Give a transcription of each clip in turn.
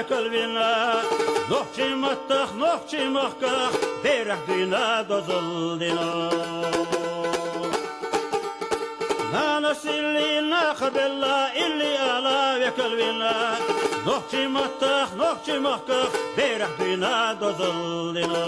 kalbina Nokçi Berah düna dozuldina Nana silli nakabella illi ala ve kalbina Nokçi makkah Berah düna dozuldina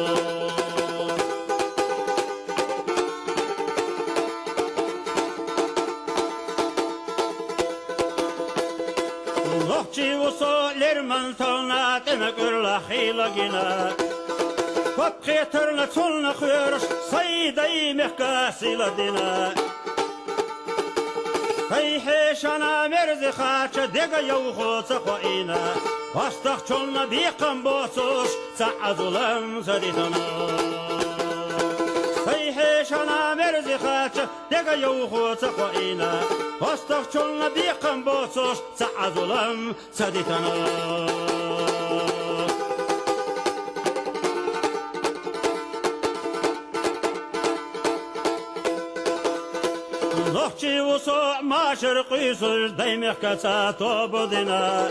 Nokçi uso lerman tolna demek urla xilagina Kop qetirna tolna khuyrush sayday mehkasila dina Hayheshana merzi khacha dega yawho taqoina Vastaq cholna biqam bosush sa'azulam zaditana Hayheshana merzi khacha dega yawho taqoina Vastaq cholna biqam bosush sa'azulam zaditana Nokçi uso maşır kuyusuz daymih kasa tobudina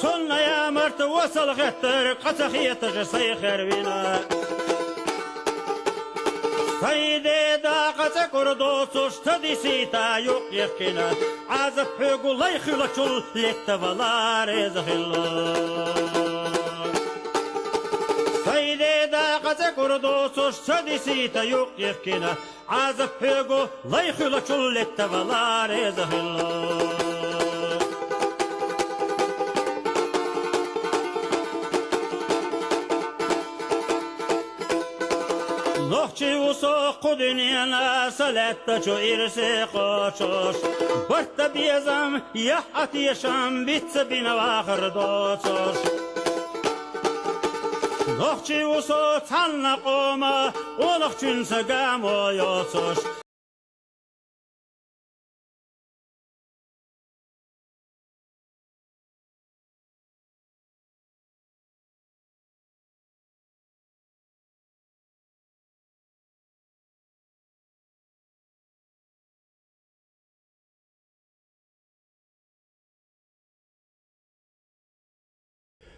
Sunnaya mırtı vasal gittir qasak yetiş sayxervina Sayde da qasak kurdu suçta disita yok yakina Azıp hügulay xılaçul lettavalar ezhillu Sayde da qasak kurdu suçta disita yok yakina Azıp hügulay xılaçul lettavalar ezhillu Nokçi uso kudinina salatta ço irse qoçoş Barta biyazam yahat yaşam bitse bina vakır doçoş Nokçi uso tanna qoma olaq çünse gamo yoçoş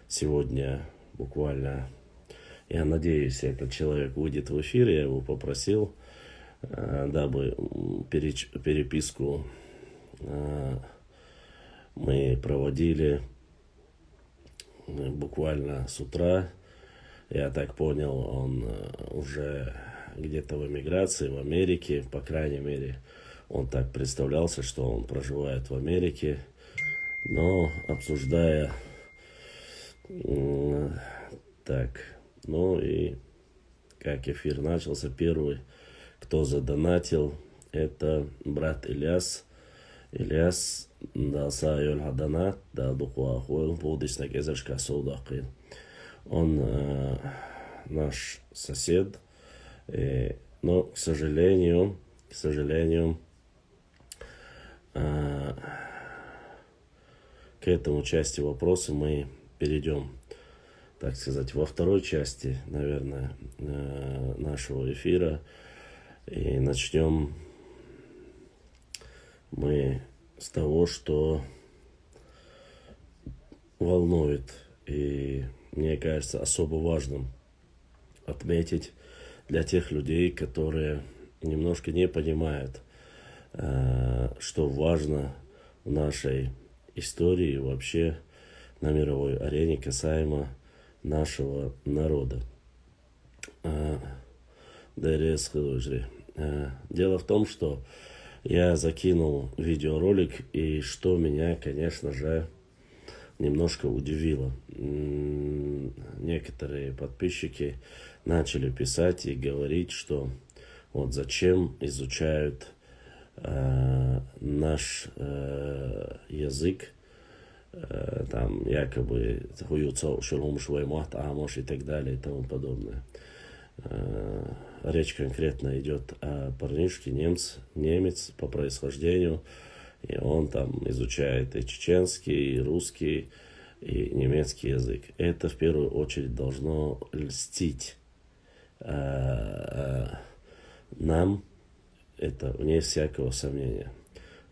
Сегодня буквально, я надеюсь, этот человек выйдет в эфир, я его попросил, дабы переписку мы проводили буквально с утра. Я так понял, он уже где-то в эмиграции, в Америке, по крайней мере, он так представлялся, что он проживает в Америке, но обсуждая так, ну и как эфир начался, первый, кто задонатил, это брат Ильяс. Ильяс дался йолха донат, да духуа хуэл, полдисна кезершка соудақил. Он наш сосед, но, к сожалению, к этому части вопроса мы перейдем, так сказать, во второй части, наверное, нашего эфира. И начнем мы с того, что волнует и, мне кажется, особо важным отметить для тех людей, которые немножко не понимают, что важно в нашей истории и вообще на мировой арене касаемо нашего народа. Дело в том, что я закинул видеоролик, и что меня, конечно же, немножко удивило. Некоторые подписчики начали писать и говорить, что вот зачем изучают наш язык, там якобы и так далее и тому подобное. Речь конкретно идет о парнишке, немец по происхождению, и он там изучает и чеченский, и русский, и немецкий язык. Это в первую очередь должно льстить нам, это вне всякого сомнения.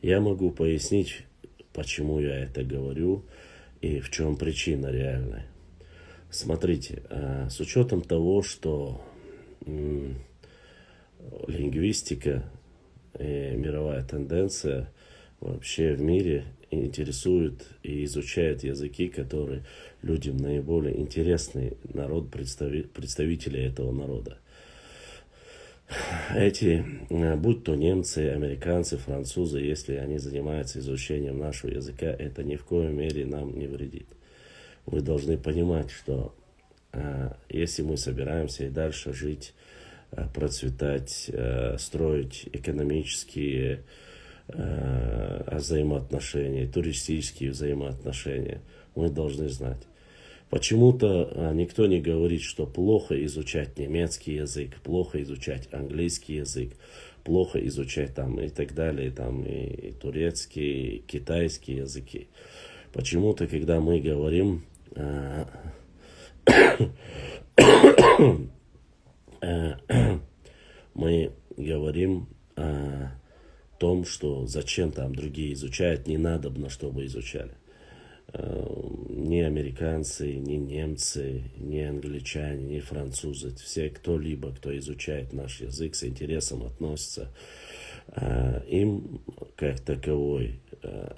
Я могу пояснить, почему я это говорю, и в чем причина реальная. Смотрите, с учетом того, что лингвистика и мировая тенденция вообще в мире интересует и изучает языки, которые людям наиболее интересны, представители этого народа. Эти, будь то немцы, американцы, французы, если они занимаются изучением нашего языка, это ни в коей мере нам не вредит. Вы должны понимать, что если мы собираемся и дальше жить, процветать, строить экономические взаимоотношения, туристические взаимоотношения, мы должны знать. Почему-то никто не говорит, что плохо изучать немецкий язык, плохо изучать английский язык, плохо изучать там и так далее, там и турецкий, и китайские языки. Почему-то, когда мы говорим о том, что зачем там другие изучают, не надобно, чтобы изучали. Ни американцы, ни немцы, ни англичане, ни французы, все кто-либо, кто изучает наш язык, с интересом относится, им как таковой,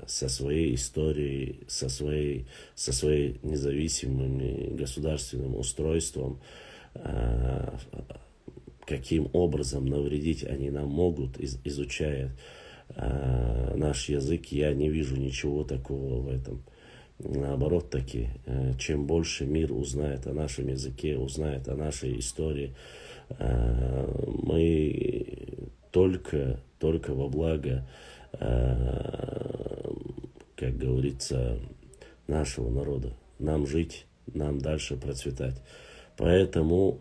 со своей историей, со своей независимым государственным устройством, каким образом навредить они нам могут, изучая наш язык, я не вижу ничего такого в этом. Наоборот таки, чем больше мир узнает о нашем языке, узнает о нашей истории, мы только во благо, как говорится, нашего народа. Нам жить, нам дальше процветать. Поэтому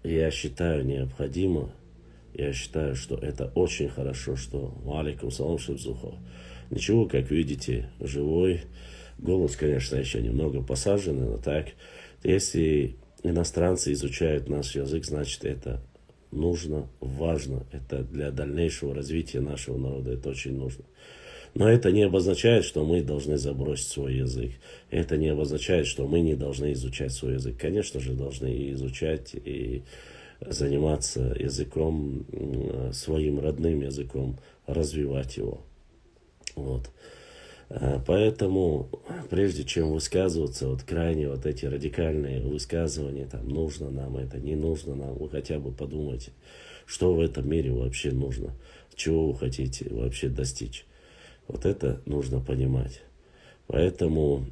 я считаю необходимо, я считаю, что это очень хорошо, что алейкум салам шибзухов. Ничего, как видите, живой. Голос, конечно, еще немного посаженный, но так. Если иностранцы изучают наш язык, значит, это нужно, важно. Это для дальнейшего развития нашего народа. Это очень нужно. Но это не обозначает, что мы должны забросить свой язык. Это не обозначает, что мы не должны изучать свой язык. Конечно же, должны и изучать, и заниматься языком, своим родным языком, развивать его. Вот. Поэтому, прежде чем высказываться, вот крайне вот эти радикальные высказывания, там, нужно нам это, не нужно нам, вы хотя бы подумайте, что в этом мире вообще нужно, чего вы хотите вообще достичь. Вот это нужно понимать. Поэтому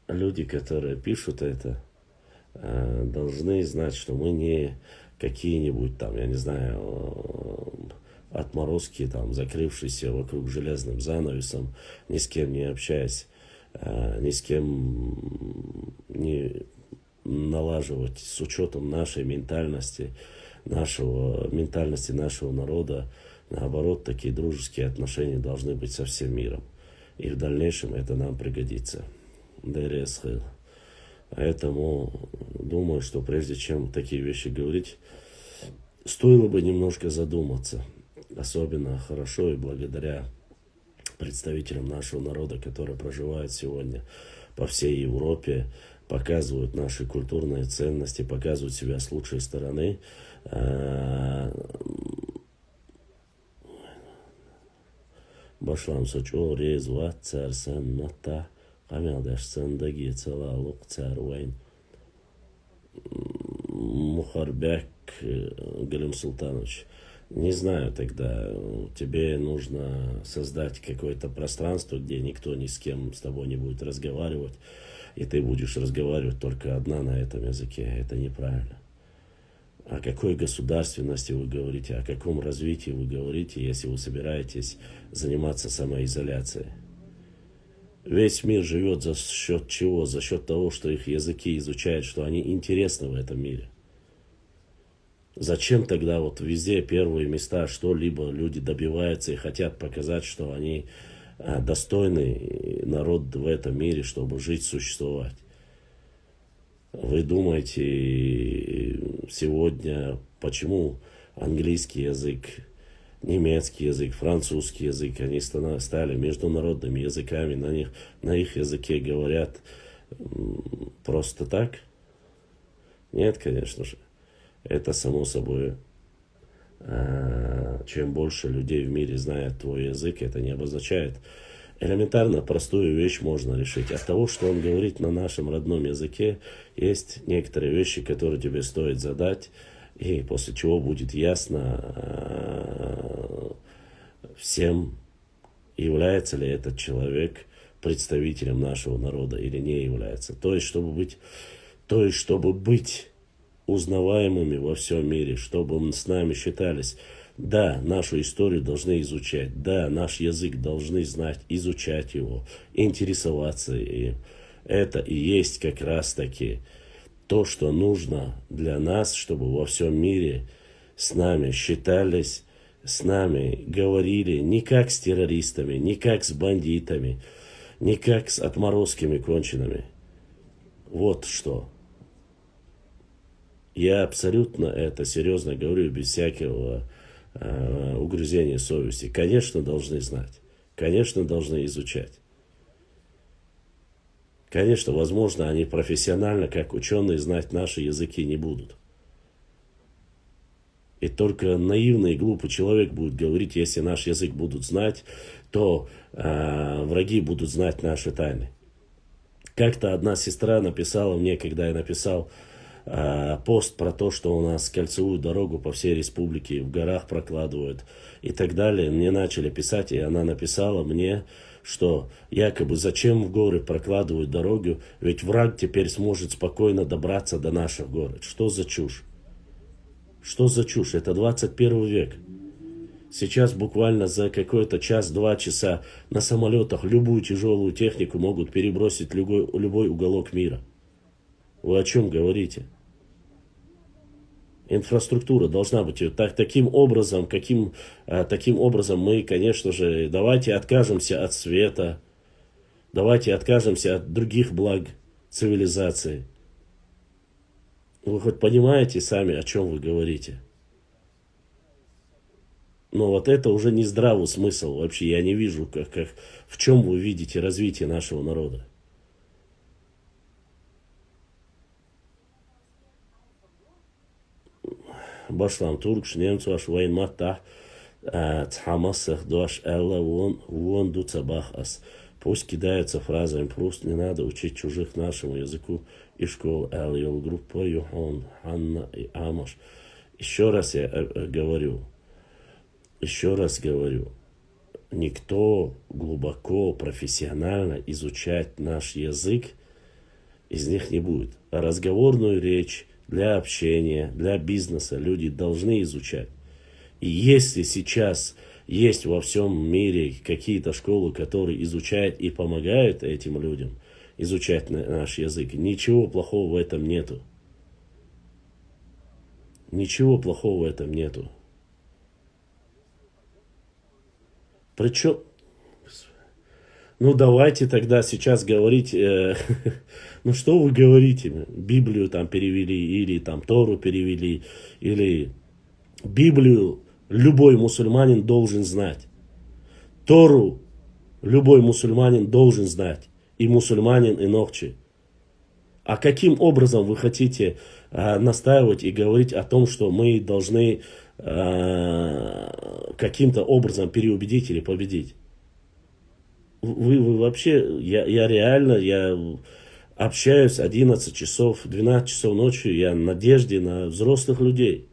люди, которые пишут это, должны знать, что мы не какие-нибудь там, я не знаю, отморозки, там, закрывшиеся вокруг железным занавесом, ни с кем не общаясь, ни с кем не налаживать с учетом нашей ментальности нашего народа. Наоборот, такие дружеские отношения должны быть со всем миром. И в дальнейшем это нам пригодится. Поэтому думаю, что прежде чем такие вещи говорить, стоило бы немножко задуматься. Особенно хорошо и благодаря представителям нашего народа, которые проживают сегодня по всей Европе, показывают наши культурные ценности, показывают себя с лучшей стороны. Başlamsaç o rezvat царсан мата камелдашсан даги целалук царвайн. Мухарбек Галим Султанович, не знаю тогда, тебе нужно создать какое-то пространство, где никто ни с кем с тобой не будет разговаривать, и ты будешь разговаривать только одна на этом языке. Это неправильно. О какой государственности вы говорите, о каком развитии вы говорите, если вы собираетесь заниматься самоизоляцией? Весь мир живет за счет чего? За счет того, что их языки изучают, что они интересны в этом мире. Зачем тогда вот везде первые места что-либо люди добиваются и хотят показать, что они достойный народ в этом мире, чтобы жить, существовать? Вы думаете сегодня, почему английский язык немецкий язык, французский язык, они стали международными языками, на их языке говорят просто так? Нет, конечно же. Это само собой. Чем больше людей в мире знает твой язык, это не обозначает. Элементарно простую вещь можно решить. От того, что он говорит на нашем родном языке, есть некоторые вещи, которые тебе стоит задать, и после чего будет ясно всем, является ли этот человек представителем нашего народа или не является. То есть, чтобы быть узнаваемыми во всем мире, чтобы с нами считались. Да, нашу историю должны изучать, да, наш язык должны знать, изучать его, интересоваться им. Это и есть как раз таки то, что нужно для нас, чтобы во всем мире с нами считались, с нами говорили не как с террористами, не как с бандитами, не как с отморозкими конченными. Вот что. Я абсолютно это серьезно говорю, без всякого угрызения совести. Конечно, должны знать. Конечно, должны изучать. Конечно, возможно, они профессионально, как ученые, знать наши языки не будут. И только наивный и глупый человек будет говорить, если наш язык будут знать, то враги будут знать наши тайны. Как-то одна сестра написала мне, когда я написал пост про то, что у нас кольцевую дорогу по всей республике в горах прокладывают и так далее. Мне начали писать, и она написала мне, что якобы зачем в горы прокладывают дорогу, ведь враг теперь сможет спокойно добраться до наших гор. Что за чушь? Что за чушь? Это 21 век. Сейчас буквально за какой-то час-два часа на самолетах любую тяжелую технику могут перебросить любой уголок мира. Вы о чем говорите? Инфраструктура должна быть таким образом, таким образом мы, конечно же, давайте откажемся от света, давайте откажемся от других благ цивилизации. Вы хоть понимаете сами, о чем вы говорите? Но вот это уже не здравый смысл вообще. Я не вижу, в чем вы видите развитие нашего народа. Башлам туркш немцу аш вайн матта тхамасах дош элла вон дуцабах ас. Пусть кидаются фразами, просто не надо учить чужих нашему языку и школ эл группа Юхон, Ханна и Амаш. Еще раз говорю, никто глубоко, профессионально изучать наш язык из них не будет. А разговорную речь для общения, для бизнеса люди должны изучать. И если сейчас есть во всем мире какие-то школы, которые изучают и помогают этим людям изучать наш язык, ничего плохого в этом нету. Ничего плохого в этом нету. Причем, ну давайте тогда сейчас говорить, ну что вы говорите, Библию там перевели, или там Тору перевели, или Библию любой мусульманин должен знать. Тору любой мусульманин должен знать, и мусульманин, и нохчи. А каким образом вы хотите настаивать и говорить о том, что мы должны каким-то образом переубедить или победить? Вы вообще, я реально общаюсь 11 часов, 12 часов ночью, я в надежде на взрослых людей.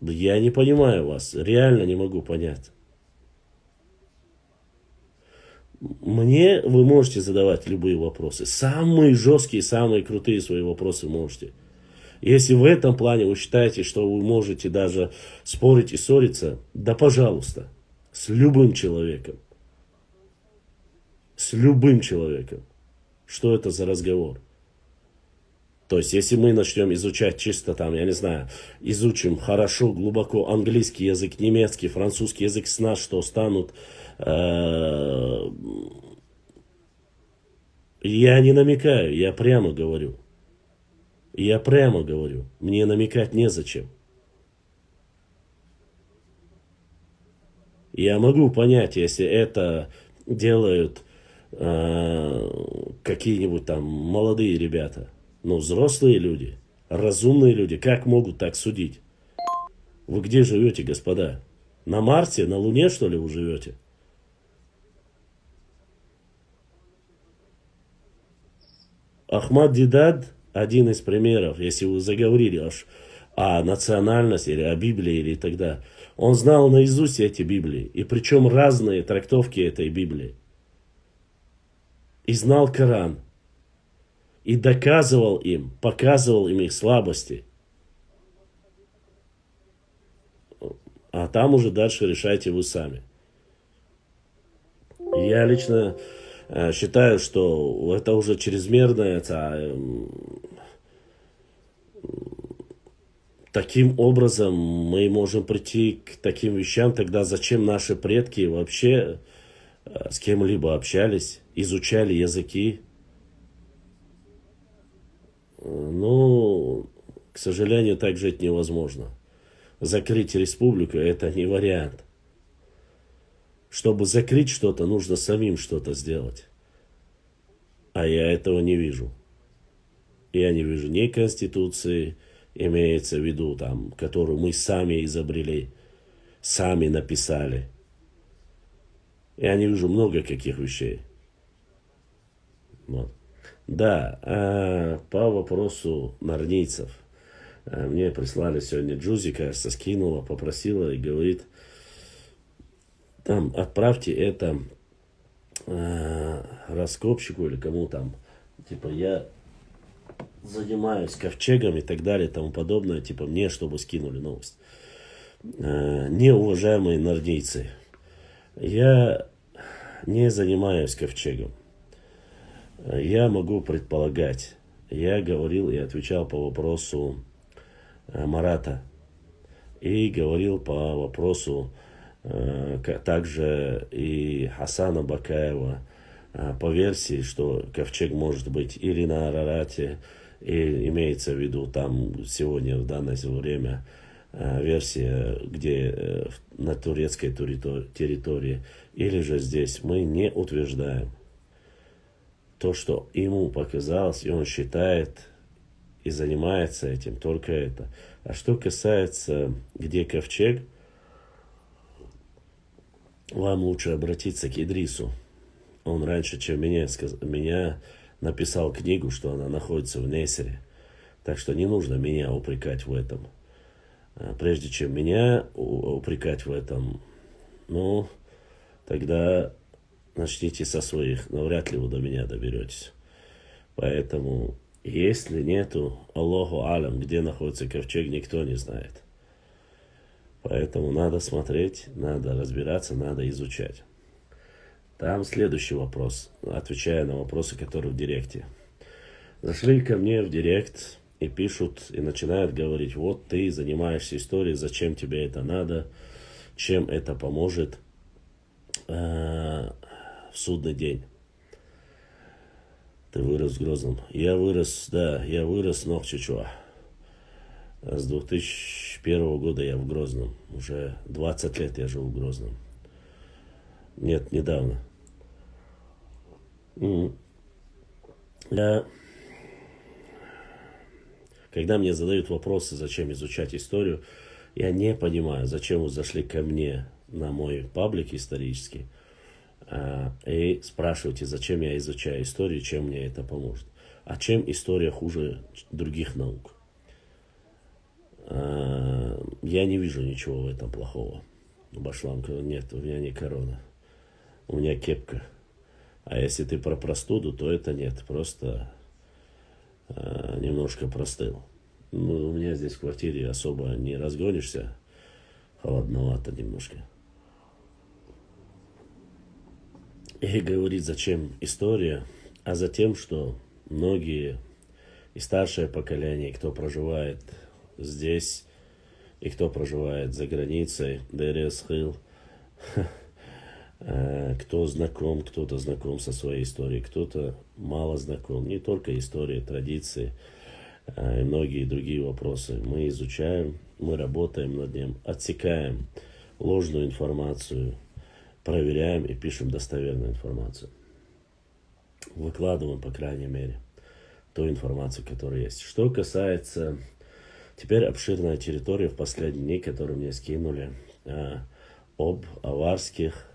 Я не понимаю вас, реально не могу понять. Мне вы можете задавать любые вопросы. Самые жесткие, самые крутые свои вопросы можете. Если в этом плане вы считаете, что вы можете даже спорить и ссориться, да пожалуйста, с любым человеком. С любым человеком. Что это за разговор? То есть, если мы начнем изучать чисто там, я не знаю, изучим хорошо, глубоко английский язык, немецкий, французский язык с нас, что станут... Я не намекаю, я прямо говорю. И я прямо говорю, мне намекать незачем. Я могу понять, если это делают какие-нибудь там молодые ребята, но взрослые люди, разумные люди, как могут так судить? Вы где живете, господа? На Марсе, на Луне, что ли, вы живете? Ахмад Дидад один из примеров, если вы заговорили аж о национальности или о Библии или тогда. Он знал наизусть эти Библии, и причем разные трактовки этой Библии. И знал Коран, и доказывал им, показывал им их слабости. А там уже дальше решайте вы сами. Я лично считаю, что это уже чрезмерное. Таким образом мы можем прийти к таким вещам, тогда зачем наши предки вообще с кем-либо общались, изучали языки. Ну, к сожалению, так жить невозможно. Закрыть республику – это не вариант. Чтобы закрыть что-то, нужно самим что-то сделать. А я этого не вижу. Я не вижу ни Конституции, имеется в виду, там, которую мы сами изобрели, сами написали. Я не вижу много каких вещей. Вот. Да, по вопросу нарнийцев. Мне прислали сегодня Джузи, кажется, скинула, попросила и говорит, там, отправьте это раскопщику или кому там. Типа, я занимаюсь ковчегом и так далее и тому подобное. Типа, мне, чтобы скинули новость. Неуважаемые нарнийцы, я не занимаюсь ковчегом. Я могу предполагать. Я говорил и отвечал по вопросу Марата. И говорил по вопросу также и Хасана Бакаева по версии, что ковчег может быть или на Арарате, и имеется в виду там сегодня в данное время версия, где на турецкой территории, или же здесь. Мы не утверждаем то, что ему показалось, и он считает и занимается этим, только это. А что касается, где ковчег, вам лучше обратиться к Идрису. Он раньше, чем меня написал книгу, что она находится в Несере. Так что не нужно меня упрекать в этом. Прежде чем меня упрекать в этом, ну, тогда начните со своих, но вряд ли вы до меня доберетесь. Поэтому, если нету, Аллаху алям, где находится ковчег, никто не знает. Поэтому надо смотреть, надо разбираться, надо изучать. Там следующий вопрос, отвечая на вопросы, которые в директе. Зашли ко мне в директ и пишут, и начинают говорить, вот ты занимаешься историей, зачем тебе это надо, чем это поможет в судный день. Ты вырос в Грозном. Я вырос, но в Чучуа. С 2001 года я в Грозном. Уже 20 лет я живу в Грозном. Нет, недавно. Когда мне задают вопросы, зачем изучать историю, я не понимаю, зачем вы зашли ко мне на мой паблик исторический и спрашиваете, зачем я изучаю историю, чем мне это поможет. А чем история хуже других наук? Я не вижу ничего в этом плохого. Башламка, нет, у меня не корона. У меня кепка. А если ты про простуду, то это нет. Просто немножко простыл. Ну, у меня здесь в квартире особо не разгонишься. Холодновато немножко. И говорит, зачем история? А за тем, что многие и старшее поколение, кто проживает здесь, и кто проживает за границей, Дересхил, кто знаком, кто-то знаком со своей историей, кто-то мало знаком. Не только история, традиции. и многие другие вопросы. Мы изучаем, мы работаем над ним, отсекаем ложную информацию, проверяем и пишем достоверную информацию. Выкладываем, по крайней мере, ту информацию, которая есть. Что касается... Теперь обширная территория в последние дни, которую мне скинули, об аварских,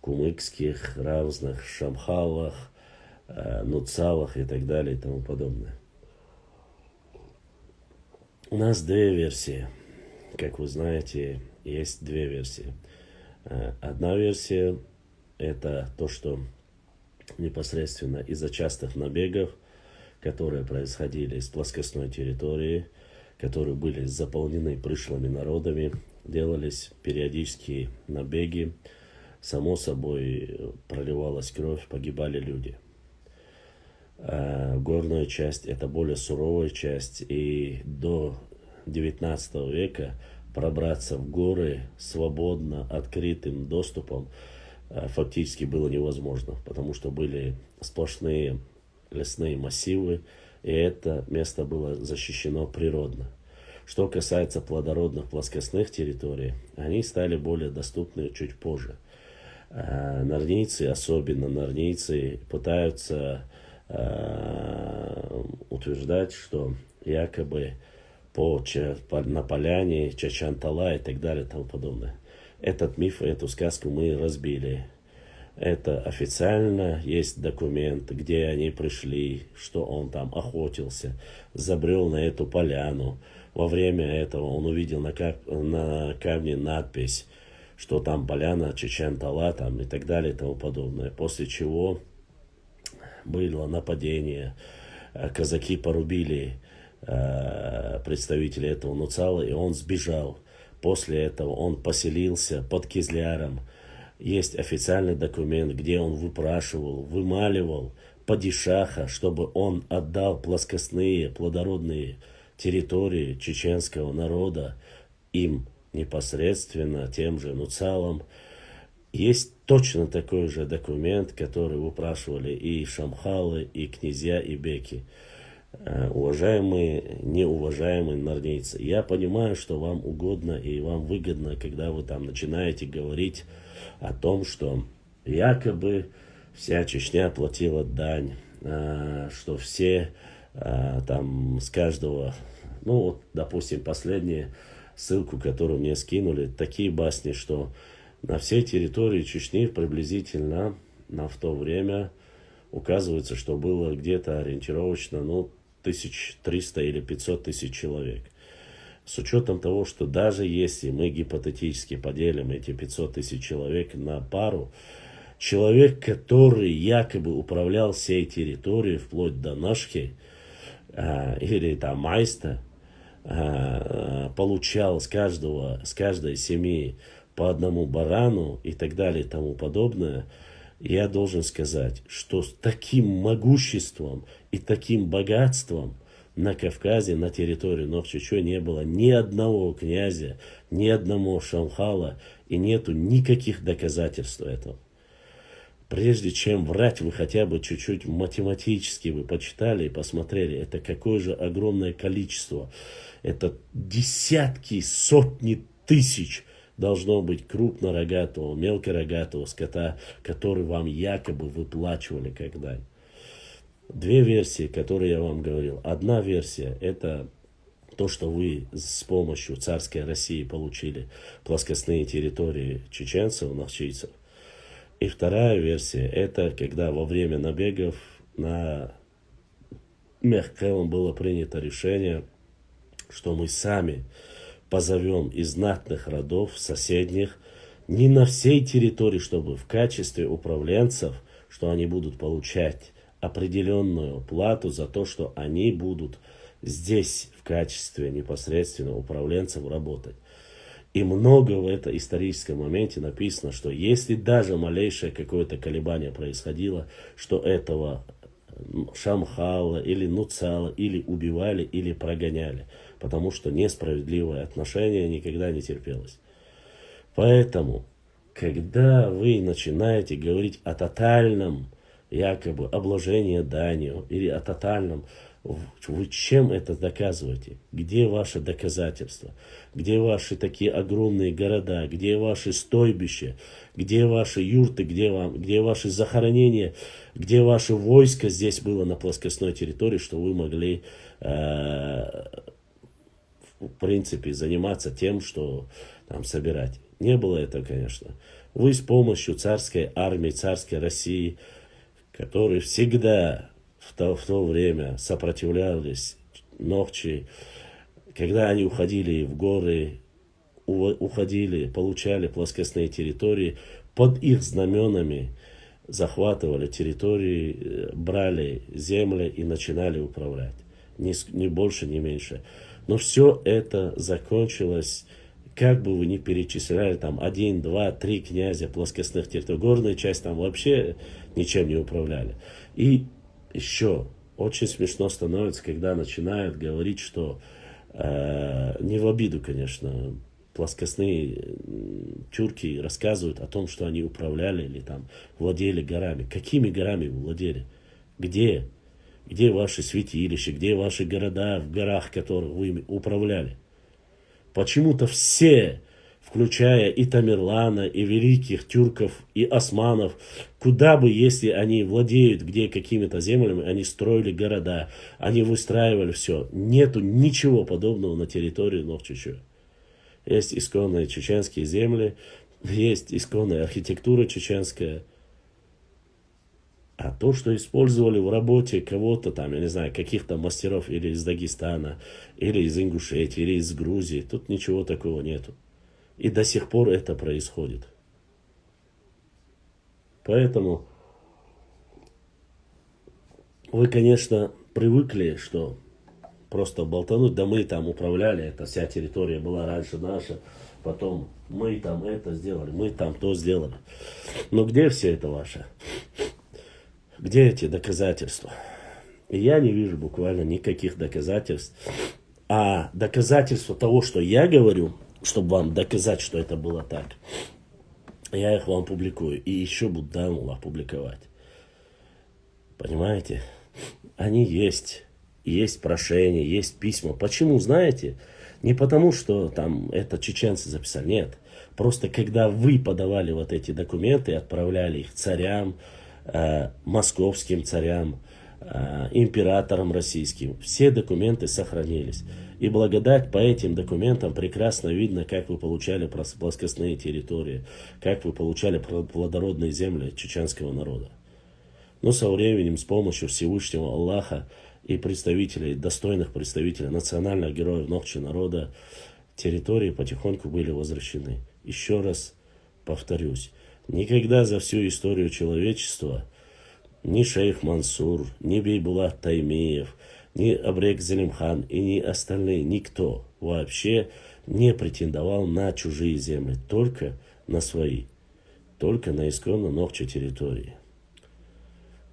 кумыкских, разных шамхалах, нуцалах и так далее и тому подобное. У нас две версии. Как вы знаете, есть две версии. Одна версия – это то, что непосредственно из-за частых набегов, которые происходили из плоскостной территории, которые были заполнены пришлыми народами, делались периодические набеги, само собой проливалась кровь, погибали люди. Горная часть – это более суровая часть, и до 19 века пробраться в горы свободно, открытым доступом фактически было невозможно, потому что были сплошные лесные массивы, и это место было защищено природно. Что касается плодородных плоскостных территорий, они стали более доступны чуть позже. Норнийцы, особенно норнийцы, пытаются утверждать, что якобы на поляне Чачантала и так далее и тому подобное. Этот миф, эту сказку мы разбили. Это официально есть документ, где они пришли, что он там охотился, забрел на эту поляну. Во время этого он увидел на камне надпись, что там поляна Чачантала там, и так далее и тому подобное. После чего было нападение, казаки порубили представителей этого нуцала, и он сбежал. После этого он поселился под Кизляром. Есть официальный документ, где он выпрашивал, вымаливал падишаха, чтобы он отдал плоскостные, плодородные территории чеченского народа им непосредственно, тем же нуцалам. Есть точно такой же документ, который выпрашивали и шамхалы, и князья, и беки. Уважаемые, неуважаемые норнийцы, я понимаю, что вам угодно и вам выгодно, когда вы там начинаете говорить о том, что якобы вся Чечня платила дань, что все там с каждого, ну вот, допустим, последнюю ссылку, которую мне скинули, такие басни, что на всей территории Чечни приблизительно в то время указывается, что было где-то ориентировочно, 1300 или 500 тысяч человек. С учетом того, что даже если мы гипотетически поделим эти 500 тысяч человек на пару, человек, который якобы управлял всей территорией, вплоть до Нашки, или там Майста, получал с каждой семьи по одному барану и так далее и тому подобное, я должен сказать, что с таким могуществом и таким богатством на Кавказе, на территории Нохчичо не было ни одного князя, ни одного шамхала, и нету никаких доказательств этого. Прежде чем врать, вы хотя бы чуть-чуть математически вы почитали и посмотрели, это какое же огромное количество. Это десятки, сотни тысяч должно быть крупнорогатого, мелкорогатого скота, который вам якобы выплачивали когда-нибудь. Две версии, которые я вам говорил. Одна версия – это то, что вы с помощью царской России получили плоскостные территории чеченцев, нахчийцев. И вторая версия – это когда во время набегов на Мехкелом было принято решение, что мы сами позовем из знатных родов соседних, не на всей территории, чтобы в качестве управленцев, что они будут получать определенную плату за то, что они будут здесь в качестве непосредственно управленцев работать. И много в этом историческом моменте написано, что если даже малейшее какое-то колебание происходило, что этого шамхала или нуцала или убивали, или прогоняли, потому что несправедливое отношение никогда не терпелось. Поэтому, когда вы начинаете говорить о тотальном якобы обложении данью или о тотальном Вы чем это доказываете? Где ваши доказательства? Где ваши такие огромные города? Где ваши стойбища? Где ваши юрты? Где ваши захоронения? Где ваше войско здесь было на плоскостной территории, что вы могли, в принципе, заниматься тем, что там собирать? Не было этого, конечно. Вы с помощью царской армии, царской России, которые всегда в то время сопротивлялись ночи, когда они уходили в горы, уходили, получали плоскостные территории, под их знаменами захватывали территории, брали земли и начинали управлять. Ни больше, ни меньше. Но все это закончилось, как бы вы ни перечисляли, там 1, 2, 3 князя плоскостных территорий. Горная часть там вообще ничем не управляли. И еще очень смешно становится, когда начинают говорить, что не в обиду, конечно, плоскостные тюрки рассказывают о том, что они управляли или там владели горами. Какими горами владели? Где? Где ваши святилища? Где ваши города, в горах, которых вы управляли? Почему-то все, включая и Тамерлана, и великих тюрков, и османов, куда бы, если они владеют где какими-то землями, они строили города, они выстраивали все. Нету ничего подобного на территории Нохчичу. Есть исконные чеченские земли, есть исконная архитектура чеченская. А то, что использовали в работе кого-то там, я не знаю, каких-то мастеров или из Дагестана, или из Ингушетии, или из Грузии, тут ничего такого нету. И до сих пор это происходит. Поэтому вы, конечно, привыкли, что просто болтануть, да мы там управляли, эта вся территория была раньше наша, потом мы там это сделали, мы там то сделали. Но где все это ваше? Где эти доказательства? И я не вижу буквально никаких доказательств. А доказательства того, что я говорю, чтобы вам доказать, что это было так, я их вам публикую. И еще буду давно публиковать. Понимаете? Они есть. Есть прошения, есть письма. Почему, знаете? Не потому, что там это чеченцы записали. Нет. Просто когда вы подавали вот эти документы, отправляли их царям, московским царям, императорам российским, все документы сохранились. И благодать по этим документам прекрасно видно, как вы получали плоскостные территории, как вы получали плодородные земли чеченского народа. Но со временем, с помощью Всевышнего Аллаха и представителей, достойных представителей, национальных героев Нохчи народа, территории потихоньку были возвращены. Еще раз повторюсь, никогда за всю историю человечества ни шейх Мансур, ни Бейбулат Таймиев, ни Абрек Зелимхан и ни остальные, никто вообще не претендовал на чужие земли, только на свои, только на исконно Нохчи территории.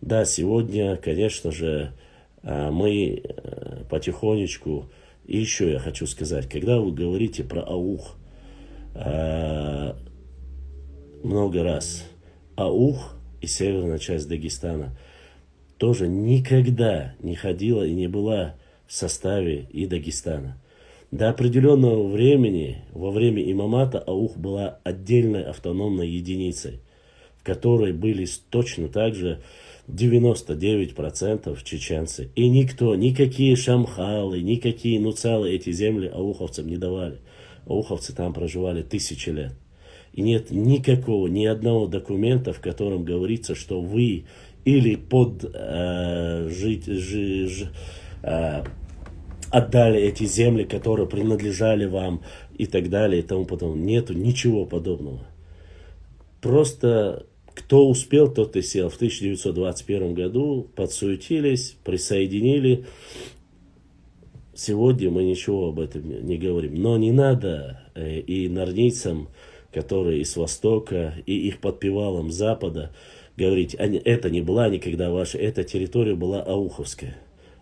Да, сегодня, конечно же, мы потихонечку, и еще я хочу сказать, когда вы говорите про аух, много раз, аух и северная часть Дагестана тоже никогда не ходила и не была в составе и Дагестана. До определенного времени, во время имамата, аух была отдельной автономной единицей, в которой были точно так же 99% чеченцы. И никто, никакие шамхалы, никакие нуцалы эти земли ауховцам не давали. Ауховцы там проживали 1000 лет. И нет никакого, ни одного документа, в котором говорится, что вы или отдали эти земли, которые принадлежали вам и так далее и тому подобное. Нету ничего подобного. Просто кто успел, тот и сел. В 1921 году подсуетились, присоединили. Сегодня мы ничего об этом не говорим. Но не надо и норнийцам, которые из Востока, и их подпевалам Запада, говорить, это не была никогда ваша, эта территория была ауховская.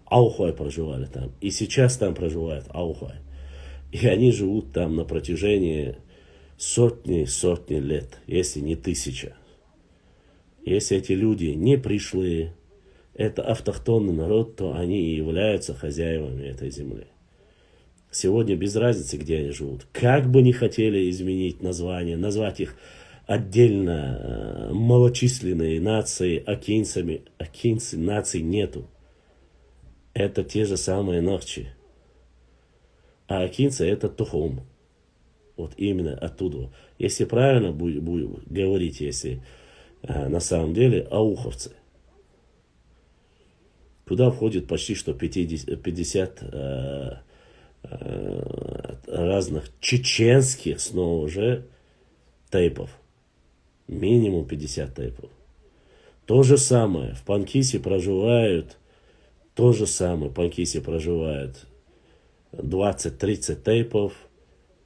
Аухай проживали там. И сейчас там проживают аухай. И они живут там на протяжении сотни лет, если не 1000. Если эти люди не пришли, это автохтонный народ, то они и являются хозяевами этой земли. Сегодня без разницы, где они живут. Как бы ни хотели изменить название, назвать их отдельно малочисленные нации акинцами, акинцы наций нету. Это те же самые нохчи. А акинцы это тухум. Вот именно оттуда. Если правильно говорить, если на самом деле ауховцы. Туда входит почти что 50 разных чеченских снова же тейпов. Минимум 50 тейпов. То же самое в Панкисе проживают, 20-30 тейпов.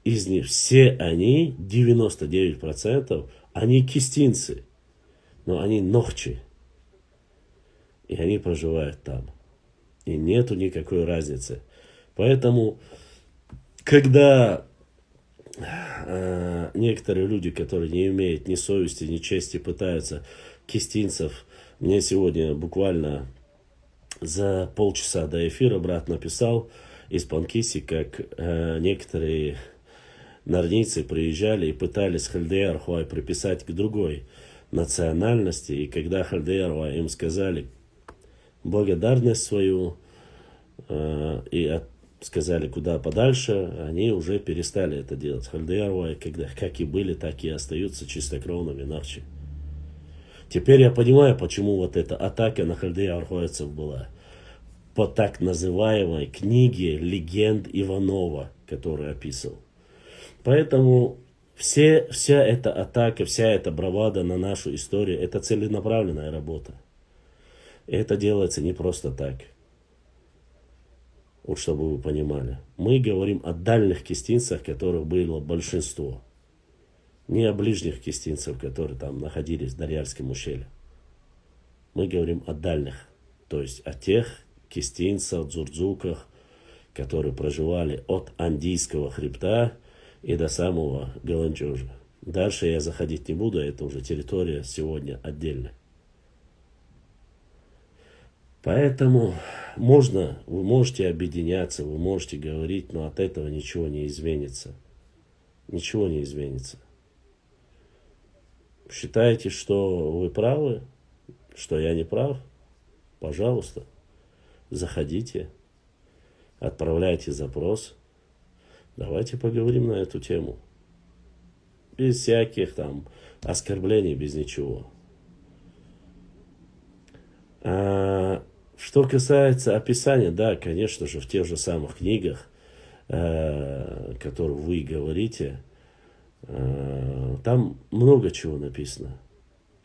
Из них все они, 99%, они кистинцы. Но они нохчи. И они проживают там. И нету никакой разницы. Поэтому, когда некоторые люди, которые не имеют ни совести, ни чести, пытаются кистинцев, мне сегодня буквально за полчаса до эфира брат написал из Панкиси, как некоторые нарнийцы приезжали и пытались Хальдей Архуай приписать к другой национальности. И когда Хальдей Архуай им сказали благодарность свою и сказали куда подальше, они уже перестали это делать. Хальдей Архуай, когда как и были, так и остаются чистокровными нахчи. Теперь я понимаю, почему вот эта атака на Хальдей Архуайцев была. По так называемой книге легенд Иванова, который описывал. Поэтому вся эта атака, вся эта бравада на нашу историю, это целенаправленная работа. И это делается не просто так. Вот чтобы вы понимали. Мы говорим о дальних кистинцах, которых было большинство. Не о ближних кистинцах, которые там находились в Дарьяльском ущелье. Мы говорим о дальних. То есть о тех кистинцах, дзурдзуках, которые проживали от Андийского хребта и до самого Галанчожа. Дальше я заходить не буду, это уже территория сегодня отдельная. Поэтому вы можете объединяться, вы можете говорить, но от этого ничего не изменится. Ничего не изменится. Считаете, что вы правы, что я не прав? Пожалуйста, заходите, отправляйте запрос. Давайте поговорим на эту тему. Без всяких там оскорблений, без ничего. Что касается описания, да, конечно же, в тех же самых книгах, которые вы говорите, там много чего написано.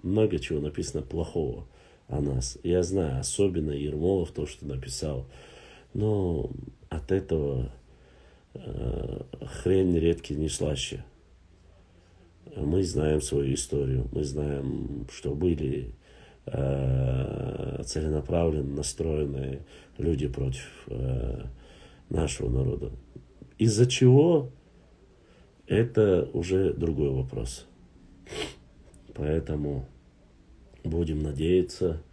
Много чего написано плохого о нас. Я знаю, особенно Ермолов, то, что написал. Но от этого хрень редки не слаще. Мы знаем свою историю. Мы знаем, что были целенаправленно настроенные люди против нашего народа. Из-за чего? Это уже другой вопрос. Поэтому будем надеяться,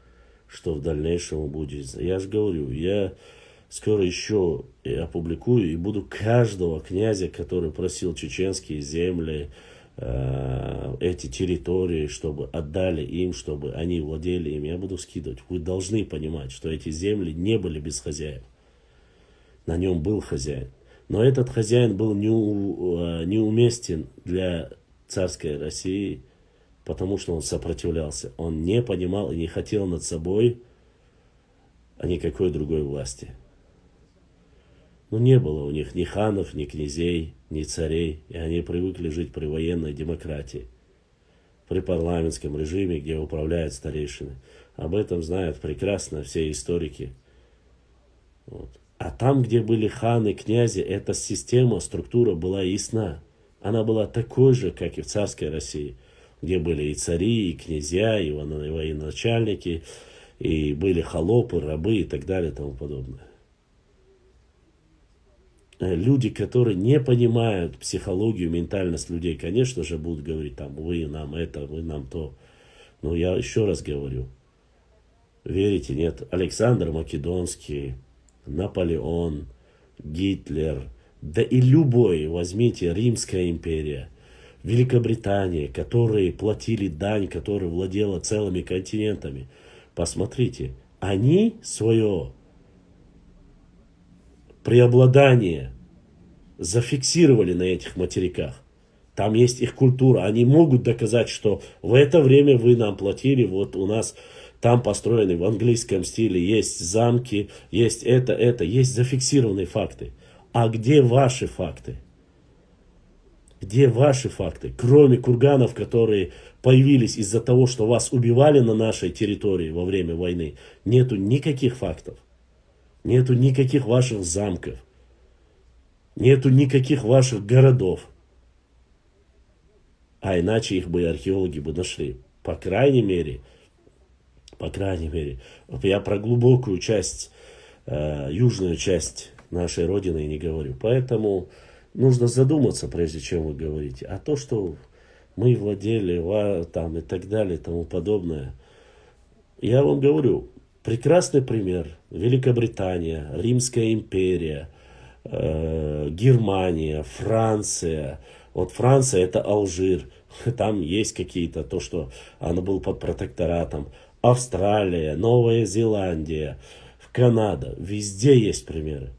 что в дальнейшем будет. Я же говорю, я скоро еще опубликую и буду каждого князя, который просил чеченские земли, эти территории, чтобы отдали им, чтобы они владели ими, я буду скидывать. Вы должны понимать, что эти земли не были без хозяев. На нем был хозяин. Но этот хозяин был неуместен для царской России, потому что он сопротивлялся. Он не понимал и не хотел над собой никакой другой власти. Но не было у них ни ханов, ни князей, ни царей, и они привыкли жить при военной демократии, при парламентском режиме, где управляют старейшины. Об этом знают прекрасно все историки. Вот. А там, где были ханы, князи, эта система, структура была ясна. Она была такой же, как и в царской России, где были и цари, и князья, и военачальники, и были холопы, рабы и так далее и тому подобное. Люди, которые не понимают психологию, ментальность людей, конечно же, будут говорить, там, вы нам это, вы нам то. Но я еще раз говорю, Верите, нет? Александр Македонский, Наполеон, Гитлер, да и любой, возьмите, Римская империя, Великобритания, которые платили дань, которая владела целыми континентами. Посмотрите, они свое преобладание зафиксировали на этих материках. Там есть их культура. Они могут доказать, что в это время вы нам платили, вот у нас там построены в английском стиле, есть замки, есть это, есть зафиксированные факты. А где ваши факты? Где ваши факты? Кроме курганов, которые появились из-за того, что вас убивали на нашей территории во время войны, нету никаких фактов. Нету никаких ваших замков. Нету никаких ваших городов. А иначе их бы археологи бы нашли. По крайней мере, я про глубокую часть, южную часть нашей Родины не говорю. Поэтому нужно задуматься, прежде чем вы говорите. А то, что мы владели там и так далее, и тому подобное. Я вам говорю, прекрасный пример. Великобритания, Римская империя, Германия, Франция. Вот Франция это Алжир. Там есть какие-то, то, что она была под протекторатом. Австралия, Новая Зеландия, Канада. Везде есть примеры.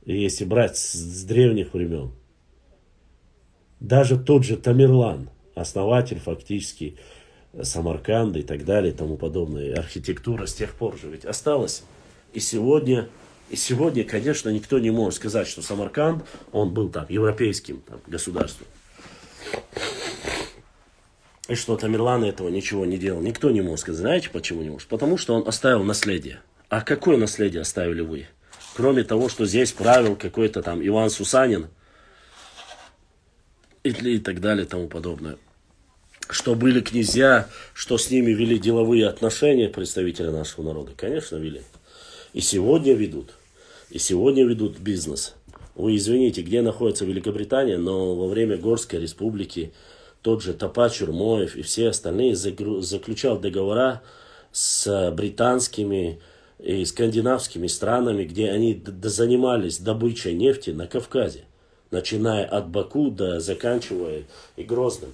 И если брать с древних времен. Даже тот же Тамерлан, основатель фактически Самарканда и так далее и тому подобное. Архитектура с тех пор же ведь осталась. И сегодня, конечно, никто не может сказать, что Самарканд, он был там европейским там, государством. И что Тамерлан этого ничего не делал. Никто не может сказать. Знаете, почему не может? Потому что он оставил наследие. А какое наследие оставили вы? Кроме того, что здесь правил какой-то там Иван Сусанин и так далее и тому подобное. Что были князья, что с ними вели деловые отношения представители нашего народа. Конечно, вели. И сегодня ведут. И сегодня ведут бизнес. Вы извините, где находится Великобритания, но во время Горской республики тот же Топа Чурмоев и все остальные заключал договора с британскими и скандинавскими странами, где они занимались добычей нефти на Кавказе. Начиная от Баку до заканчивая и Грозным.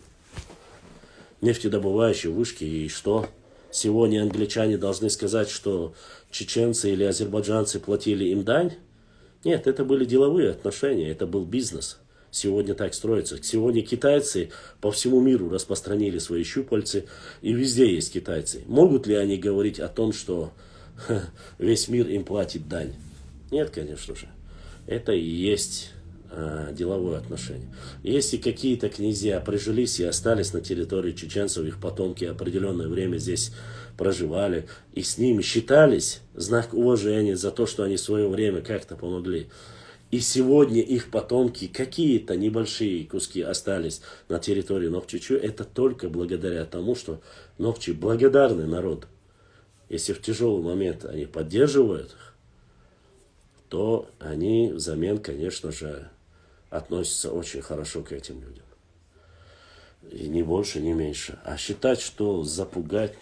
Нефтедобывающие вышки. И что? Сегодня англичане должны сказать, что чеченцы или азербайджанцы платили им дань? Нет, это были деловые отношения, это был бизнес. Сегодня так строится. Сегодня китайцы по всему миру распространили свои щупальцы, и везде есть китайцы. Могут ли они говорить о том, что весь мир им платит дань? Нет, конечно же. Это и есть деловое отношение. Если какие-то князья прижились и остались на территории чеченцев, их потомки определенное время здесь проживали, и с ними считались, знак уважения за то, что они в свое время как-то помогли. И сегодня их потомки, какие-то небольшие куски остались на территории Нохчичу, это только благодаря тому, что Нохчи благодарный народ. Если в тяжелый момент они поддерживают их, то они взамен, конечно же, относятся очень хорошо к этим людям. И ни больше, ни меньше. А считать, что запугать,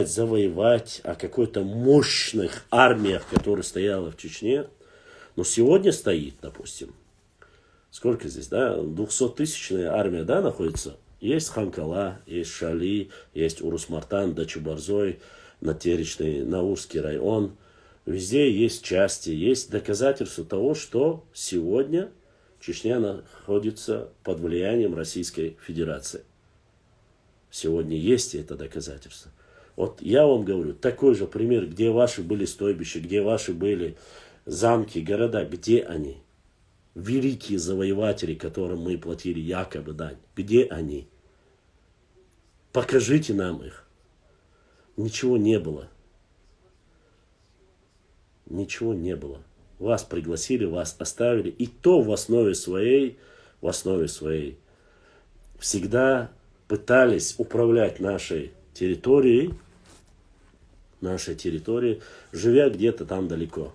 завоевать о какой-то мощных армиях, которые стояла в Чечне, но сегодня стоит, допустим, сколько здесь, да, 200-тысячная армия, да, находится. Есть Ханкала, есть Шали, есть Урус-Мартан, Дачу-Барзой, Натеречный, Наурский район. Везде есть части, есть доказательства того, что сегодня Чечня находится под влиянием Российской Федерации. Сегодня есть это доказательство. Вот я вам говорю, такой же пример, где ваши были стойбища, где ваши были замки, города, где они? Великие завоеватели, которым мы платили якобы дань, где они? Покажите нам их. Ничего не было. Ничего не было. Вас пригласили, вас оставили. И то в основе своей всегда пытались управлять нашей территорией, живя где-то там далеко.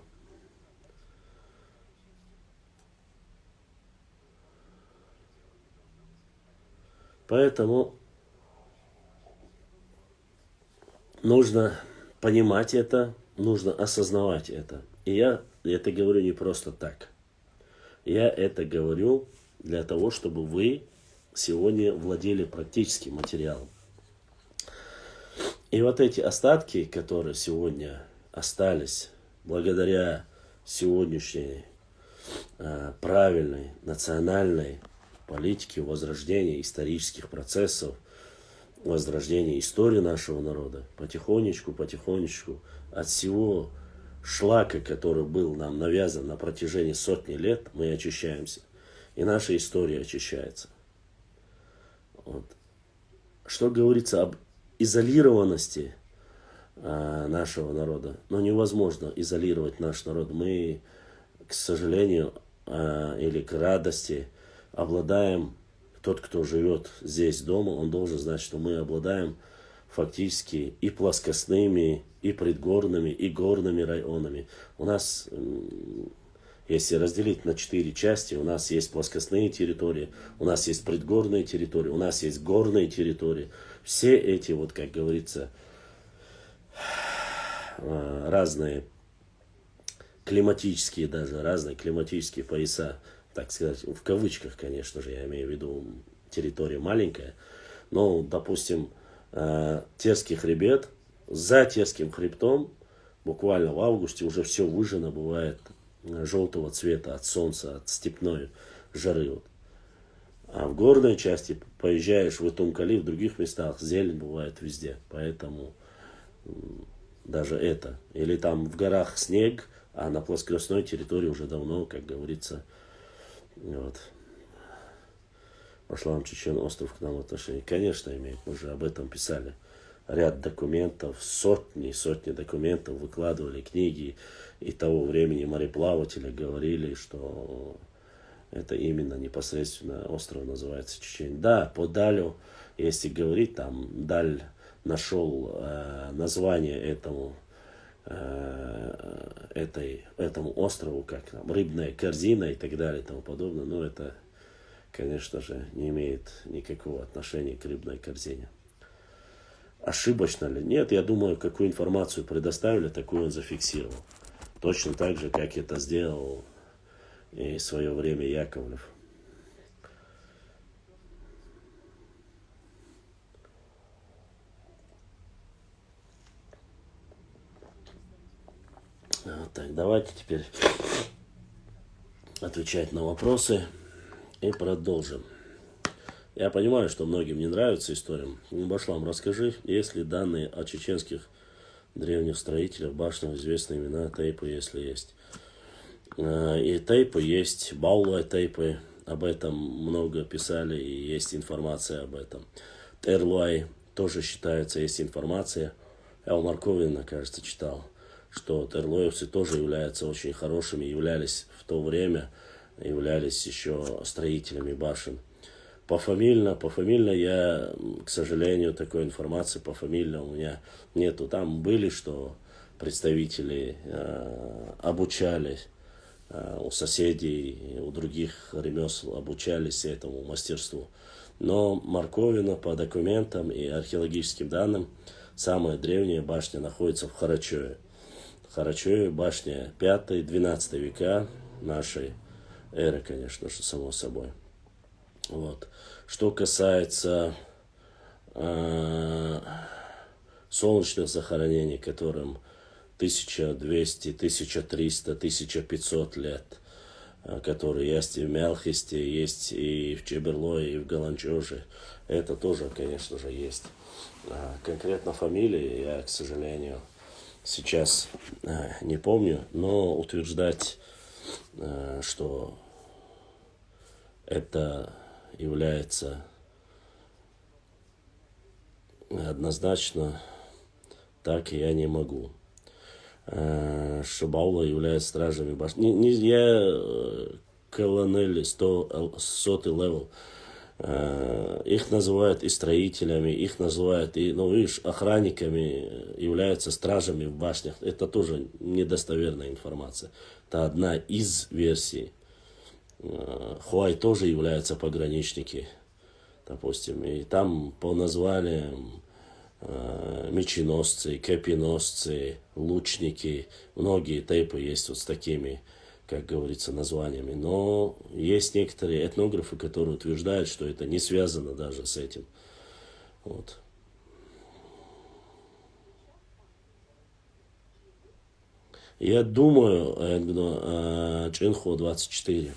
Поэтому нужно понимать это, нужно осознавать это. И я это говорю не просто так. Я это говорю для того, чтобы вы сегодня владели практическим материалом. И вот эти остатки, которые сегодня остались, благодаря сегодняшней правильной национальной политике возрождения исторических процессов, возрождения истории нашего народа, потихонечку от всего шлака, который был нам навязан на протяжении сотни лет, мы очищаемся. И наша история очищается. Вот. Что говорится об изолированности нашего народа? Но невозможно изолировать наш народ. Мы, к сожалению, или к радости, обладаем, тот, кто живет здесь дома, он должен знать, что мы обладаем фактически и плоскостными, и предгорными, и горными районами. У нас, если разделить на 4 части, у нас есть плоскостные территории, у нас есть предгорные территории, у нас есть горные территории. Все эти, вот как говорится, разные климатические даже, разные климатические пояса, так сказать, в кавычках, конечно же, я имею в виду, территория маленькая, но, допустим, Терский хребет, за Терским хребтом, буквально в августе уже все выжжено бывает желтого цвета от солнца, от степной жары. Вот. А в горной части поезжаешь в Итум-Кали, в других местах зелень бывает везде, поэтому даже это. Или там в горах снег, а на плоскостной территории уже давно, как говорится, вот. Башлам Чечен остров к нам отношение. Конечно, имеет. Мы же об этом писали. Ряд документов, сотни документов, выкладывали книги. И того времени мореплаватели говорили, что это именно непосредственно остров называется Чечень. Да, по Далю, если говорить, там Даль нашел название этому острову, как там, рыбная корзина и так далее и тому подобное, но это, конечно же, не имеет никакого отношения к рыбной корзине. Ошибочно ли? Нет, я думаю, какую информацию предоставили, такую он зафиксировал. Точно так же, как это сделал и в свое время Яковлев. Так, давайте теперь отвечать на вопросы и продолжим. Я понимаю, что многим не нравится история. Башлам, расскажи, есть ли данные о чеченских древних строителях, башнях, известные имена, тейпы, если есть. И тейпы есть, Баула тейпы, об этом много писали и есть информация об этом. Терлуай тоже считается, есть информация. Я у Марковина, кажется, читал, что терлоевцы тоже являются очень хорошими, являлись в то время, являлись еще строителями башен. Пофамильно я, к сожалению, такой информации пофамильно у меня нету. Там были, что представители обучались у соседей, у других ремесел обучались этому мастерству. Но Марковина по документам и археологическим данным самая древняя башня находится в Харачеве. Харачеве башня 5-12 века нашей эры, конечно же, само собой. Вот. Что касается солнечных захоронений, которым 1200, 1300, 1500 лет, которые есть и в Мелхисте, есть и в Чеберлое, и в Галанчоже, это тоже, конечно же, есть. Конкретно фамилии я, к сожалению, сейчас не помню, но утверждать, что это является однозначно, так я не могу. Что Баула является стражами башни. Я колонель 100 левел. Их называют и строителями, их называют и, видишь, охранниками, являются стражами в башнях. Это тоже недостоверная информация. Это одна из версий. Хуай тоже являются пограничники, допустим, и там по названиям меченосцы, копьеносцы, лучники. Многие тейпы есть вот с такими, как говорится, названиями. Но есть некоторые этнографы, которые утверждают, что это не связано даже с этим. Вот. Я думаю, Чинхо 24.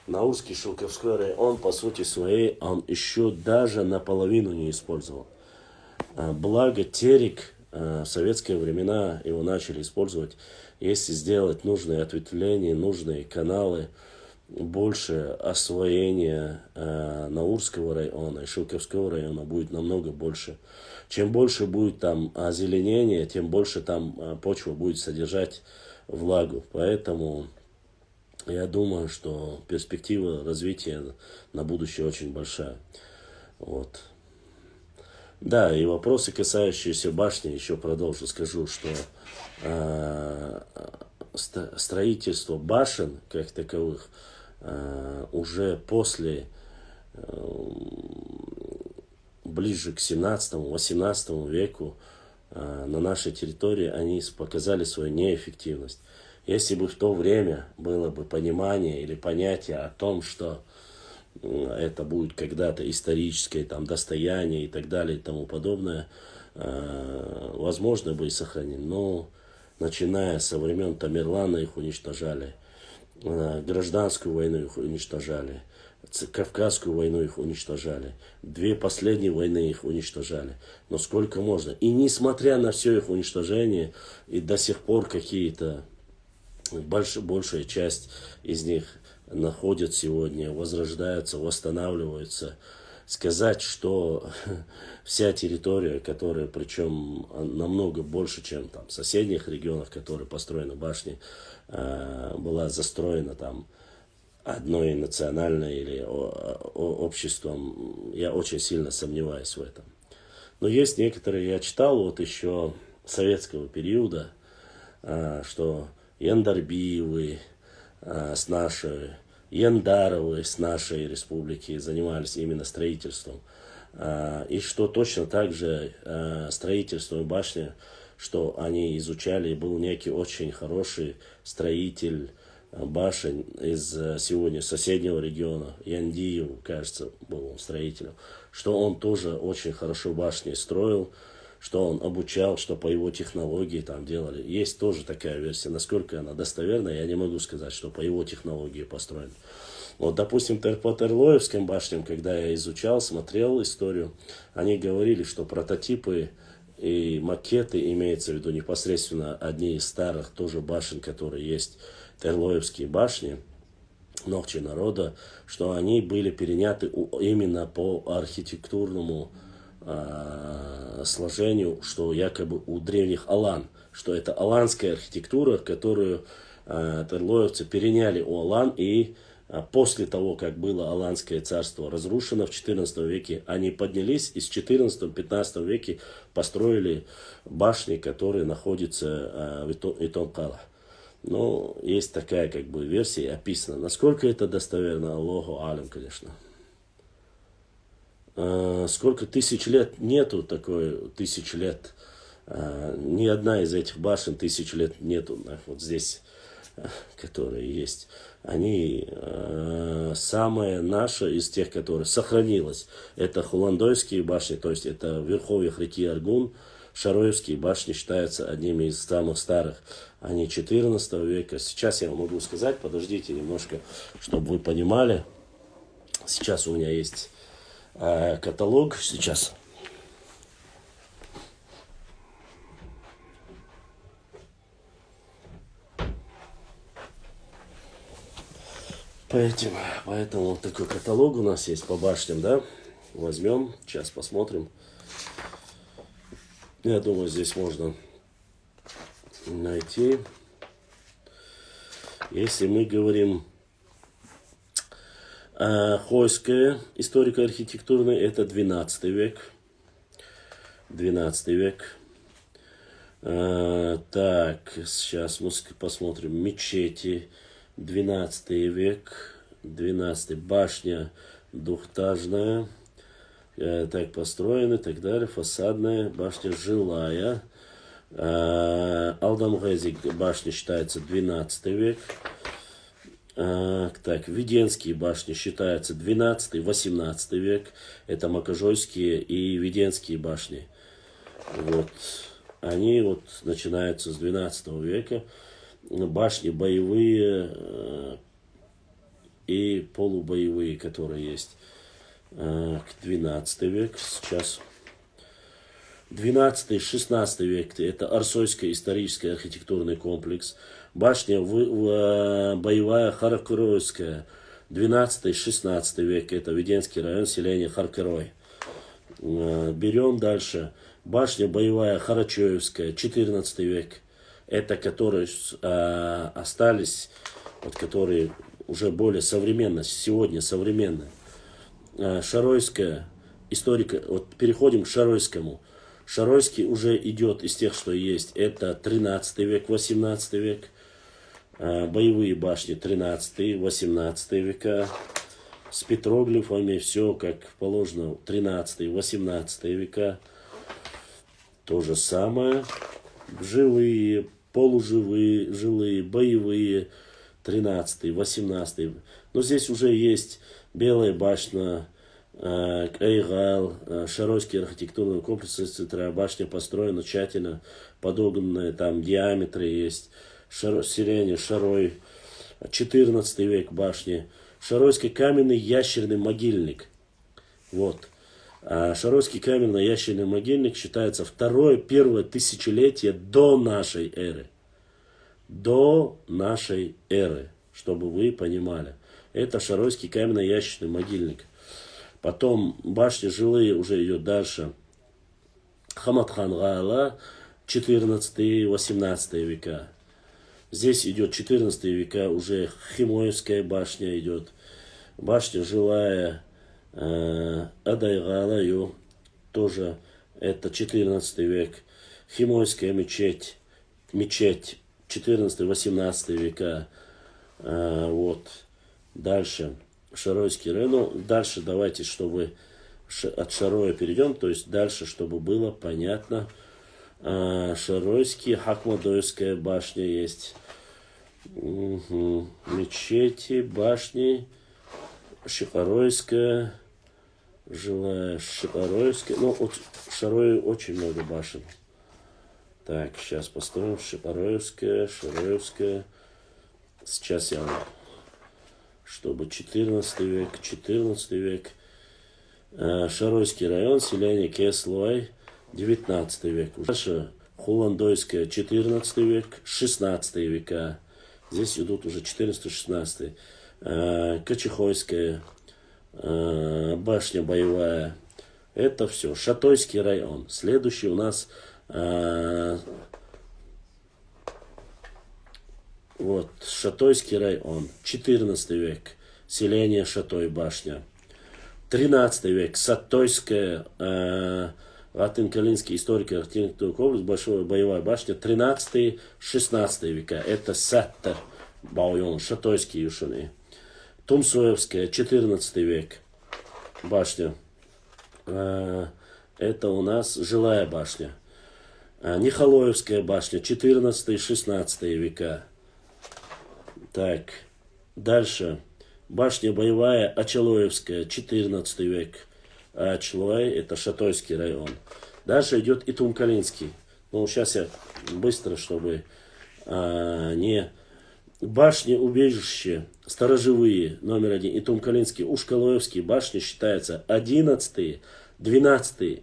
Наурский Шелковской район, по сути своей, он еще даже наполовину не использовал. Благо терек в советские времена его начали использовать. Если сделать нужные ответвления, нужные каналы, больше освоения Наурского района и Шелковского района будет намного больше. Чем больше будет там озеленения, тем больше там почва будет содержать влагу. Поэтому я думаю, что перспектива развития на будущее очень большая. Вот. Да, и вопросы, касающиеся башни, еще продолжу. Скажу, что строительство башен, как таковых, уже после, ближе к 17-18 веку на нашей территории они показали свою неэффективность. Если бы в то время было бы понимание или понятие о том, что это будет когда-то историческое там, достояние и так далее и тому подобное, возможно бы и сохранить. Но начиная со времен Тамерлана их уничтожали, гражданскую войну их уничтожали, Кавказскую войну их уничтожали, 2 последние войны их уничтожали. Но сколько можно? И несмотря на все их уничтожение, и до сих пор какие-то, большая часть из них находят сегодня, возрождаются, восстанавливаются. Сказать, что вся территория, которая, причем намного больше, чем там в соседних регионах, которые построены башни, была застроена там одной национальной или обществом, я очень сильно сомневаюсь в этом. Но есть некоторые, я читал вот еще советского периода, что Яндарбиевы с нашей, Яндаровы с нашей республики занимались именно строительством. И что точно так же строительством башни, что они изучали, был некий очень хороший строитель башен из сегодня соседнего региона, Яндиев, кажется, был он строителем, что он тоже очень хорошо башни строил, что он обучал, что по его технологии там делали. Есть тоже такая версия. Насколько она достоверна, я не могу сказать, что по его технологии построен. Вот, допустим, по Терлоевским башням, когда я изучал, смотрел историю, они говорили, что прототипы и макеты, имеется в виду непосредственно одни из старых тоже башен, которые есть, Терлоевские башни, Ногчи народа, что они были переняты именно по архитектурному сложению, что якобы у древних алан, что это аланская архитектура, которую терлоевцы переняли у алан, и после того, как было Аланское царство разрушено в XIV веке, они поднялись и в XIV-XV веке построили башни, которые находятся в Итонкала. Но есть такая как бы версия описана. Насколько это достоверно, Аллаху алям, конечно. Сколько тысяч лет нету такой, 1000 лет. Ни одна из этих башен 1000 лет нету. Вот здесь, которые есть. Они самая наша из тех, которые сохранилась. Это Хуландойские башни, то есть это в верховьях реки Аргун. Шароевские башни считаются одними из самых старых. Они 14 века. Сейчас я вам могу сказать, подождите немножко, чтобы вы понимали. Сейчас у меня есть каталог. Сейчас. Поэтому вот такой каталог у нас есть по башням, да? Возьмем, сейчас посмотрим. Я думаю, здесь можно найти. Если мы говорим Хойская историко-архитектурная, это 12 век. 12 век. Так, сейчас мы посмотрим. Мечети, 12 век. 12 башня двухэтажная. так построены и так далее. Фасадная башня жилая. Алдамгези башня считается 12 век. Так, Веденские башни считаются 12-18 век. Это Макажойские и Веденские башни. Вот. Они вот начинаются с 12 века. Башни боевые и полубоевые, которые есть. 12 век сейчас. 12-16 век это Арсойский исторический архитектурный комплекс. Башня боевая Харкеровская. 12-16 век это Веденский район, селение Харкерой. Берем дальше. Башня боевая Харачоевская, 14 век. Это которые остались, вот, которые уже более современные, сегодня современные. Шаройская, историка, вот переходим к Шаройскому. Шаройский уже идет из тех, что есть. Это 13 век, 18 век. Боевые башни 13-18 века. С петроглифами все как положено. 13-18 века. То же самое. Жилые, полуживые, жилые, боевые. 13-18. Но здесь уже есть Белая башня, Эйгал, Шаройский архитектурный комплекс, центровая башня построена тщательно, подогнанная, там диаметры есть, селение Шарой, 14 век башни, Шаройский каменный ящерный могильник. Вот. Шаройский каменный ящерный могильник считается первое тысячелетие до нашей эры. До нашей эры, чтобы вы понимали. Это Шаройский каменный ящерный могильник. Потом башни жилые уже идет дальше. Хамадхан Гала, 14-18 века. Здесь идет 14 века, уже Химоевская башня идет. Башня жилая Адайгала, тоже это 14 век. Химойская мечеть 14-18 века. Вот. Дальше. Шаройский район. Ну, дальше давайте, чтобы от Шароя перейдем, то есть дальше, чтобы было понятно. Шаройский, Хакмадойская башня есть. Мечети, башни. Шипаройская, жилая Шипаройская. Ну, от Шарою очень много башен. Так, сейчас построим. Шипароевская, Шароевская. Сейчас я вам, чтобы 14 век. Шаройский район, селение Кеслой, 19 век. Дальше Хуландойская, 14 век, 16 века. Здесь идут уже 14-16. Качихойская, башня боевая. Это все. Шатойский район. Следующий у нас вот Шатойский район. 14 век. Селение Шатой, башня. 13 век. Сатойская, Атын-Калинский историко архитектурный комплекс, большая боевая башня. 13-16 века. Это Саттер, Баойон, Шатойский юшины. Тумсоевская, 14 век. Башня. Это у нас жилая башня. Нихолоевская башня, 14-16 века. Так, дальше. Башня боевая Ачалоевская, 14 век. Ачалой, это Шатойский район. Дальше идет Итум-Калинский. Ну, сейчас я быстро, чтобы не... Башни убежище, сторожевые, номер 1, Итум-Калинский, Ушкалоевские башни считаются 11-12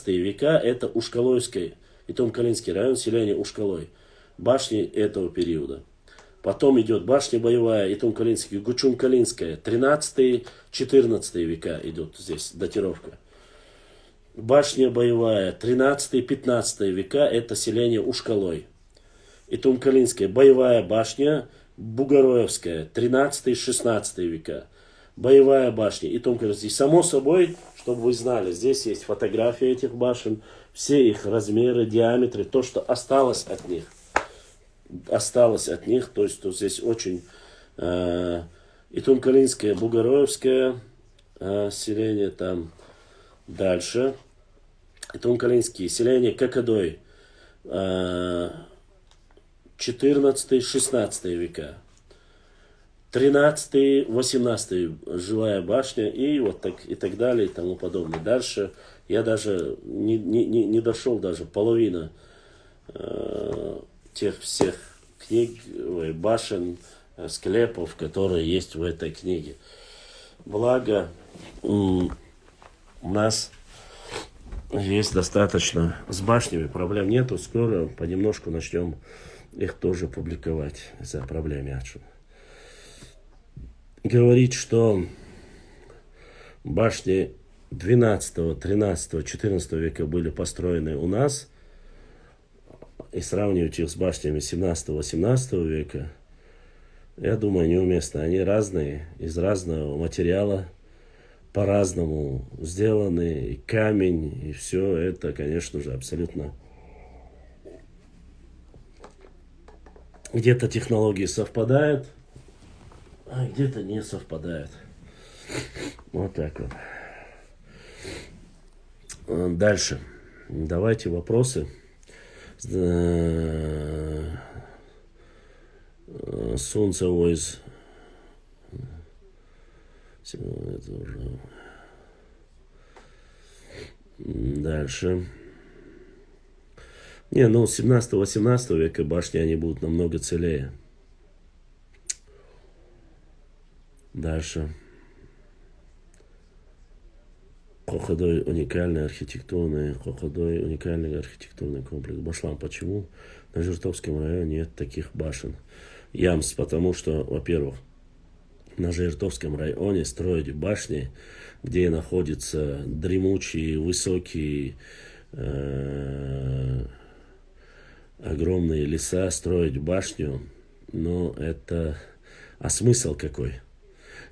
века, это Ушкалоевский, Итум-Калинский район, селение Ушкалой. Башни этого периода. Потом идет башня боевая, Итум-Калинский, Гучум-Калинская, 13-14 века идет здесь датировка. Башня боевая, 13-15 века, это селение Ушкалой. Итум-Калинская, боевая башня, Бугороевская, 13-16 века. Боевая башня, Итум-Калинский. Само собой, чтобы вы знали, здесь есть фотографии этих башен, все их размеры, диаметры, то, что осталось от них. То есть то здесь очень... Итум-Калинская, Бугороевская, селение там. Дальше. Это Ункалинские. Селение Кокодой. 14-16 века. 13-18 жилая башня и вот так и так далее и тому подобное. Дальше я даже не дошел даже половина тех всех книг, башен, склепов, которые есть в этой книге. Благо у нас есть достаточно с башнями, проблем нету. Скоро понемножку начнем их тоже публиковать за проблемы. Говорит, что башни 12, 13, 14 века были построены у нас, и сравнивать их с башнями 17-18 века, я думаю, неуместно. Они разные, из разного материала, по-разному сделаны, и камень, и все это, конечно же, абсолютно. Где-то технологии совпадают, а где-то не совпадают. Вот так вот. Дальше. Давайте вопросы. Солнце Ойз. Дальше. Не, ну, 17-18 века башни, они будут намного целее. Дальше. Кокодой уникальный архитектурный комплекс. Башлам, почему на Жиртовском районе нет таких башен? Ямс, потому что, во-первых, на Жиртовском районе строить башни, где находятся дремучие, высокие, огромные леса, строить башню, но это... А смысл какой?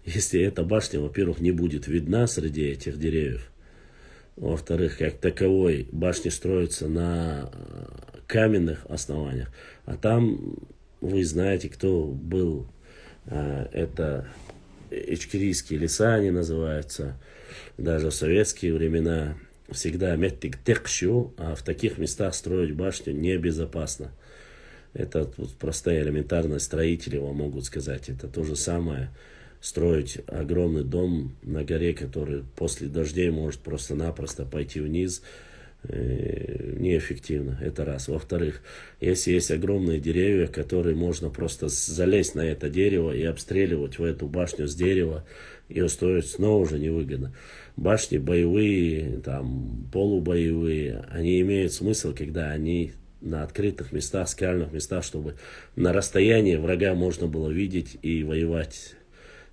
Если эта башня, во-первых, не будет видна среди этих деревьев, во-вторых, как таковой башни строятся на каменных основаниях, а там, вы знаете, кто был, это ичкерийские леса, они называются, даже в советские времена, всегда меттик текщу, а в таких местах строить башню небезопасно. Это вот простые элементарные строители вам могут сказать, это то же самое. Строить огромный дом на горе, который после дождей может просто-напросто пойти вниз, неэффективно. Это раз. Во-вторых, если есть огромные деревья, которые можно просто залезть на это дерево и обстреливать в эту башню с дерева, ее строить снова уже невыгодно. Башни боевые, там, полубоевые, они имеют смысл, когда они на открытых местах, скальных местах, чтобы на расстоянии врага можно было видеть и воевать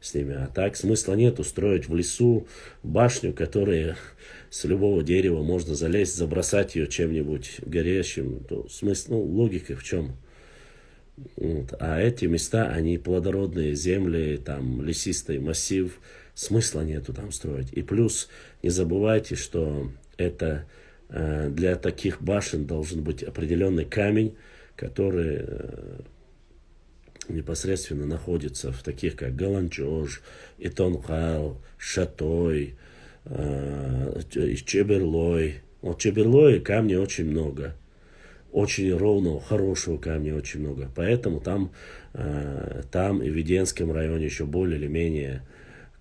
с ними. А так смысла нет устроить в лесу башню, которая с любого дерева можно залезть, забросать ее чем-нибудь горящим. То смысл, логика в чем? Вот. А эти места, они плодородные земли, там лесистый массив, смысла нету там строить. И плюс не забывайте, что это для таких башен должен быть определенный камень, который непосредственно находится в таких, как Галанчож, Итонхал, Шатой, Чеберлой. Вот Чеберлой камня очень много. Очень ровного, хорошего камня очень много. Поэтому там и в Веденском районе еще более или менее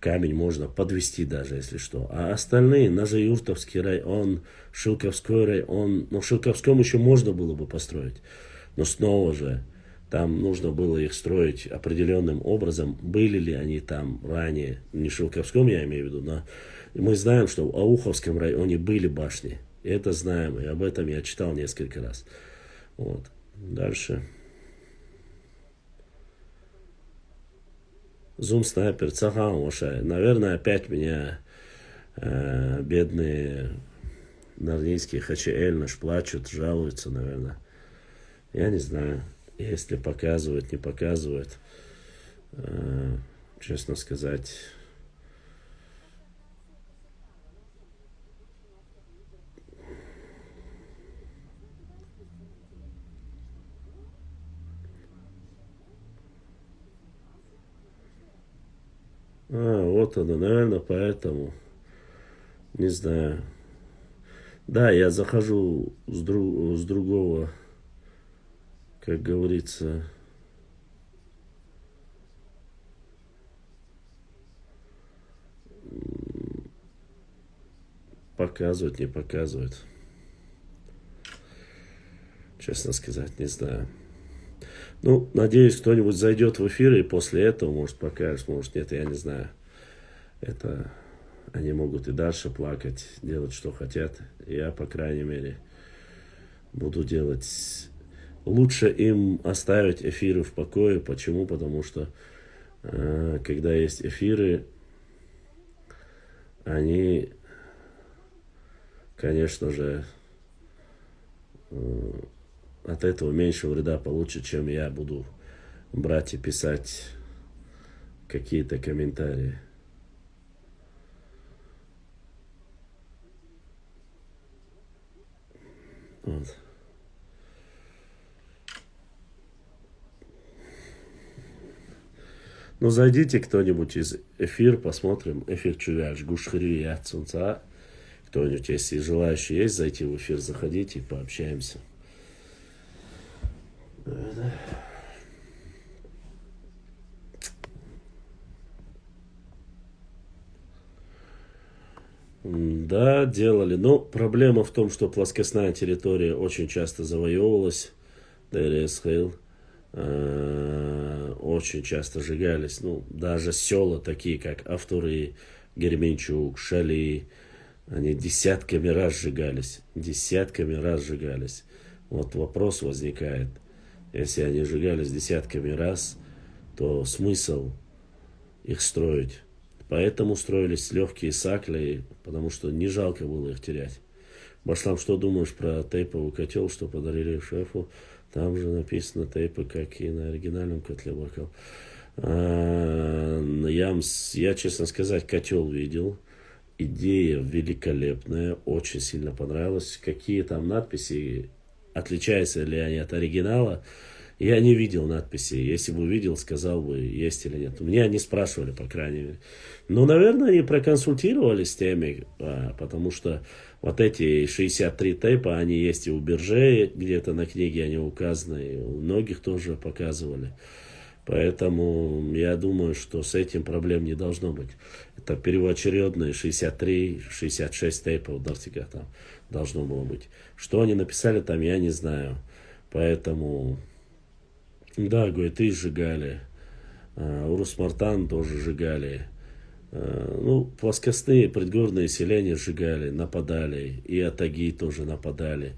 камень можно подвести даже, если что. А остальные, Нажеюртовский район, Шилковской район, в Шилковском еще можно было бы построить. Но снова же, там нужно было их строить определенным образом. Были ли они там ранее, не в Шилковском я имею в виду, но мы знаем, что в Ауховском районе были башни. И это знаем, и об этом я читал несколько раз. Вот. Дальше. Зум снайпер, цаган ошай. Наверное, опять меня бедные нарнийские ХЧЛ наш плачут, жалуются, наверное. Я не знаю, если показывают, не показывают. Честно сказать. Вот отработано, наверное, поэтому, не знаю. Да, я захожу с другого, как говорится, показывать, не показывать. Честно сказать, не знаю. Ну, надеюсь, кто-нибудь зайдет в эфир и после этого, может, покажет, может, нет, я не знаю. Это они могут и дальше плакать, делать, что хотят. Я, по крайней мере, буду делать... Лучше им оставить эфиры в покое. Почему? Потому что, когда есть эфиры, они, конечно же, от этого меньше вреда получат, чем я буду брать и писать какие-то комментарии. Вот. Ну, зайдите кто-нибудь из эфир, посмотрим. Эфир чувяш, гушхри, яцунца. Кто-нибудь, если желающий есть зайти в эфир, заходите, пообщаемся. Да, делали. Но проблема в том, что плоскостная территория очень часто завоевывалась. Очень часто сжигались. Ну, даже села такие, как Автуры, Герменчук, Шали, они десятками раз сжигались. Десятками раз сжигались. Вот вопрос возникает. Если они сжигались десятками раз, то смысл их строить? Поэтому строились легкие сакли, потому что не жалко было их терять. Башлам, что думаешь про тейповый котел, что подарили шефу? Там же написано тейпы, как и на оригинальном котле бокал. Я, честно сказать, котел видел. Идея великолепная, очень сильно понравилась. Какие там надписи, отличаются ли они от оригинала, я не видел надписи. Если бы увидел, сказал бы, есть или нет. Меня не спрашивали, по крайней мере. Но, наверное, они проконсультировались с теми, потому что вот эти 63 тейпа, они есть и у Биржей, где-то на книге они указаны, и у многих тоже показывали. Поэтому я думаю, что с этим проблем не должно быть. Это первоочередные 63-66 тейпов Дартига там должно было быть. Что они написали там, я не знаю. Поэтому, да, Гуэты сжигали, Урус-Мартан тоже сжигали. Ну, плоскостные предгорные селения сжигали, нападали. И Атаги тоже нападали.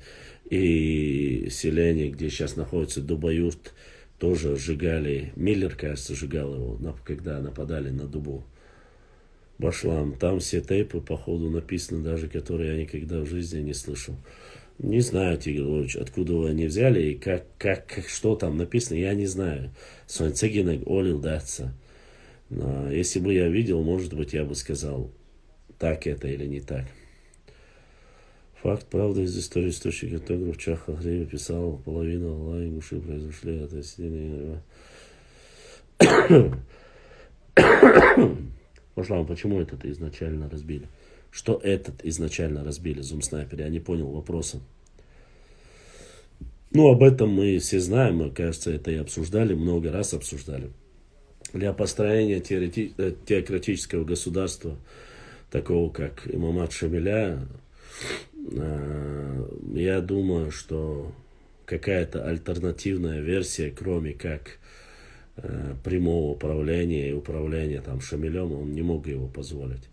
И селение, где сейчас находится Дубаюрт, тоже сжигали. Миллер, кажется, сжигал его, когда нападали на Дубу. Башлам. Там все тейпы, походу, написаны даже, которые я никогда в жизни не слышал. Не знаю, Тигр, откуда они взяли и что там написано, я не знаю. Сонцегинек олил даться. Но если бы я видел, может быть, я бы сказал, так это или не так. Факт, правда, из истории источника Тогров Чаха Грея писал, половина Аллаха и Гуши произошли от осенения. Пошлам, почему этот изначально разбили? Что этот изначально разбили, Зум-снайпер? Я не понял вопроса. Ну, об этом мы все знаем, мы, кажется, это и обсуждали, много раз обсуждали. Для построения теократического государства, такого как имамат Шамиля, я думаю, что какая-то альтернативная версия, кроме как прямого управления и управления там Шамилем, он не мог его позволить.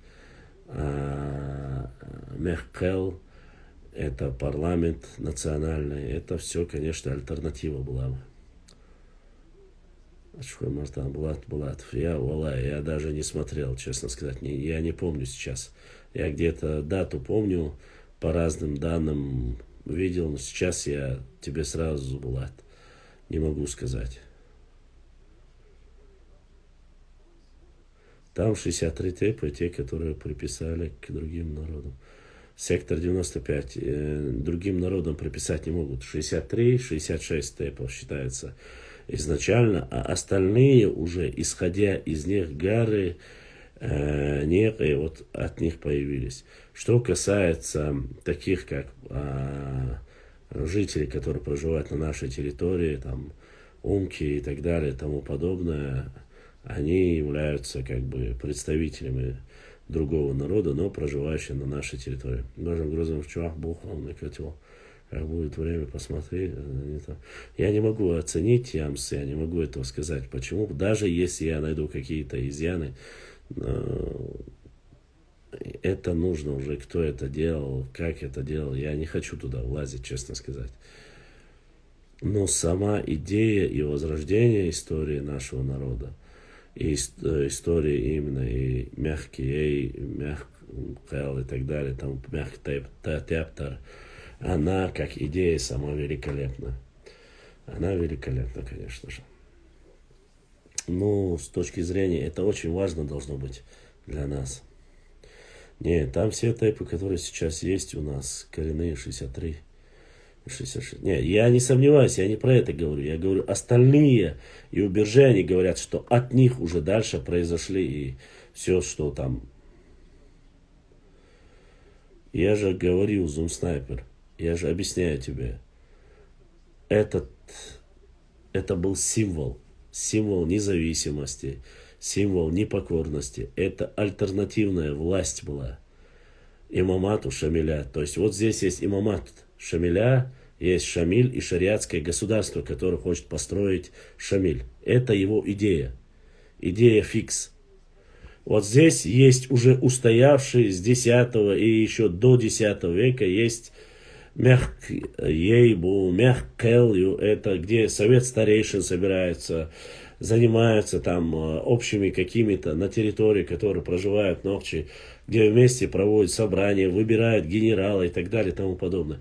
Мехкел, это парламент национальный, это все, конечно, альтернатива была бы. Я даже не смотрел, честно сказать, я не помню сейчас. Я где-то дату помню, по разным данным видел, но сейчас я тебе сразу, Булат, не могу сказать. Там 63 тейпа, те, которые приписали к другим народам. Сектор 95 другим народам приписать не могут. 63-66 тейпов считается изначально, а остальные уже, исходя из них, гары, некие вот от них появились. Что касается таких, как жители, которые проживают на нашей территории, там, умки и так далее, и тому подобное, они являются как бы представителями другого народа, но проживающие на нашей территории. Можем грозом в чувак бухом на котел. Как будет время, посмотреть. Я не могу оценить ямсы, я не могу этого сказать. Почему? Даже если я найду какие-то изъяны, это нужно уже, кто это делал, как это делал. Я не хочу туда влазить, честно сказать. Но сама идея и возрождение истории нашего народа, и истории именно и мягкие, и мягкал и так далее, там мягкий тептар, она как идея сама великолепна. Она великолепна, конечно же. Ну, с точки зрения, это очень важно должно быть для нас. Нет, там все тейпы, которые сейчас есть у нас, коренные 63, 66. Нет, я не сомневаюсь, я не про это говорю. Я говорю, остальные и убежи, они говорят, что от них уже дальше произошли и все, что там. Я же говорил, зум-снайпер, я же объясняю тебе. Это был символ независимости, символ непокорности. Это альтернативная власть была имамату Шамиля. То есть вот здесь есть имамат Шамиля, есть Шамиль и шариатское государство, которое хочет построить Шамиль. Это его идея. Идея фикс. Вот здесь есть уже устоявший с 10 и еще до 10 века есть мягкелью, это где совет старейшин собирается, занимаются там общими какими-то на территории, которые проживают ногчи, где вместе проводят собрания, выбирают генерала и так далее и тому подобное.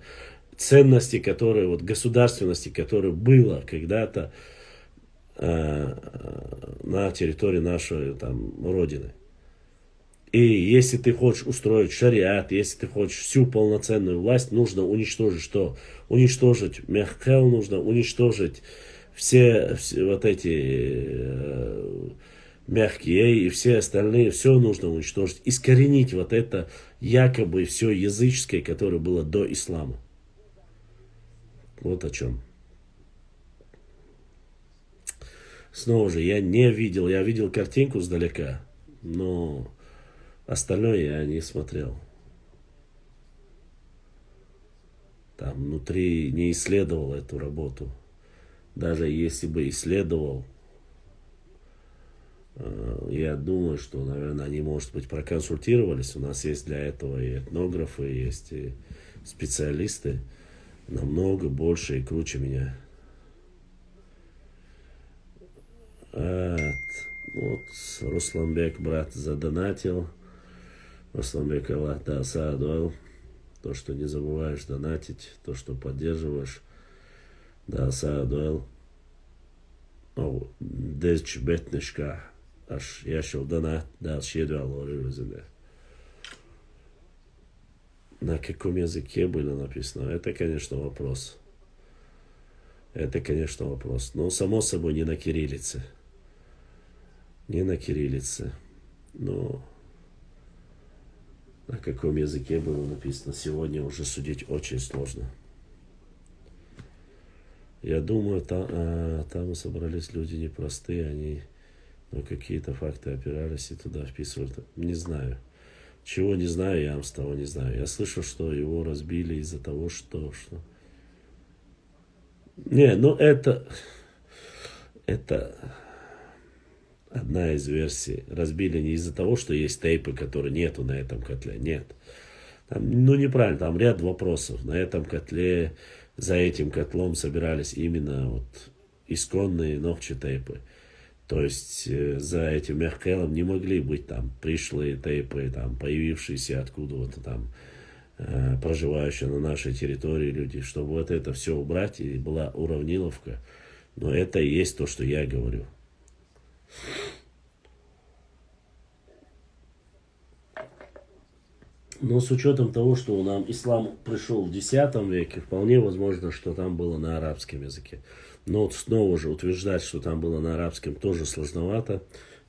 Ценности, которые, вот государственности, которые было когда-то на территории нашей там родины. И если ты хочешь устроить шариат, если ты хочешь всю полноценную власть, нужно уничтожить что? Уничтожить мягкел, нужно уничтожить все вот эти мягкие и все остальные, все нужно уничтожить. Искоренить вот это якобы все языческое, которое было до ислама. Вот о чем. Снова же, я видел картинку сдалека, но остальное я не смотрел. Там внутри не исследовал эту работу. Даже если бы исследовал, я думаю, что, наверное, они, может быть, проконсультировались. У нас есть для этого и этнографы, есть и специалисты намного больше и круче меня. Вот Русланбек, брат, задонатил. Русланбек, Аллах да саадуал. То, что не забываешь донатить, то, что поддерживаешь. Да саадуал. Дечь бетнешка. Аж я шел донат, да шедуал орюзене. На каком языке было написано? Это, конечно, вопрос. Это, конечно, вопрос. Но, само собой, не на кириллице. Не на кириллице. Но на каком языке было написано, сегодня уже судить очень сложно. Я думаю, там собрались люди непростые, они какие-то факты опирались и туда вписывали. Не знаю. Чего не знаю, я вам с того не знаю. Я слышал, что его разбили из-за того, что... Не, ну это одна из версий. Разбили не из-за того, что есть тейпы, которые нету на этом котле. Нет. Там, неправильно, там ряд вопросов. На этом котле, за этим котлом собирались именно вот исконные ногчи тейпы. То есть за этим мягкелом не могли быть там пришлые тейпы, там появившиеся откуда-то там проживающие на нашей территории люди, чтобы вот это все убрать и была уравниловка. Но это и есть то, что я говорю. Но с учетом того, что нам ислам пришел в X веке, вполне возможно, что там было на арабском языке. Но вот снова же утверждать, что там было на арабском, тоже сложновато.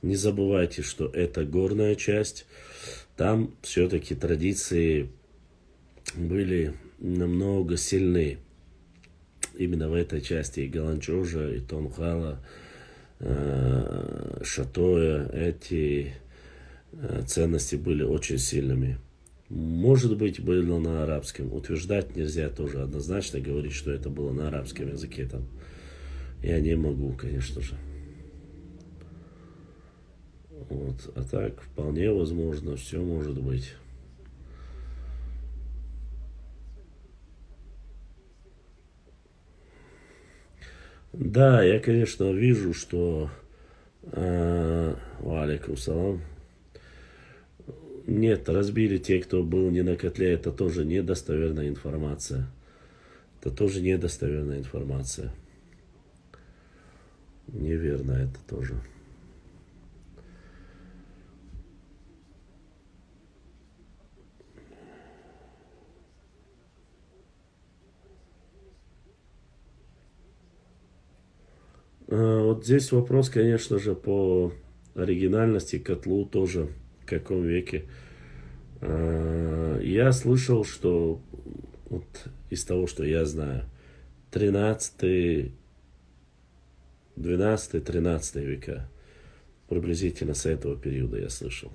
Не забывайте, что это горная часть. Там все-таки традиции были намного сильны. Именно в этой части и Галанчожа, и Тонхала, Шатоя, эти ценности были очень сильными. Может быть, было на арабском. Утверждать нельзя тоже однозначно говорить, что это было на арабском языке там. Я не могу, конечно же. Вот. А так, вполне возможно, все может быть. Да, я, конечно, вижу, что... Валикум салам. Нет, разбили те, кто был не на котле, это тоже недостоверная информация. Это тоже недостоверная информация. Неверно это тоже. Вот здесь вопрос, конечно же, по оригинальности котлу тоже, в каком веке. Я слышал, что вот из того, что я знаю, 13, 12, 13 века, приблизительно с этого периода я слышал.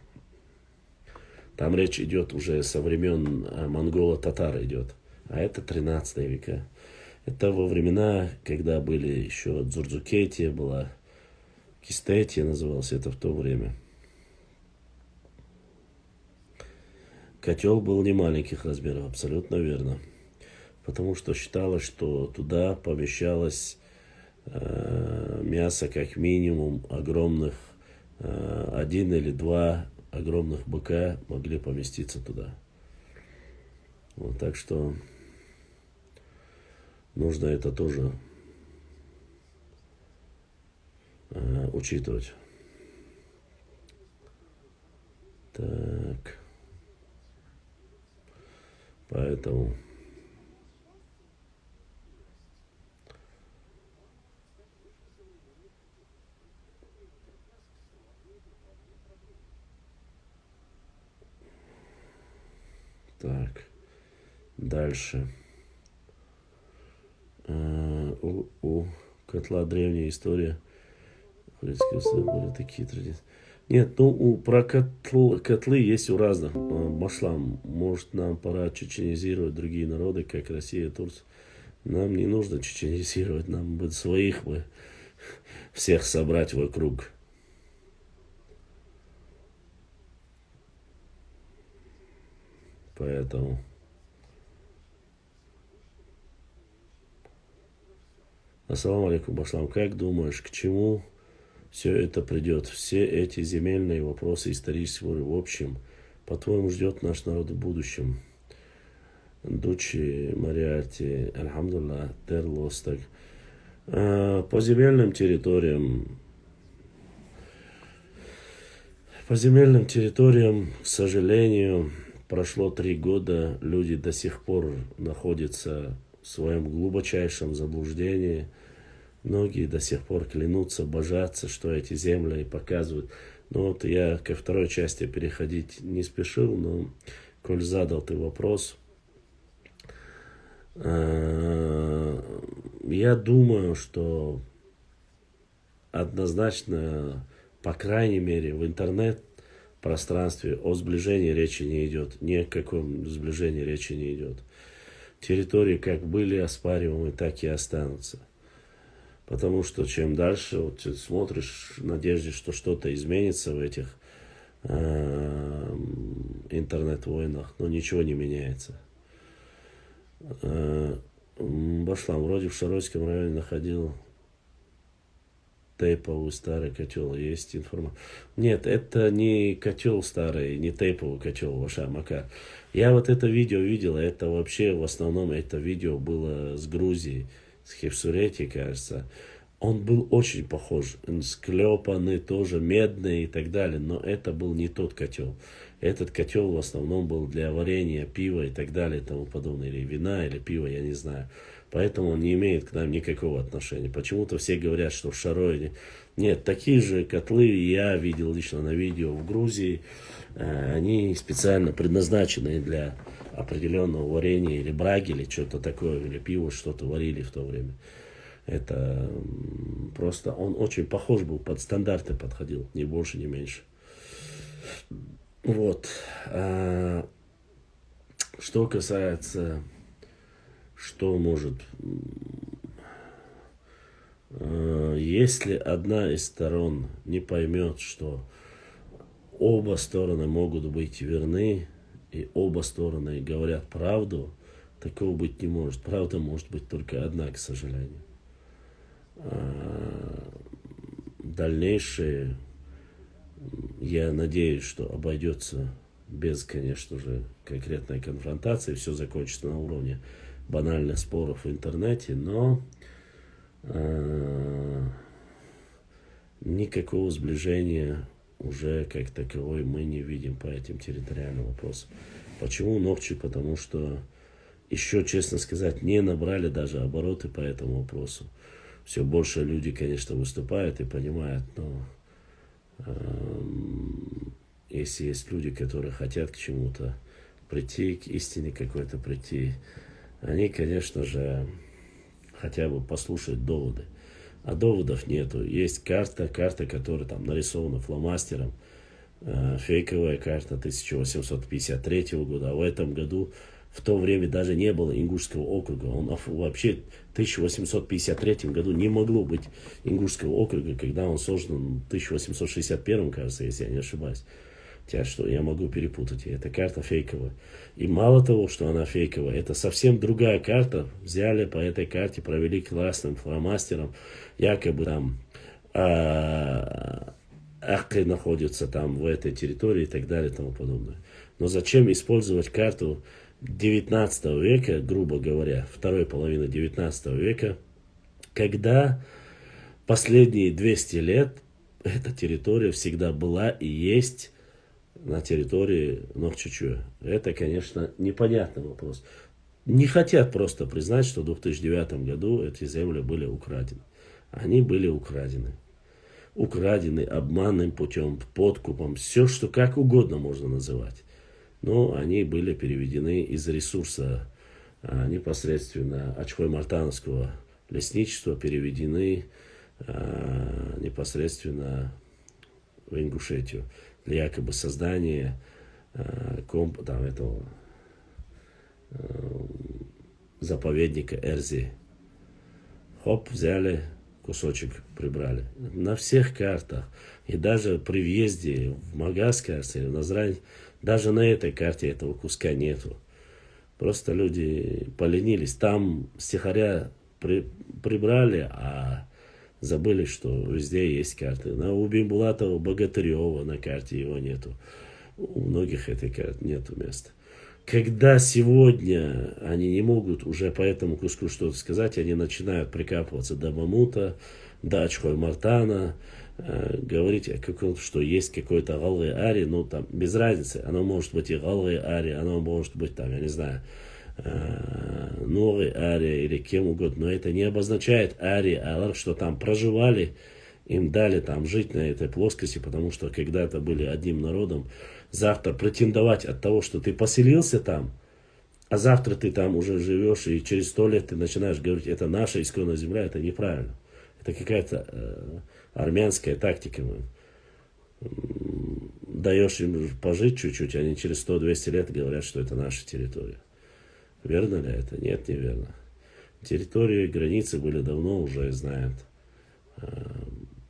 Там речь идет уже со времен монголо-татар идет, а это 13 века. Это во времена, когда были еще Дзурдзукетия, была Кистетия, называлось это в то время. Котел был не маленьких размеров, абсолютно верно. Потому что считалось, что туда помещалось мясо как минимум огромных, 1 или 2 огромных быка могли поместиться туда. Вот, так что нужно это тоже учитывать. Так. Поэтому... Так. Дальше. У котла древняя история. Были такие традиции. Нет, ну про котлы есть у разных. Башлам, может нам пора чеченизировать другие народы, как Россия, Турция. Нам не нужно чеченизировать, нам бы своих бы всех собрать вокруг. Поэтому... Ассаламу алейкум, Башлам. Как думаешь, к чему все это придет? Все эти земельные вопросы исторические в общем, по-твоему, ждет наш народ в будущем? Дучи, Мариарти, Альхамдулла, Терлостак. По земельным территориям, к сожалению, прошло 3 года, люди до сих пор находятся в своем глубочайшем заблуждении. Многие до сих пор клянутся, божатся, что эти земли показывают. Но вот я ко второй части переходить не спешил, но коль задал ты вопрос, я думаю, что однозначно, по крайней мере, в интернет-пространстве о сближении речи не идет. Ни о каком сближении речи не идет. Территории как были оспариваемы, так и останутся. Потому что чем дальше вот, ты смотришь в надежде, что что-то изменится в этих интернет-войнах, но ничего не меняется. Башлам, вроде в Шаройском районе находил тейповый старый котел. Есть информация. Нет, это не котел старый, не тейповый котел, ваша Макар. Я вот это видео видел, это вообще в основном это видео было с Грузии, с Хевсурети, кажется. Он был очень похож, склепанный тоже, медный и так далее, но это был не тот котел. этот котел в основном был для варенья, пива и так далее, и тому подобное, или вина, или пива, я не знаю. Поэтому он не имеет к нам никакого отношения. Почему-то все говорят, что в Шарое... Нет, такие же котлы я видел лично на видео в Грузии. Они специально предназначены для определенного варенья или браги, или что-то такое, или пиво, что-то варили в то время. Это просто, он очень похож был, под стандарты подходил, ни больше, ни меньше. Вот. Что касается, что может... Если одна из сторон не поймет, что оба стороны могут быть верны, и оба стороны говорят правду, такого быть не может. Правда может быть только одна, к сожалению. Дальнейшее, я надеюсь, что обойдется без, конечно же, конкретной конфронтации, все закончится на уровне банальных споров в интернете, но никакого сближения уже как таковой мы не видим по этим территориальным вопросам. Почему Нохчи? Потому что еще, честно сказать, не набрали даже обороты по этому вопросу. Все больше люди, конечно, выступают и понимают, но если есть люди, которые хотят к чему-то прийти, к истине какой-то прийти, они, конечно же, хотя бы послушать доводы. А доводов нету. Есть карта, которая там нарисована фломастером, фейковая карта 1853 года, а в этом году в то время даже не было Ингушского округа. Он вообще в 1853 году не могло быть Ингушского округа, когда он создан в 1861, кажется, если я не ошибаюсь. Хотя что, я могу перепутать. Эта карта фейковая. И мало того, что она фейковая, это совсем другая карта. Взяли по этой карте, провели классным фломастером. Якобы там Аккы находится там в этой территории и так далее и тому подобное. Но зачем использовать карту 19 века, грубо говоря, второй половины 19 века, когда последние 200 лет эта территория всегда была и есть на территории Нохчичуя. Это, конечно, непонятный вопрос. Не хотят просто признать, что в 2009 году эти земли были украдены. Они были украдены. Украдены обманным путем, подкупом, все, что как угодно можно называть. Но они были переведены из ресурса непосредственно Ачхой-Мартановского лесничества, переведены непосредственно в Ингушетию для якобы создания этого заповедника Эрзи. Хоп, взяли, кусочек прибрали. На всех картах. И даже при въезде в Магаз-карте или в Назрань, даже на этой карте этого куска нету. Просто люди поленились. Там стихаря прибрали, а забыли, что везде есть карты. У Бимбулатова, Богатырева на карте его нету. У многих этой карты нету места. Когда сегодня они не могут уже по этому куску что-то сказать, они начинают прикапываться до Мамута, до Ачхой-Мартана, говорить, что есть какой-то Галгай Ари, ну там без разницы, оно может быть и Галгай Ари, оно может быть там, я не знаю, Новый Ари или кем угодно, но это не обозначает Ари, что там проживали, им дали там жить на этой плоскости, потому что когда-то были одним народом. Завтра претендовать от того, что ты поселился там, а завтра ты там уже живешь, и через 100 лет ты начинаешь говорить, это наша исконная земля, это неправильно. Это какая-то армянская тактика. Даешь им пожить чуть-чуть, они через 100-200 лет говорят, что это наша территория. Верно ли это? Нет, неверно. Территории, границы были давно уже знают.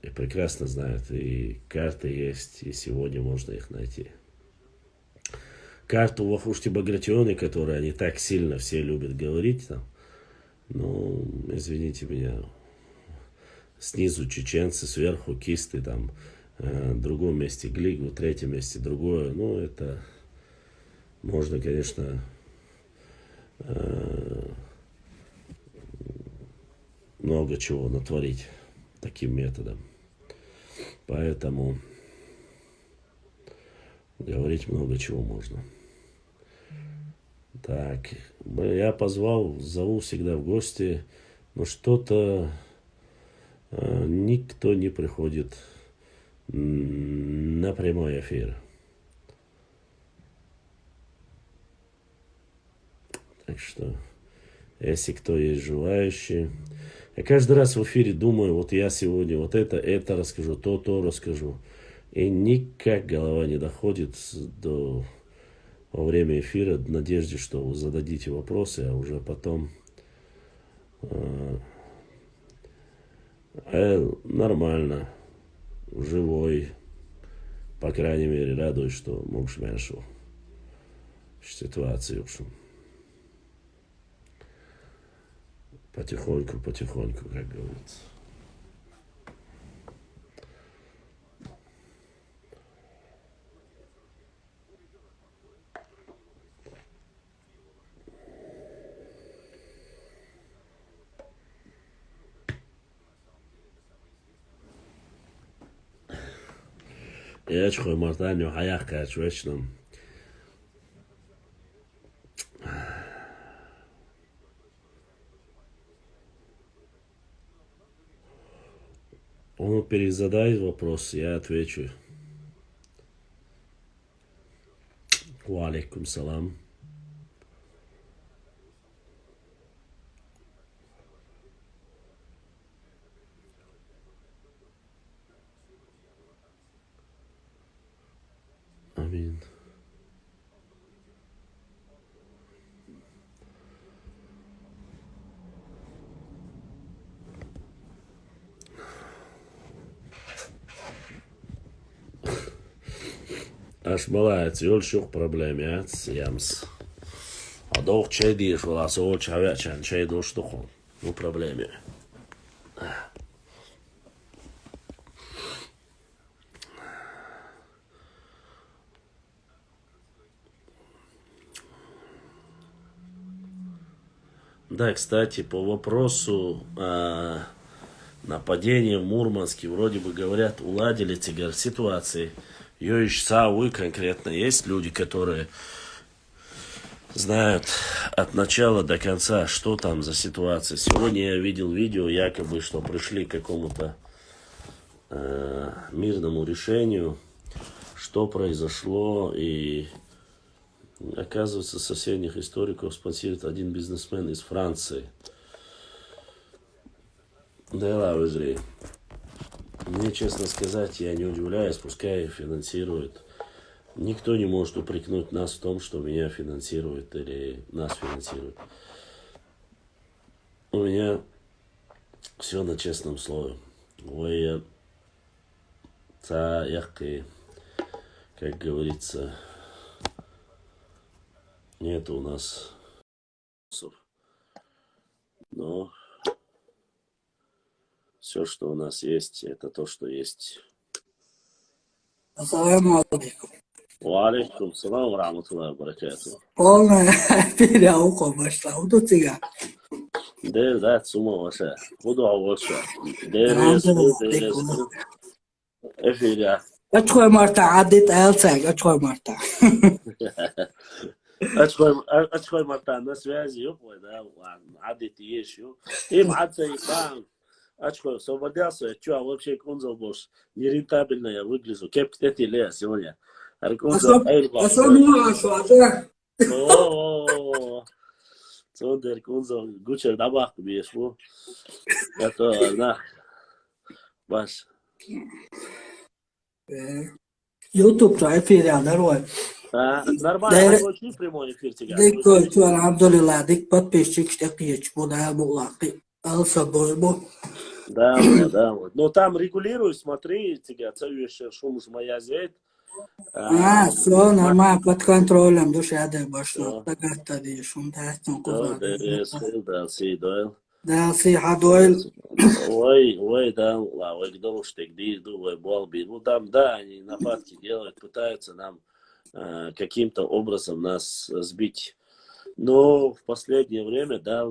И прекрасно знают. И карты есть, и сегодня можно их найти. Карту Вахушти Багратионы, которую они так сильно все любят говорить, там, ну, извините меня, снизу чеченцы, сверху кисты, там, в другом месте Глигу, в третьем месте другое. Ну, это можно, конечно, много чего натворить таким методом. Поэтому Говорить много чего можно. Так, я зову всегда в гости, но что-то никто не приходит на прямой эфир. Так что, если кто есть желающий. Я каждый раз в эфире думаю, вот я сегодня вот это расскажу, то расскажу. И никак голова не доходит во время эфира в надежде, что вы зададите вопросы, а уже потом нормально, живой, по крайней мере, радуюсь, что можешь меньше ситуации. Потихоньку, как говорится. Я чхой мартаню хаяхка чвечном. Он перезадает вопрос, я отвечу. Ва алейкум салам. Амин. Aš malāc, jolšuk problēmēts, jams. A doch čēdīš valās olč havēčēn čēdoš tukhon. Nu problēmē. Да, кстати, по вопросу нападения в Мурманске, вроде бы говорят, уладили тигр ситуации. Ёйш Сауи конкретно есть люди, которые знают от начала до конца, что там за ситуация. Сегодня я видел видео, якобы, что пришли к какому-то мирному решению, что произошло, и оказывается, соседних историков спонсирует один бизнесмен из Франции. Да, Лаузри. Мне, честно сказать, я не удивляюсь, пускай финансирует. Никто не может упрекнуть нас в том, что меня финансирует или нас финансирует. У меня все на честном слове. Ой, как говорится, нет у нас. Но все, что у нас есть, это то, что есть. Ассаламу алейкум. Ва алейкум салам ва рахматуллахи ва баракатуху. Полная переаука пошла. Вот тут тебя. Да, сума ваша. Буду авоша. Эфиля. Очкой марта, адит элцег, очкой марта. Очкой марта на связи, ёпой, да, адит ещё. Им адсайфан. Очко, освободился, что, вообще конзол бош, нерентабельно я выгляжу. Кепки эти лея сегодня. Особенно что, О, Цондер конзол, гучер дабах бешву. Это, на, баш. YouTube то эфир я нарой. Нормально, очень прямой эфир тебя. Дик, что, алхамдулилlah, дик подписчик, что пьешь, буду мулаки. Алсабойбу. Да. Но там регулируй, смотри, тебя целуешь, шум уж моя зет. Все нормально, под контролем, душа дай башло. Так это видишь, шум тастон кузна. Да, си хадойл. Ой, да, ой, гдол штык, ой, болби. Ну там, да, они нападки делают, пытаются нам каким-то образом нас сбить. Но в последнее время, да,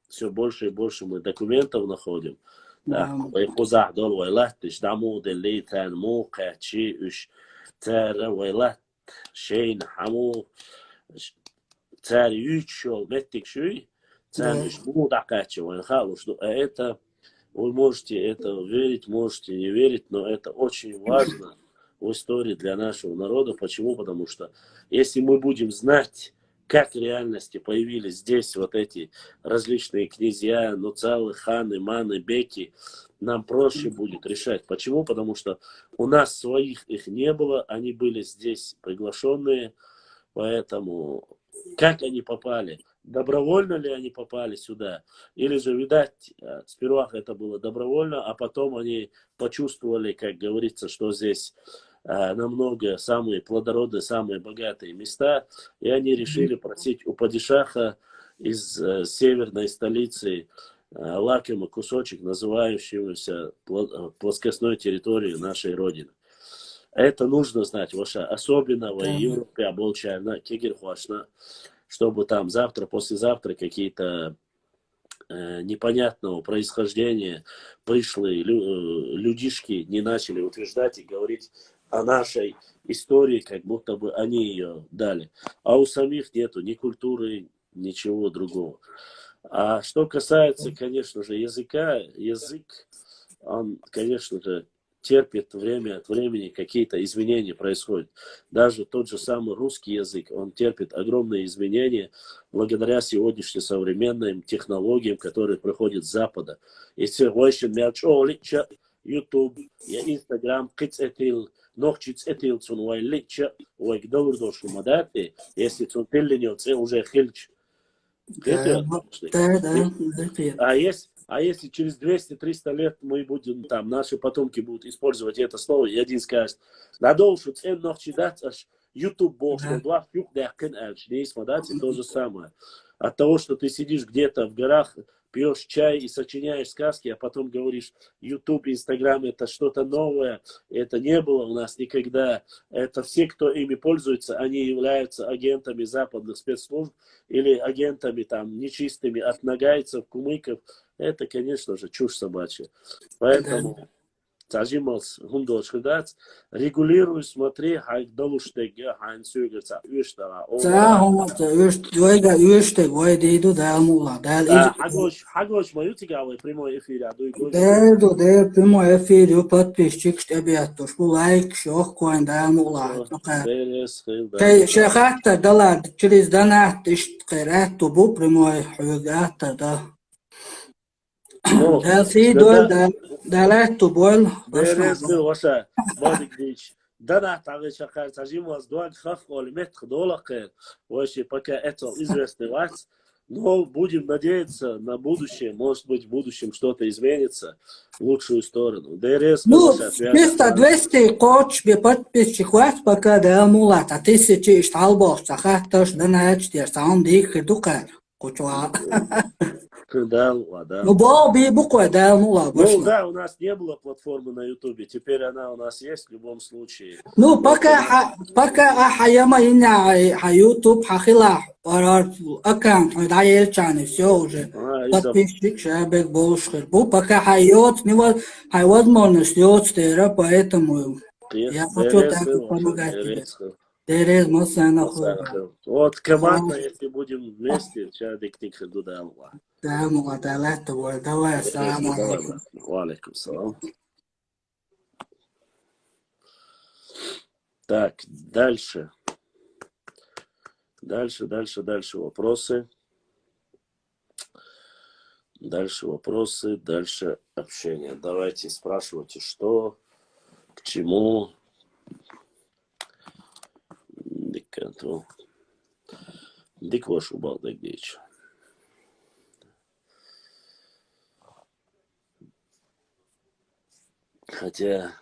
все больше и больше мы документов находим. Да, ويقوزح دول ويلاتش دعمو دلي تان موقع شيء Цара вайлат, шейн хаму, царь ючел, меттик шуй, царь Да. лишь мудакачи, это вы можете это верить, можете не верить, но это очень важно в истории для нашего народа. Почему? Потому что если мы будем знать, как в реальности появились здесь вот эти различные князья, нуцалы, ханы, маны, беки, нам проще будет решать. Почему? Потому что у нас своих их не было, они были здесь приглашенные, поэтому как они попали? Добровольно ли они попали сюда? Или же, видать, сперва это было добровольно, а потом они почувствовали, как говорится, что здесь намного самые плодородные, самые богатые места, и они решили просить у падишаха из северной столицы лакомый кусочек, называющегося плоскостной территорией нашей Родины. Это нужно знать, ваша особенно в Европе, оболчана, кегерхуашна, чтобы там завтра, послезавтра какие-то непонятного происхождения пришлые людишки не начали утверждать и говорить о нашей истории, как будто бы они ее дали. А у самих нету ни культуры, ничего другого. А что касается, конечно же, языка, язык, он, конечно же, терпит время от времени, какие-то изменения происходят. Даже тот же самый русский язык, он терпит огромные изменения благодаря сегодняшним современным технологиям, которые приходят с Запада. Если YouTube, Instagram, если уже хильч. Да, да, А если через 200-300 лет мы будем, там, наши потомки будут использовать это слово, и один скажет, надолго цен noch читать, аж YouTube бог, что два фюк да кен эльч, не смотрите, то же самое. От того, что ты сидишь где-то в горах, пьешь чай и сочиняешь сказки, а потом говоришь, YouTube, Instagram это что-то новое, это не было у нас никогда. Это все, кто ими пользуется, они являются агентами западных спецслужб или агентами там нечистыми от нагайцев, кумыков. Это, конечно же, чушь собачья. Поэтому Тажималс Гундошкадац, регулируй, смотри, Хайдалуштеге, Хайнсюгерца, Уштара, Хагош, мою тигалый прямой эфир, а дуй гожи. Да, прямой эфир, и подписчик, штабят, уж лайк, шох, коин, да, мула. Шахата, дала, через донат, иштқират, тубу, прямой, хугата, да. Да, фидол, да, лайту бол, Берез был ваша Бадыгдич. Дана тагы шахар Тажималс дуан хах олимет хдолакер. Вообще пока это известный вац. Но будем надеяться на будущее. Может быть, в будущем что-то изменится в лучшую сторону. Ну, 200 коч, бе подписчик вас пока да мулат. А 1000 шталбов, сахаташ, да начтер, сам дик, дукар. Кучуа. Да. Ну, Бобби буквой, да, мула. Ну да, у нас не было платформы на Ютубе. Теперь она у нас есть в любом случае. Ну, пока хаяма иня YouTube хахила аккаунт, да, елчаны, все уже. Подписчик, шабек, болшхер. Бу пока хайот, возможность йод, поэтому я хочу так помогать тебе. Терез, Масана, вот команда, если будем вместе, чадик тик худуда. Да, мула, давай, ассаламу алейкум. Валейкум салам. Так, дальше. Дальше вопросы. Дальше общение. Давайте спрашивайте, что, к чему. Дик ваш убал, дик. Хотя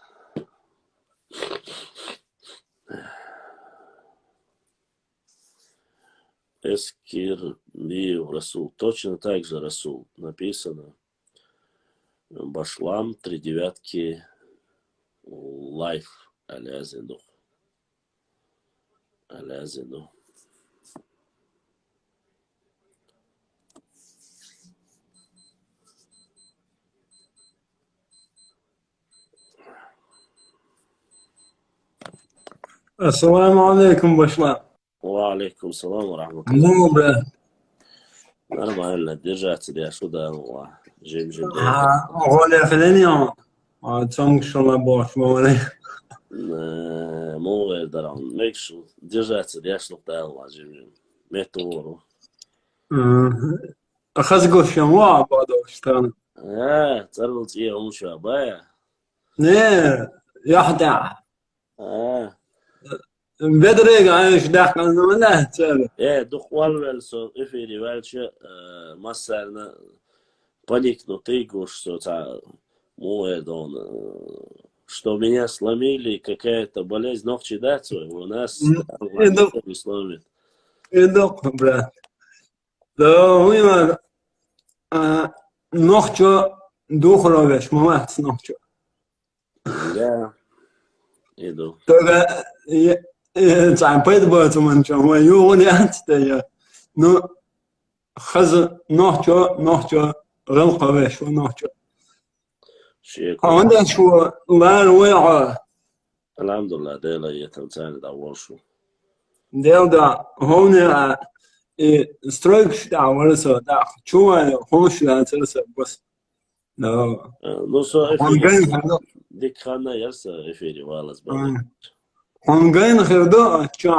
Эскир Лив Расул. Точно так же Расул написано. Башлам 3 лайф алязину. السلام عليكم باشا. وعليكم السلام ورحمة الله. مو برا. Нормально, держаться, я сюда, жим. غولي فلانيون. تونغ شلا باش مولي. مو غير دران، ميكشو, держаться, я сюда, жим. Метору. أخذ قش يوم بعده اشتغل. تعرفت إيه هم شو أبايا؟ نه يحدع. بدري عايش داخل ولا تعرف. دوخ والسو إفيري والش مثلا поникнутый гуш, что что меня сломили, какая-то болезнь, ногти дать у нас не сломит. إدق برا. لو هو نخجو دوخلوش ممات نخجو. Ja, idu. ترى تعب بيت من شو يوني أنت يا نو خز نخجو غلقوش ونخجو. عندك شو لا الوعاء. الحمد لله ديلا يتمتعني داول شو. ديل دا هون ستروكش دا ورسو دا شو هوش دا ترسو بس. No so dik khana yarsa efiri walas ba. Онгайн хердо ча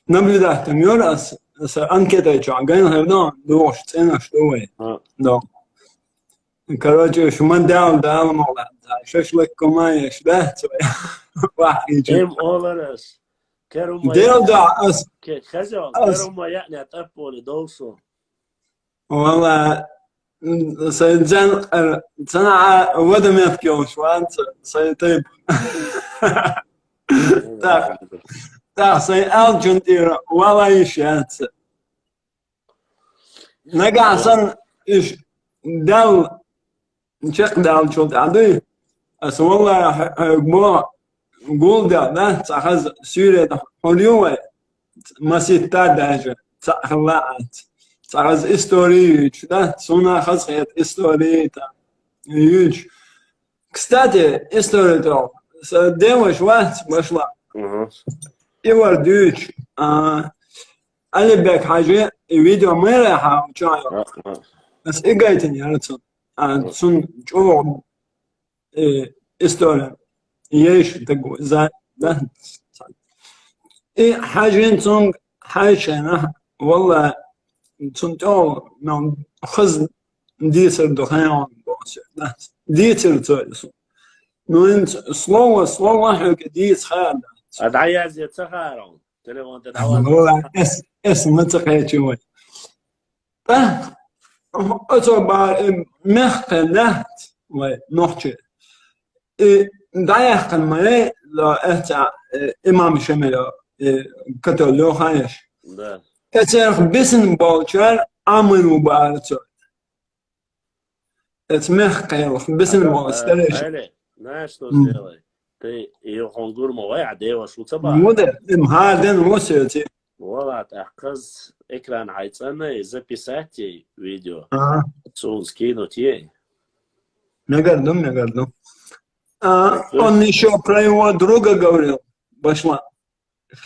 наблюдать мёрас с анкетой ча онгайн хердо дош цена что вы. Да. Короче, шуман дал молод. Шашлык комаешь, да? واحد ام اولرس كرم ديل دا اس خزو كرم يعني اتقبل دوسو. والله سيدجان صنع ودم يفكي وشوان سيطيب تا سيئال جندير ولا يشيات نقع صن إيش دال نشق دال شو تعدي أس والله مو قول ده تأخذ سوريا حليوة ما سيتار داجة تأخلعت تأخذ إستوري ده سونا خزخيت إستوري تا يوج كستاتي إستوري تو سديوش وات بشلا يور دوش أنا بك حاجة فيديو مريحة وشايو بس إيجايتني عرفتون سون جو إستوري يش تقو زا ده إيه حاجة سون حاجة والله سنتو نعم خز ديتر دخان ديتر تويس نوين سلو حق ديت خالد ادعي زي تخارون تليفون تدعوان والله اس ما تقيت شوي اتوبار مخنات ونحكي دايخ الماء لا اتع امام شمال كتلو خايش да. Это бисенболчар амину баарцо. Это мягкое, бисенбол, старейший. Знаешь, что сделай? Ты ее хонгурмовай, а дева шуцаба. Мода, мхарден мосиоти. Вот, ахказ экран хайцана и записать ей видео. Сун скинуть ей. Мегарду. Он еще про его друга говорил, пошла.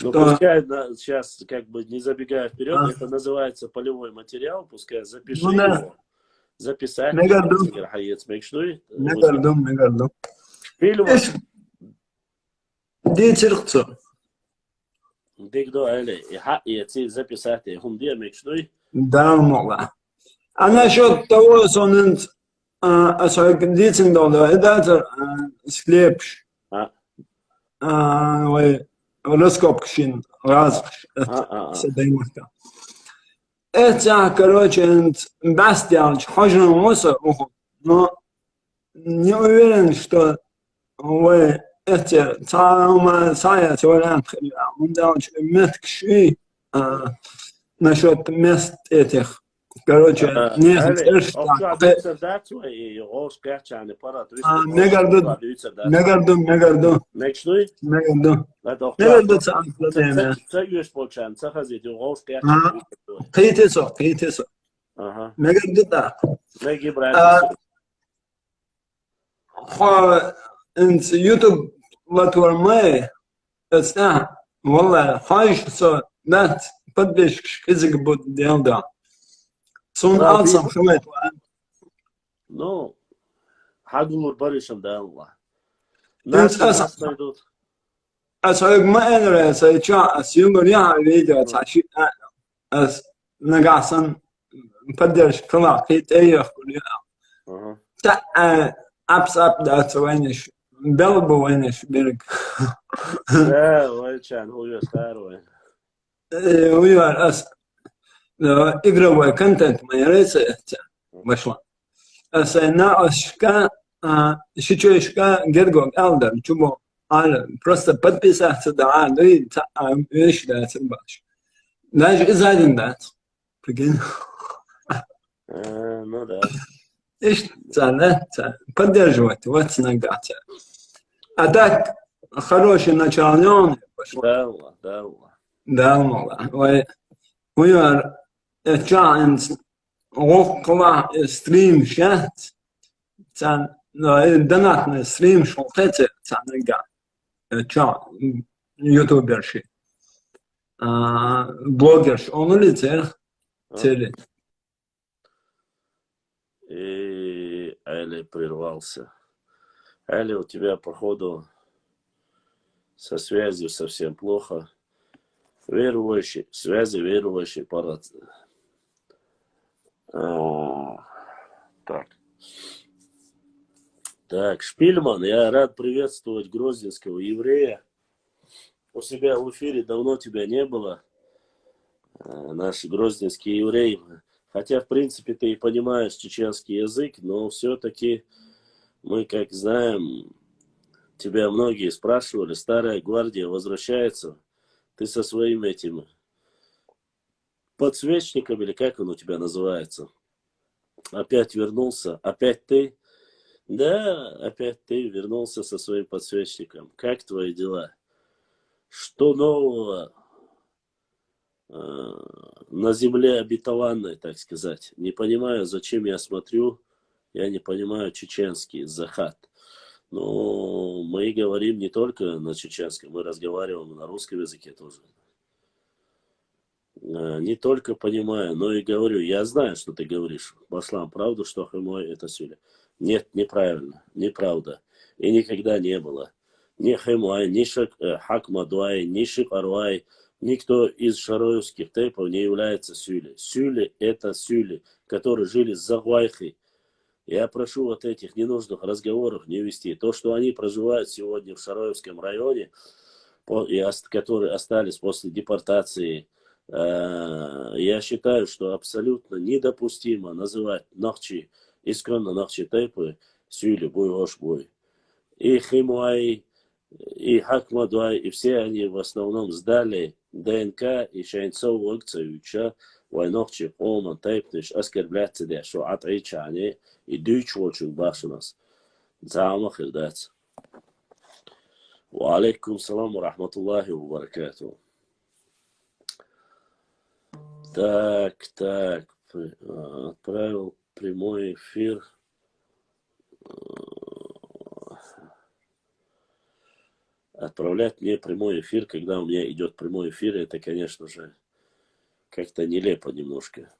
Ну, пускай сейчас, как бы не забегая вперед, это называется полевой материал, пускай запиши его. Записать. Мегарду. Фильм. Дитирцо. Дигдо Эли, и хакки записать, и хумдия мечтуй. Да, мало. А насчет того, что он дитиндо, это склепш. Раскопкшин раз сдаймка. Это, короче, бастиалч, хожен моса, но не уверен, что вы эти самые сая теорем, он дал меткши насчет мест этих. Короче, не Мегарду. Китесо. Мегарду да. Инц YouTube платформе بس والله خايش صار لا بديش كذا بود ديال دا صون ألسم خميت Ну, Хагнур Баришем, да, Аллах. Нас найдут. أسألك ما أنا سأشاء أسيوم رياح فيديو تعشي أس نقصن بديش كلا في تاريخ كلها تا أبس ده وينش بلبو وينش بيرك وين هو يختار وين هو أس اقرأ كونتنت ما يريس مشلا أس ناقشكا شيء جرجو ألدر شو أنا просто подписаться да и вещь да باش даже изадин да прикинь ну да ايش цена поддерживать вот награда а так хороший начальник да والله we are a chance وقلا ستريم شات كان دناتنا ستريم شلطته كان قاعد ютуберши, блогерши, он улетел. И Али прервался. Али, у тебя, походу, со связью совсем плохо. Верующий, связи верующий парад. Так, Шпильман, я рад приветствовать грозненского еврея. У себя в эфире давно тебя не было. Наш грозненский еврей. Хотя, в принципе, ты и понимаешь чеченский язык, но все-таки мы, как знаем, тебя многие спрашивали, старая гвардия возвращается. Ты со своим этим подсвечником, или как он у тебя называется, опять вернулся, опять ты. Да, опять ты вернулся со своим подсвечником. Как твои дела? Что нового на земле обетованной, так сказать? Не понимаю, зачем я смотрю. Я не понимаю чеченский, захат. Но мы говорим не только на чеченском, мы разговариваем на русском языке тоже. Не только понимаю, но и говорю. Я знаю, что ты говоришь. Баслам, правду, что хэмой это сюля. Нет, неправильно, неправда. И никогда не было. Ни Хэмуай, ни Хакмадуай, ни Шикаруай, никто из шароевских тейпов не является Сюли. Сюли это Сюли, которые жили с Загвайхой. Я прошу вот этих ненужных разговоров не вести. То, что они проживают сегодня в Шароевском районе, которые остались после депортации, я считаю, что абсолютно недопустимо называть Нахчи, исконно Нахчи тейпы Сюли, Буй-Ош-Буй. И Химуай, и Хакмадуай, и все они в основном сдали ДНК и Шайнцов Лукцевича, Вайнохчи, Олман, Тейпниш, оскорблять тебя, что отречание, и дичь очень баш у нас. Замах и дать. Ва алейкум салам ва рахматуллахи ва баракату. Так, отправил прямой эфир. Отправлять мне прямой эфир, когда у меня идет прямой эфир, это, конечно же, как-то нелепо немножко.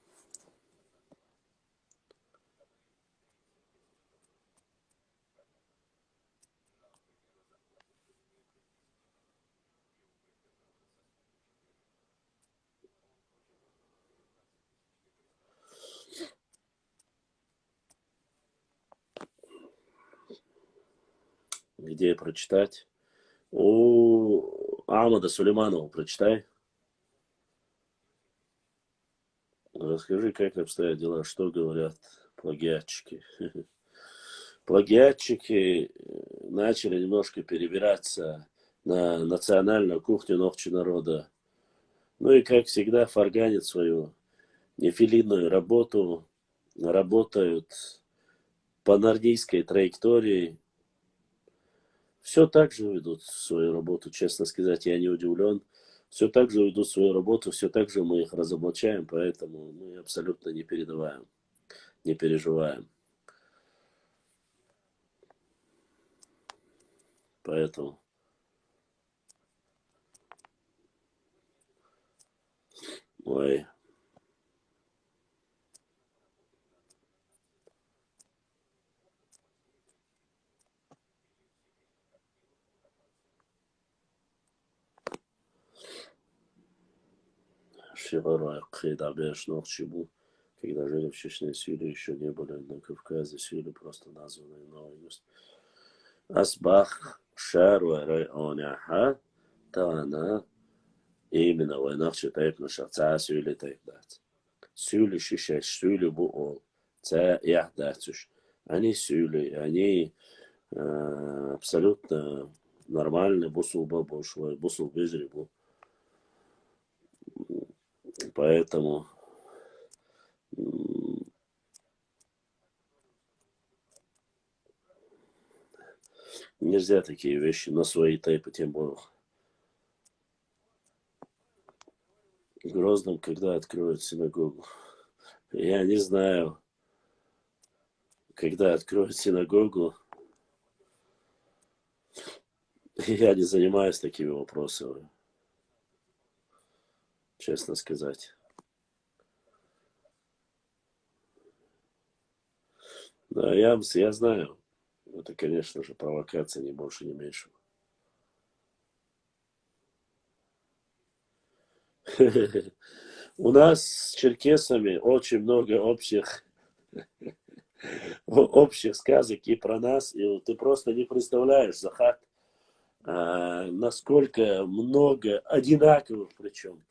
Где прочитать? У Ахмада Сулейманова прочитай. Расскажи, как обстоят дела, что говорят плагиатчики. Плагиатчики начали немножко перебираться на национальную кухню Нохчи народа. Ну и, как всегда, фарганят свою нефилинную работу, работают по нордийской траектории. Все так же ведут свою работу, честно сказать, я не удивлен. Все так же ведут свою работу, все так же мы их разоблачаем, поэтому мы абсолютно не переживаем. Поэтому Ой. Шевара Кхейдабеш Нохчибу, когда жили в Чечне, Сюли еще не были на Кавказе, Сюли просто названы Новый Август. Асбах Шарвара Оняха, Тана, именно Вайнахчи Тайпна Шаца Сюли Тайпдат. Сюли Шишеш, Сюли Буол, Ца Яхдатюш. Они Сюли, они абсолютно нормальный бусул бабушвай, бусул безребу. Поэтому нельзя такие вещи на свои тайпы, тем более. В Грозном, когда откроют синагогу? Я не знаю, когда откроют синагогу. Я не занимаюсь такими вопросами, честно сказать. Да, я знаю. Это, конечно же, провокация, ни больше, ни меньше. У нас с черкесами очень много общих сказок и про нас. И ты просто не представляешь, Захар, насколько много одинаковых, причем,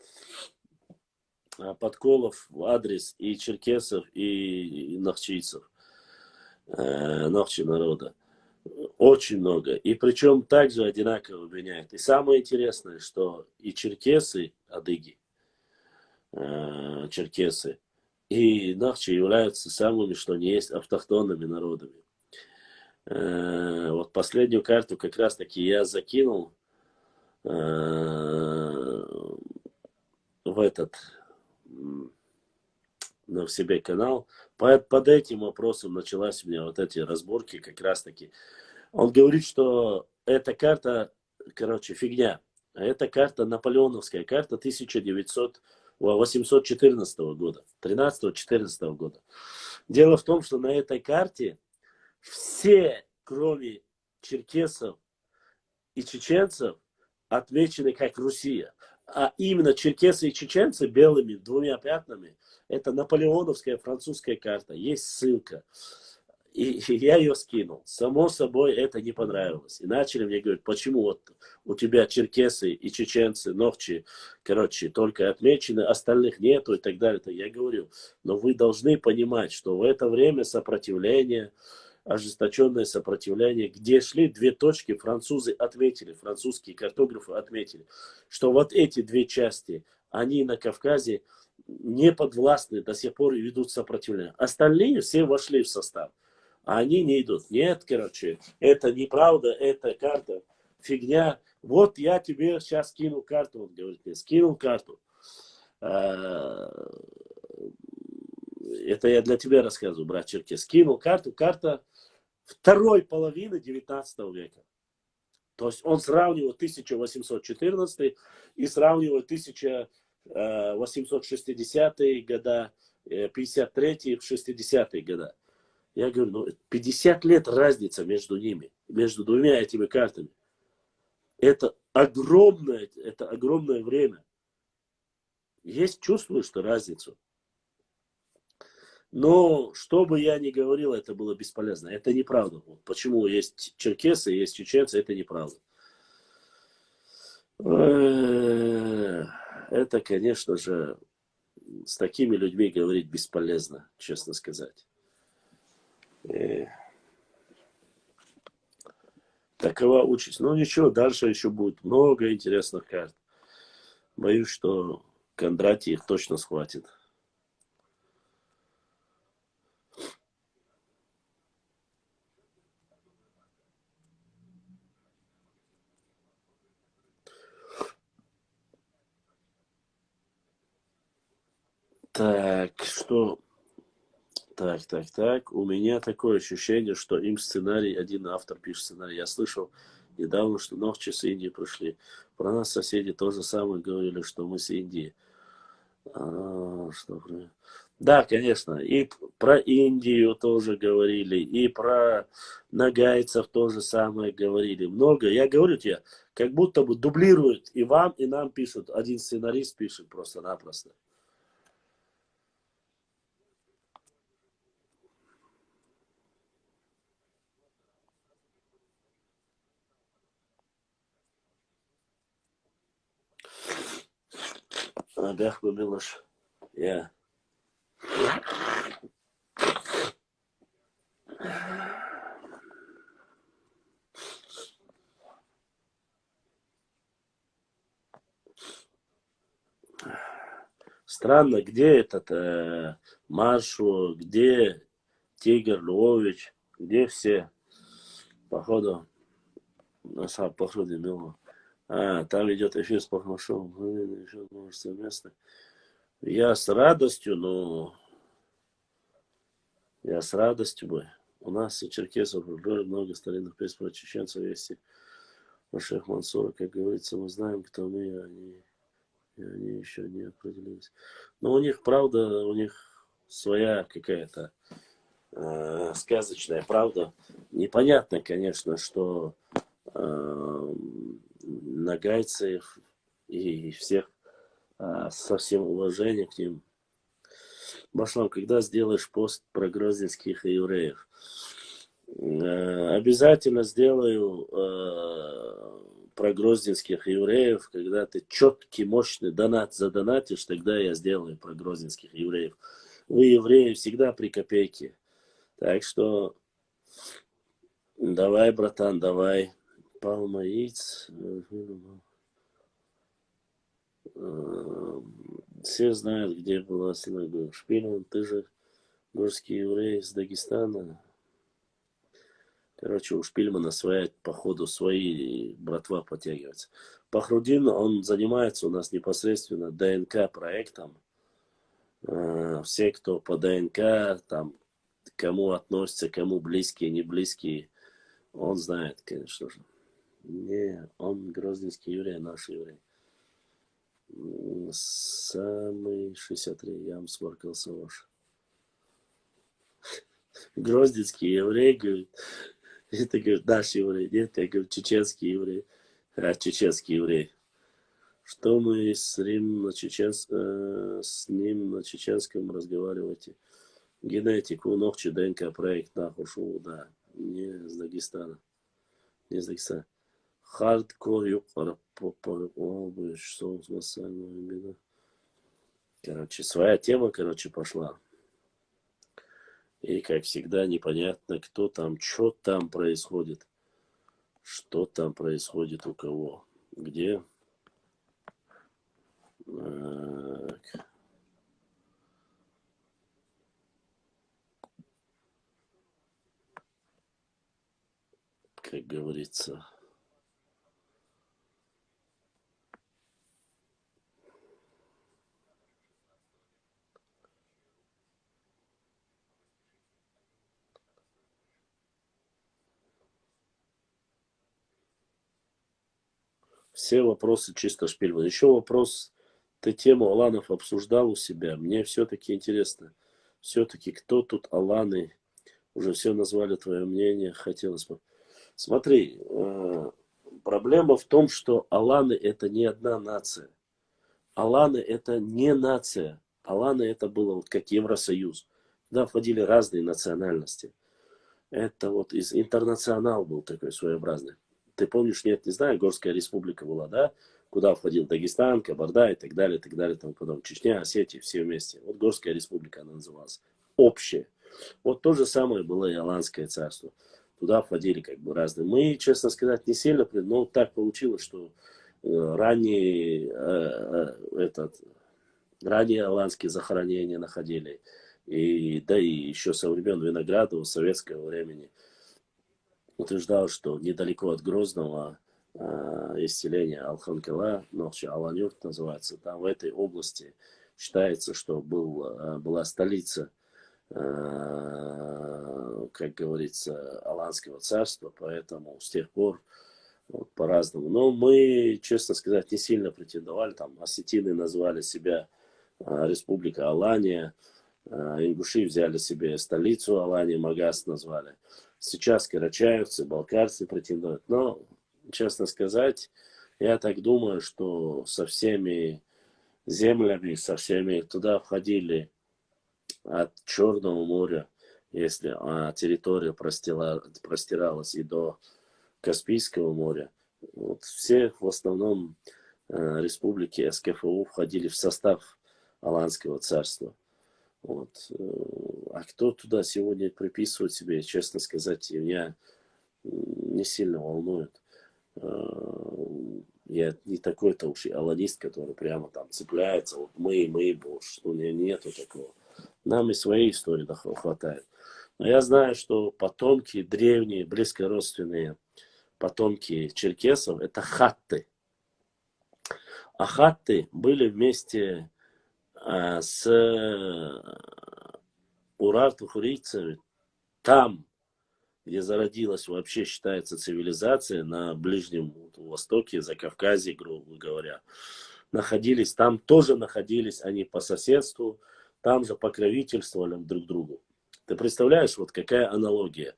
подколов в адрес и черкесов, и нахчийцев, нахчи народа. Очень много. И причем также одинаково меняют. И самое интересное, что и черкесы, адыги, черкесы, и нахчи являются самыми, что не есть, автохтонными народами. Вот последнюю карту как раз таки я закинул в этот, в себе канал. Под этим вопросом началась у меня вот эти разборки как раз таки. Он говорит, что эта карта, короче, фигня. А это карта, наполеоновская карта 1814 года, 13-14 года. Дело в том, что на этой карте все, кроме черкесов и чеченцев, отмечены как Руссия. А именно черкесы и чеченцы белыми двумя пятнами, это наполеоновская французская карта. Есть ссылка. И я ее скинул. Само собой, это не понравилось. И начали мне говорить, почему вот у тебя черкесы и чеченцы, нохчи, короче, только отмечены, остальных нету и так далее. Я говорю, но вы должны понимать, что в это время сопротивление, ожесточенное сопротивление, где шли две точки, французы отметили, французские картографы отметили, что вот эти две части, они на Кавказе не подвластны, до сих пор ведут сопротивление. Остальные все вошли в состав, а они не идут. Нет, короче, это неправда, это карта, фигня. Вот я тебе сейчас скину карту, он говорит мне, скинул карту. Это я для тебя рассказываю, брат Черкес. Скинул карту, карта второй половины 19 века. То есть он сравнивал 1814 и сравнивал 1860-е года, 53-е, 60-е года. Я говорю, ну 50 лет разница между ними, между двумя этими картами. Это огромное время. Есть, чувствую, что разницу. Но что бы я ни говорил, это было бесполезно. Это неправда. Вот почему есть черкесы, есть чеченцы, это неправда. Это, конечно же, с такими людьми говорить бесполезно, честно сказать. Такова участь. Ну ничего, дальше еще будет много интересных карт. Боюсь, что Кондратий их точно схватит. Так, что... Так. У меня такое ощущение, что им сценарий, один автор пишет сценарий. Я слышал недавно, что ногчи с Индии пришли. Про нас соседи то же самое говорили, что мы с Индии. Да, конечно. И про Индию тоже говорили, и про нагайцев тоже самое говорили. Много. Я говорю тебе, как будто бы дублируют и вам, и нам пишут. Один сценарист пишет просто-напросто. Абях Милош. Я. Странно, где этот Маршу, где Тигр Львович, где все? Походу, походу, мило. Там идет эфир с Пахмашом. Еще может совместно. Я с радостью, но я с радостью бы. У нас у черкесов много старинных песен про чеченцев есть. Про Шейх Мансура, как говорится, мы знаем, кто мы, и они еще не определились. Но у них, правда, у них своя какая-то сказочная правда. Непонятно, конечно, что нагайцев и всех со всем уважением к ним. Башлам, когда сделаешь пост про грозненских евреев? Обязательно сделаю про грозненских евреев. Когда ты четкий, мощный донат задонатишь, тогда я сделаю про грозненских евреев. Вы, евреи, всегда при копейке. Так что давай, братан, давай. Палма яиц. Все знают, где была синагога. Шпильман, ты же горский еврей из Дагестана. Короче, у Шпильмана своя, походу, свои братва подтягивается. Пахрудин, он занимается у нас непосредственно ДНК проектом. Все, кто по ДНК, там, кому относятся, кому близкие, не близкие, он знает, конечно же. Не, он грозненский еврей, наш еврей. Самый 63, я вам сморкался ваш. Грозненский еврей, говорит. Это, говорит, наш еврей. Нет, я говорю, чеченский еврей. Чеченский еврей. Что мы с ним на чеченском разговариваете? Генетику, ногчи, ДНК, проект, нахуй, шоу, да. Не из Дагестана. Не из Дагестана. Хардкор, юкара, что с. Короче, своя тема, пошла. И, как всегда, непонятно, кто там, что там происходит. Что там происходит у кого. Где. Так. Как говорится. Все вопросы чисто Шпильман. Еще вопрос. Ты тему Аланов обсуждал у себя. Мне все-таки интересно. Все-таки кто тут Аланы? Уже все назвали твое мнение. Хотелось бы. Смотри. Проблема в том, что Аланы это не одна нация. Аланы это не нация. Аланы это было вот как Евросоюз. Туда входили разные национальности. Это вот из интернационал был такой своеобразный. Ты помнишь, нет, не знаю, Горская республика была, да? Куда входил Дагестан, Кабарда и так далее, тому подобное. Чечня, Осетия, все вместе. Вот Горская республика она называлась. Общая. Вот то же самое было и Аланское царство. Туда входили как бы разные. Мы, честно сказать, не сильно, но так получилось, что ранние аланские захоронения находили. И, да и еще со времен Виноградова, советского времени, утверждал, что недалеко от Грозного есть селение Алханкала, Нохчи Аланюрт называется. Там в этой области считается, что была столица, как говорится, Аланского царства, поэтому с тех пор вот, по-разному. Но мы, честно сказать, не сильно претендовали. Там осетины назвали себя республика Алания. Ингуши взяли себе столицу Алании, Магас назвали. Сейчас карачаевцы, балкарцы претендуют. Но, честно сказать, я так думаю, что со всеми землями, со всеми туда входили от Черного моря, если территория простиралась и до Каспийского моря. Вот все в основном республики СКФУ входили в состав Аланского царства. Вот. А кто туда сегодня приписывает себе, честно сказать, меня не сильно волнует. Я не такой-то уж и аланист, который прямо там цепляется. Вот мы больше. Ну, нету такого. Нам и своей истории хватает. Но я знаю, что потомки древние, близкородственные потомки черкесов, это хатты. А хатты были вместе с урарту-хурийцами там, где зародилась вообще, считается, цивилизация на Ближнем Востоке, Закавказье, грубо говоря. Там тоже находились они по соседству, там же покровительствовали друг другу. Ты представляешь, вот какая аналогия?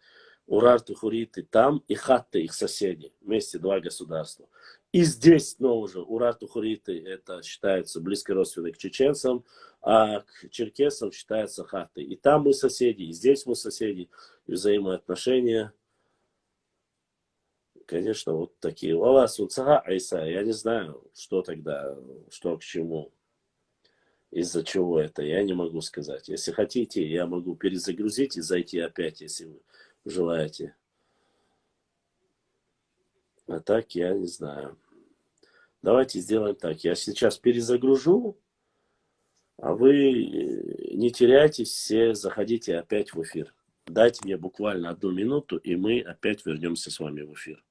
Урарту-хуриты там и хатты, их соседи, вместе два государства. И здесь снова же урарту-хуриты, это считается близкородственные к чеченцам, а к черкесам считается хатты. И там мы соседи, и здесь мы соседи, и взаимоотношения, конечно, вот такие. Вала сунцага айса, я не знаю, что тогда, что к чему, из-за чего это, я не могу сказать. Если хотите, я могу перезагрузить и зайти опять, если вы желаете. А так я не знаю. Давайте сделаем так. Я сейчас перезагружу, а вы не теряйтесь, все заходите опять в эфир. Дайте мне буквально 1 минуту, и мы опять вернемся с вами в эфир.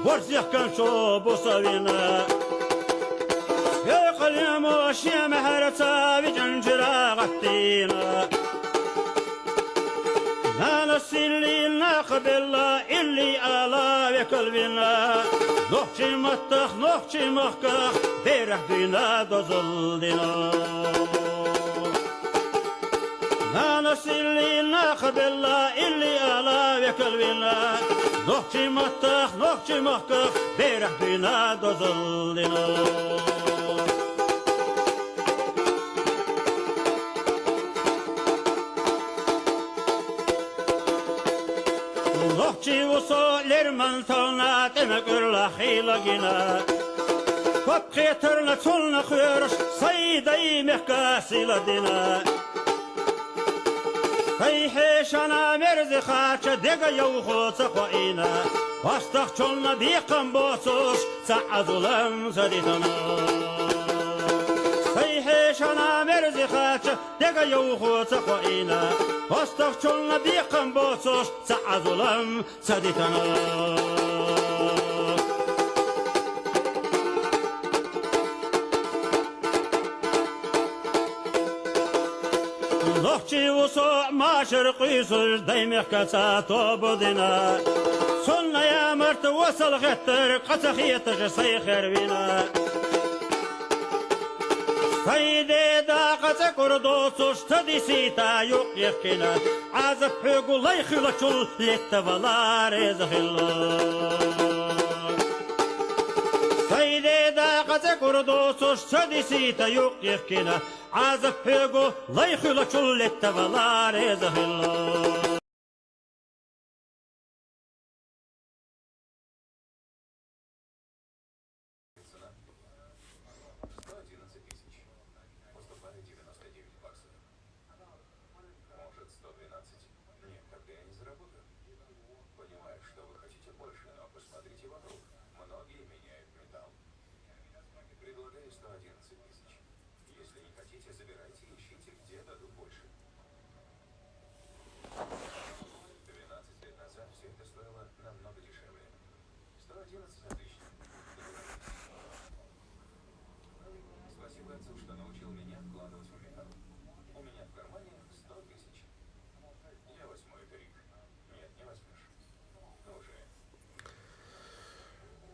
Борзяхканчо босавина Якалимо шемахарца виджанжира гаттина Нана силли нахабилла илли ала векалвина Нохчи махках берах дина дозулдина Нана силли нахабилла илли ала векалвина Нохчи махках берах дина дозулдина Нохчи усо лерман толна темекурла хилагина Папхетерна цулна хырш сайдай мехка силадина Хайхешана мерзи хача дега яухо цахуина Бастах чолна дикам босуш цаазулам задитана Хайхешана мерзи хача дега яухо цахуина Бастах чолна дикам босуш цаазулам задитана Нохчи усо машрқи суждай мехкаца тобудина Сонная март wasal геттер қацахиетж сайхервина Сайде да қаца курдосуш тадисита юқ ехкина Азап хюгулай хюлачул леттавалар езахилла Сайде دا قزا كردو سوش سدسيتا يقيقنا عازف بيغو ليخلو چلت فلار زهلو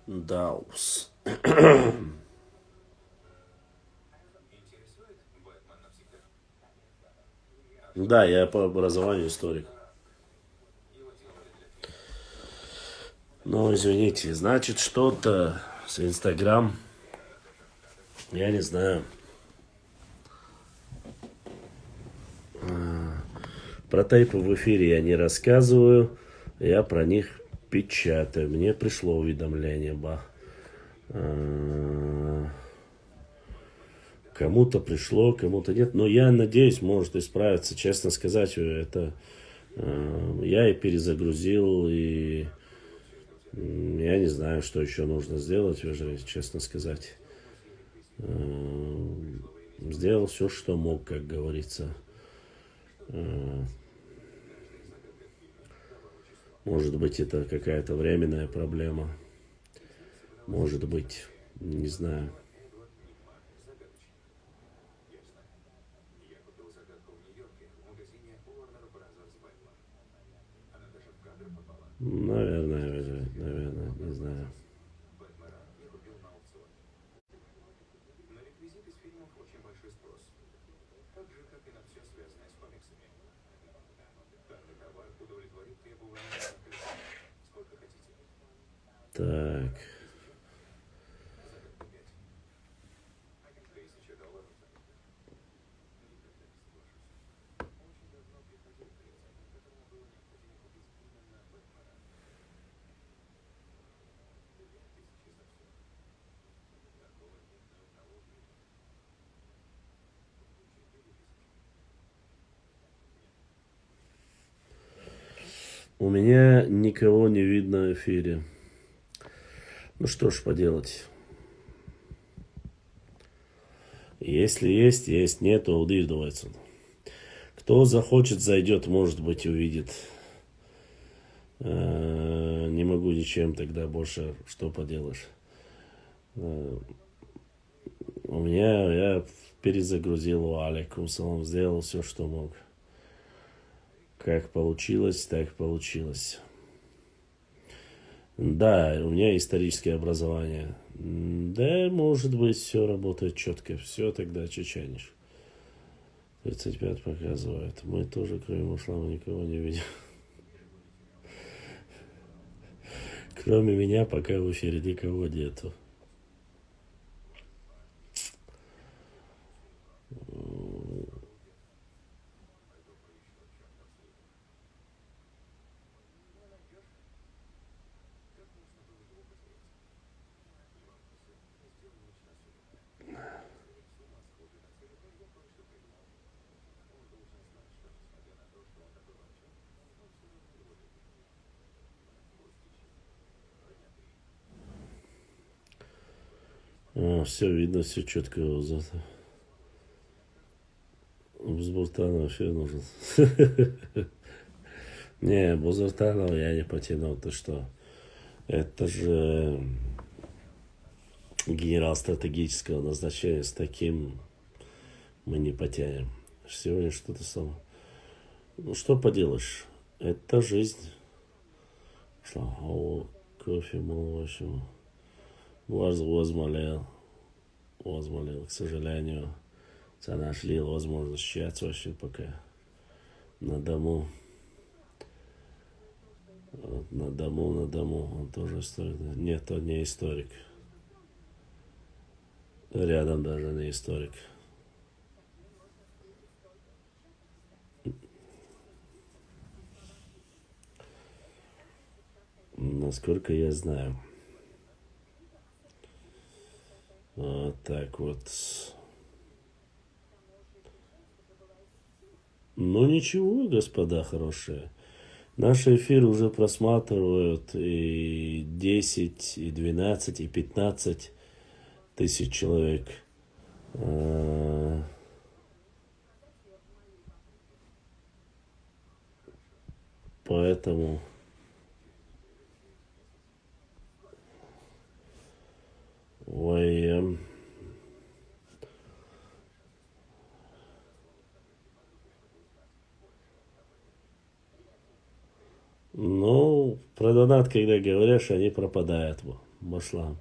Даус. Да, я по образованию историк. Ну, извините, значит, что-то с Инстаграм, я не знаю. Про тейпы в эфире я не рассказываю, я про них печатаю. Мне пришло уведомление, кому-то пришло, кому-то нет. Но я надеюсь, может исправиться. Честно сказать, это я и перезагрузил, и я не знаю, что еще нужно сделать, уже, честно сказать. Сделал все, что мог, как говорится. Может быть, это какая-то временная проблема. Может быть, не знаю. Наверное, не знаю. Так. У меня никого не видно в эфире. Ну что ж поделать. Если есть, есть, нет, удивляется. Кто захочет, зайдет, может быть, увидит. Не могу ничем тогда больше, что поделаешь. У меня, я перезагрузил алейкум салам, сделал все, что мог. Как получилось, так получилось. Да, у меня историческое образование. Да, может быть, все работает четко. Все тогда чеченишь. 35 показывает. Мы тоже, кроме мушлама, никого не видим. Кроме меня, пока в эфире никого нету. Все видно, все четко. Бузбуртана вообще нужен. Не, Бузбуртана я не потянул. Ты что? Это же генерал стратегического назначения. С таким мы не потянем. Сегодня что-то само. Ну, что поделаешь? Это жизнь. Что? Кофе, молочку. Возмолил, к сожалению, нашли возможность сейчас вообще пока на дому. На дому, он тоже историк. Нет, он не историк. Рядом даже не историк. Насколько я знаю. Вот так вот. Ну ничего, господа хорошие. Наш эфир уже просматривают и 10, и 12, и 15 тысяч человек. Поэтому ой, ну, про донат, когда говоришь, они пропадают. Машлам.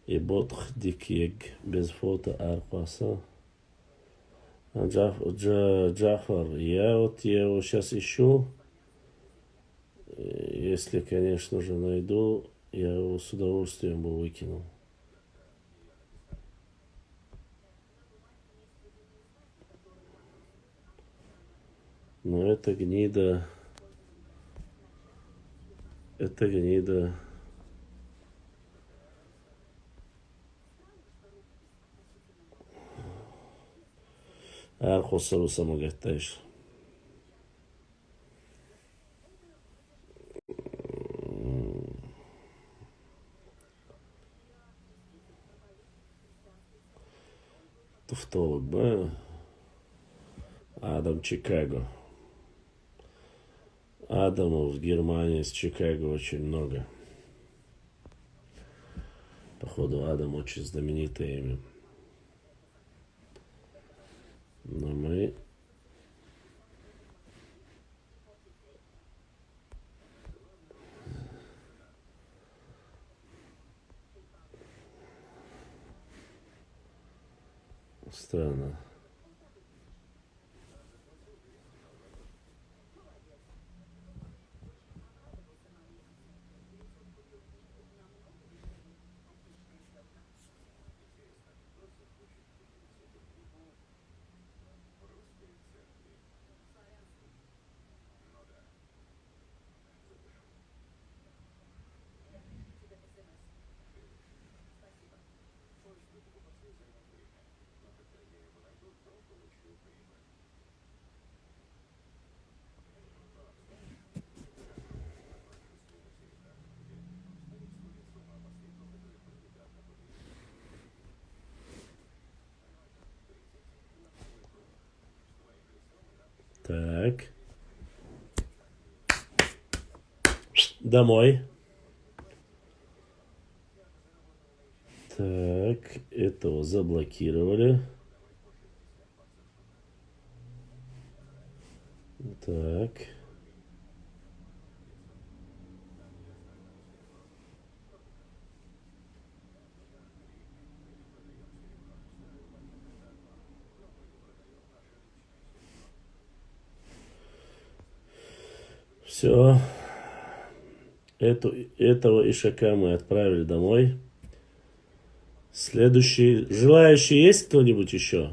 И ботх дикег без фото арпаса. Джафар, я его сейчас ищу. Если, конечно же, найду, я его с удовольствием бы выкинул. Но это гнида. Это гнида. Архосову самогаттаешь. Туфтолог, да? Адам Чикаго. Адамов в Германии с Чикаго очень много. Походу, Адам очень знаменитое имя. Но мы... Странно. Так. Домой. Так, этого заблокировали. Так. Все. Этого ишака мы отправили домой. Следующий. Желающий есть кто-нибудь еще?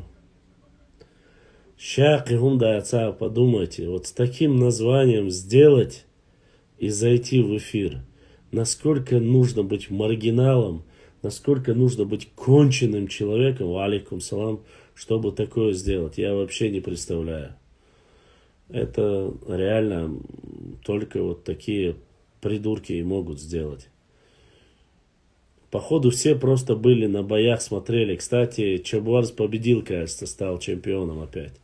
Щак и гунда отца, подумайте. Вот с таким названием сделать и зайти в эфир. Насколько нужно быть маргиналом, насколько нужно быть конченным человеком, алейкум салам, чтобы такое сделать. Я вообще не представляю. Это реально только вот такие придурки и могут сделать. Походу все просто были на боях, смотрели. Кстати, Чабуарс победил, кажется, стал чемпионом опять.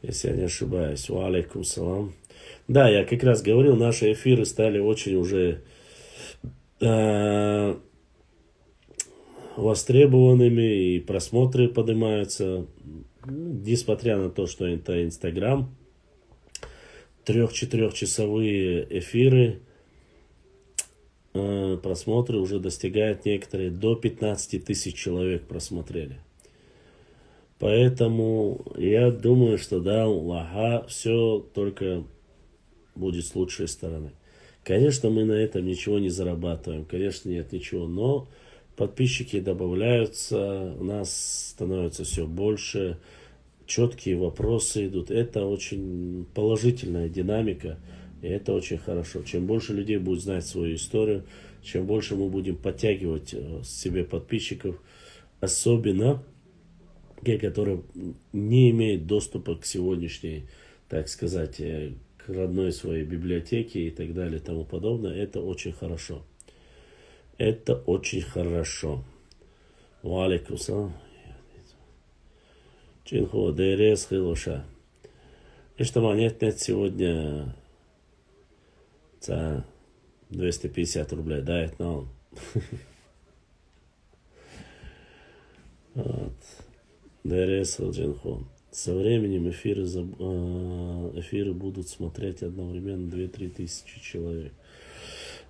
Если я не ошибаюсь. Ва алейкум салам. Да, я как раз говорил, наши эфиры стали очень уже востребованными, и просмотры поднимаются. Несмотря на то, что это Инстаграм. 3-4-часовые эфиры, просмотры уже достигают некоторые до 15 тысяч человек просмотрели. Поэтому я думаю, что да, Аллаха, все только будет с лучшей стороны. Конечно, мы на этом ничего не зарабатываем, конечно, нет ничего, но подписчики добавляются, у нас становится все больше, четкие вопросы идут. Это очень положительная динамика, и это очень хорошо. Чем больше людей будет знать свою историю, чем больше мы будем подтягивать себе подписчиков, особенно те, которые не имеют доступа к сегодняшней, так сказать, к родной своей библиотеке и так далее и тому подобное, это очень хорошо. Это очень хорошо. Валикум салам. Чинхо, ДРС, Хилоша. И что нет сегодня 250 рублей дает нам. ДРС, Джинхо. Со временем эфиры будут смотреть одновременно 2-3 тысячи человек.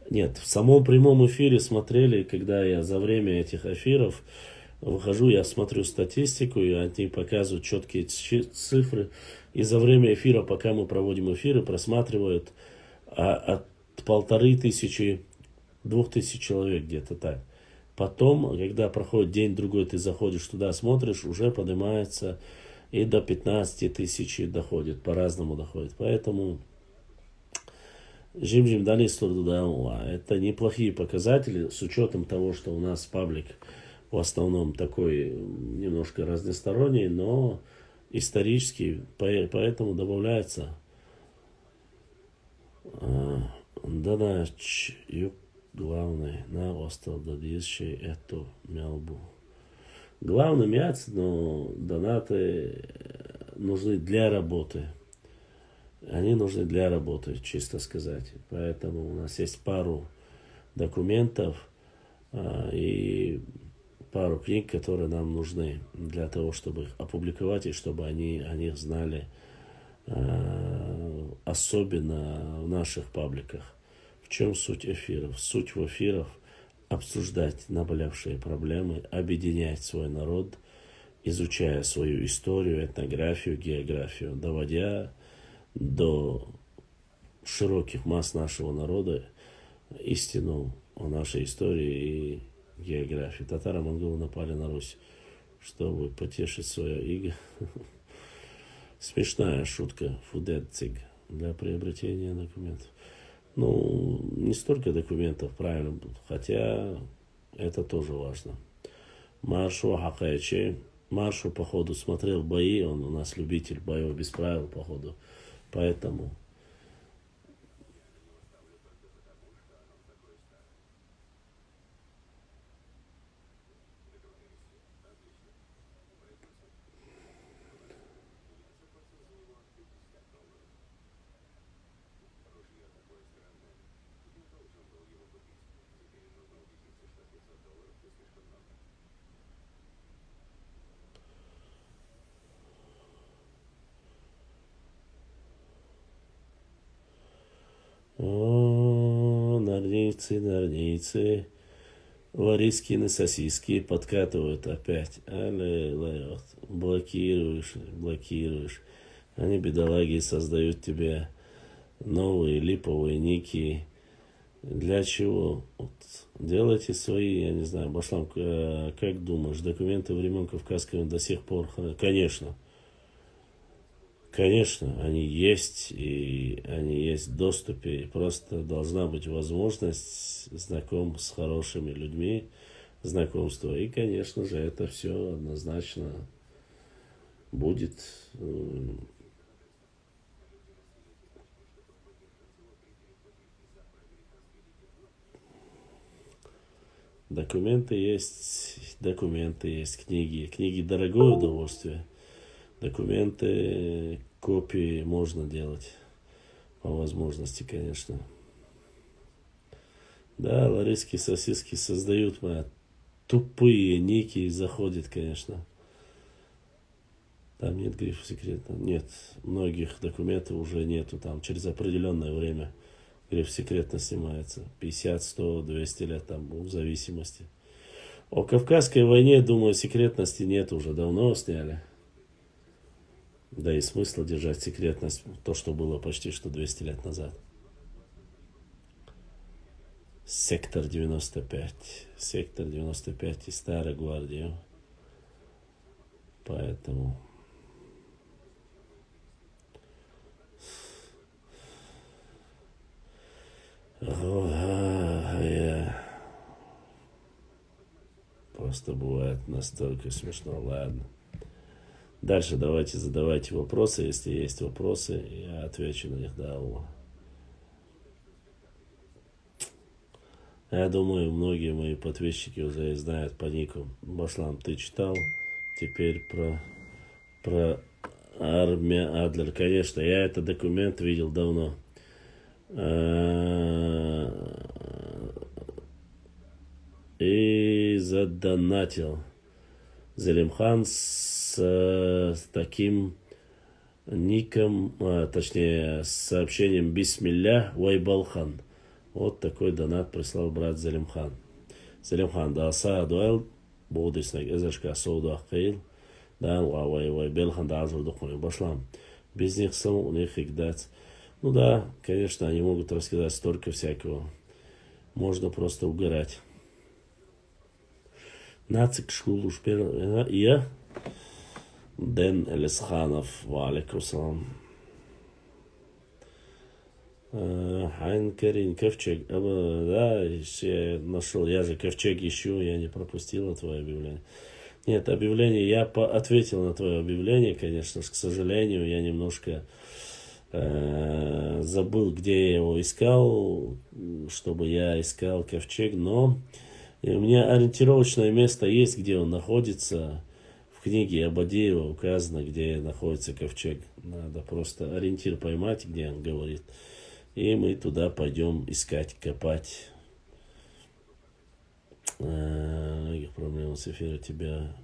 Нет, в самом прямом эфире смотрели, когда я за время этих эфиров выхожу, я смотрю статистику, и они показывают четкие цифры. И за время эфира, пока мы проводим эфиры, просматривают от 1500 до 2000 человек где-то так. Потом, когда проходит день-другой, ты заходишь туда, смотришь, уже поднимается и до 15 тысяч доходит, по-разному доходит. Поэтому Жим-Жим дали это неплохие показатели, с учетом того, что у нас паблик в основном такой немножко разносторонний, но исторический, поэтому добавляется. Да, главный на остров дадишь эту мелбу. Главный мяц, но донаты нужны для работы. Они нужны для работы, чисто сказать. Поэтому у нас есть пару документов и пару книг, которые нам нужны для того, чтобы их опубликовать и чтобы они о них знали, особенно в наших пабликах. В чем суть эфиров? Суть в эфирах обсуждать наболевшие проблемы, объединять свой народ, изучая свою историю, этнографию, географию, доводя до широких масс нашего народа истину о нашей истории и географии. Татаро-монголы напали на Русь, чтобы потешить свое иго. Смешная шутка, фудетциг, для приобретения документов. Ну, не столько документов, правильно, хотя это тоже важно. Маршу Хакаячи, Маршу, походу, смотрел бои, он у нас любитель боев без правил, походу, поэтому... О, норнийцы, ларискины сосиски подкатывают опять. Аллилуйя. Блокируешь. Они, бедолаги, создают тебе новые липовые ники. Для чего? Вот, делайте свои, я не знаю, Башлам, как думаешь, документы времен Кавказского до сих пор? Конечно. Конечно, они есть, и они есть в доступе, и просто должна быть возможность знакомиться с хорошими людьми, знакомства. И, конечно же, это все однозначно будет. Документы есть, книги. Книги дорогое удовольствие. Документы, копии можно делать по возможности, конечно. Да, ларийские сосиски создают мои тупые ники и заходят, конечно. Там нет грифа секретно. Нет, многих документов уже нету. Там через определенное время гриф секретно снимается. 50, 100, 200 лет там в зависимости. О Кавказской войне, думаю, секретности нет, уже давно сняли. Да и смысла держать секретность, то, что было почти что 200 лет назад. Сектор 95. Сектор 95 и Старой Гвардии. Поэтому... Просто бывает настолько смешно. Ладно. Дальше давайте задавайте вопросы. Если есть вопросы, я отвечу на них. Да, я думаю, многие мои подписчики уже знают по нику. Башлам, ты читал? Теперь про Армия Адлер. Конечно, я этот документ видел давно. И задонатил Зелимхан с таким ником, точнее, с сообщением «Бисмилля Вайбалхан». Вот такой донат прислал брат Зелимхан. Зелимхан, да, Саадуэл, Будыснак, Эзешка, Сауду Ахкаил, да, Вайбалхан, да, Азурдухуни, Башлам. Без них сам у них игдать. Ну да, конечно, они могут рассказать столько всякого. Можно просто угорать. Нацик школу шпер. Я Дэн Элисханов. Валикум салам. Хайн Карин Ковчег. Да, я нашел. Я же Ковчег ищу. Я не пропустил твое объявление. Нет, объявление. Я ответил на твое объявление, конечно. К сожалению, я немножко забыл, где я его искал, чтобы я искал Ковчег, но у меня ориентировочное место есть, где он находится. В книге Абадеева указано, где находится Ковчег. Надо просто ориентир поймать, где он говорит. И мы туда пойдем искать, копать. Многих проблем с эфира тебя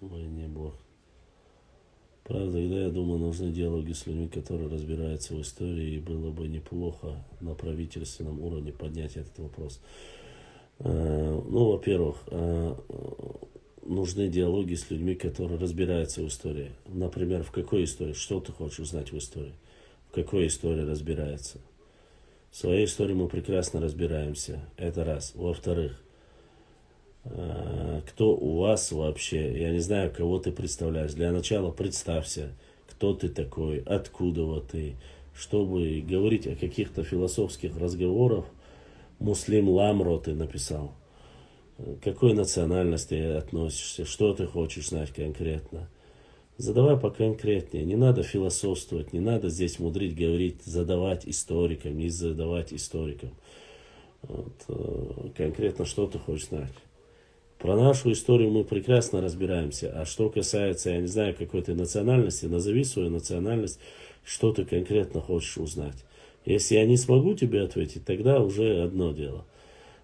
не было. Правда, когда я думаю, нужны диалоги с людьми, которые разбираются в истории, и было бы неплохо на правительственном уровне поднять этот вопрос. Ну, во-первых, нужны диалоги с людьми, которые разбираются в истории. Например, в какой истории? Что ты хочешь узнать в истории? В какой истории разбирается? В своей истории мы прекрасно разбираемся. Это раз. Во-вторых, кто у вас вообще, я не знаю, кого ты представляешь. Для начала представься, кто ты такой, откуда ты, чтобы говорить о каких-то философских разговорах. Муслим Ламро ты написал. К какой национальности относишься, что ты хочешь знать конкретно. Задавай поконкретнее, не надо философствовать, не надо здесь мудрить, говорить, задавать историкам, не задавать историкам. Вот, конкретно что ты хочешь знать. Про нашу историю мы прекрасно разбираемся. А что касается, я не знаю, какой ты национальности, назови свою национальность, что ты конкретно хочешь узнать. Если я не смогу тебе ответить, тогда уже одно дело.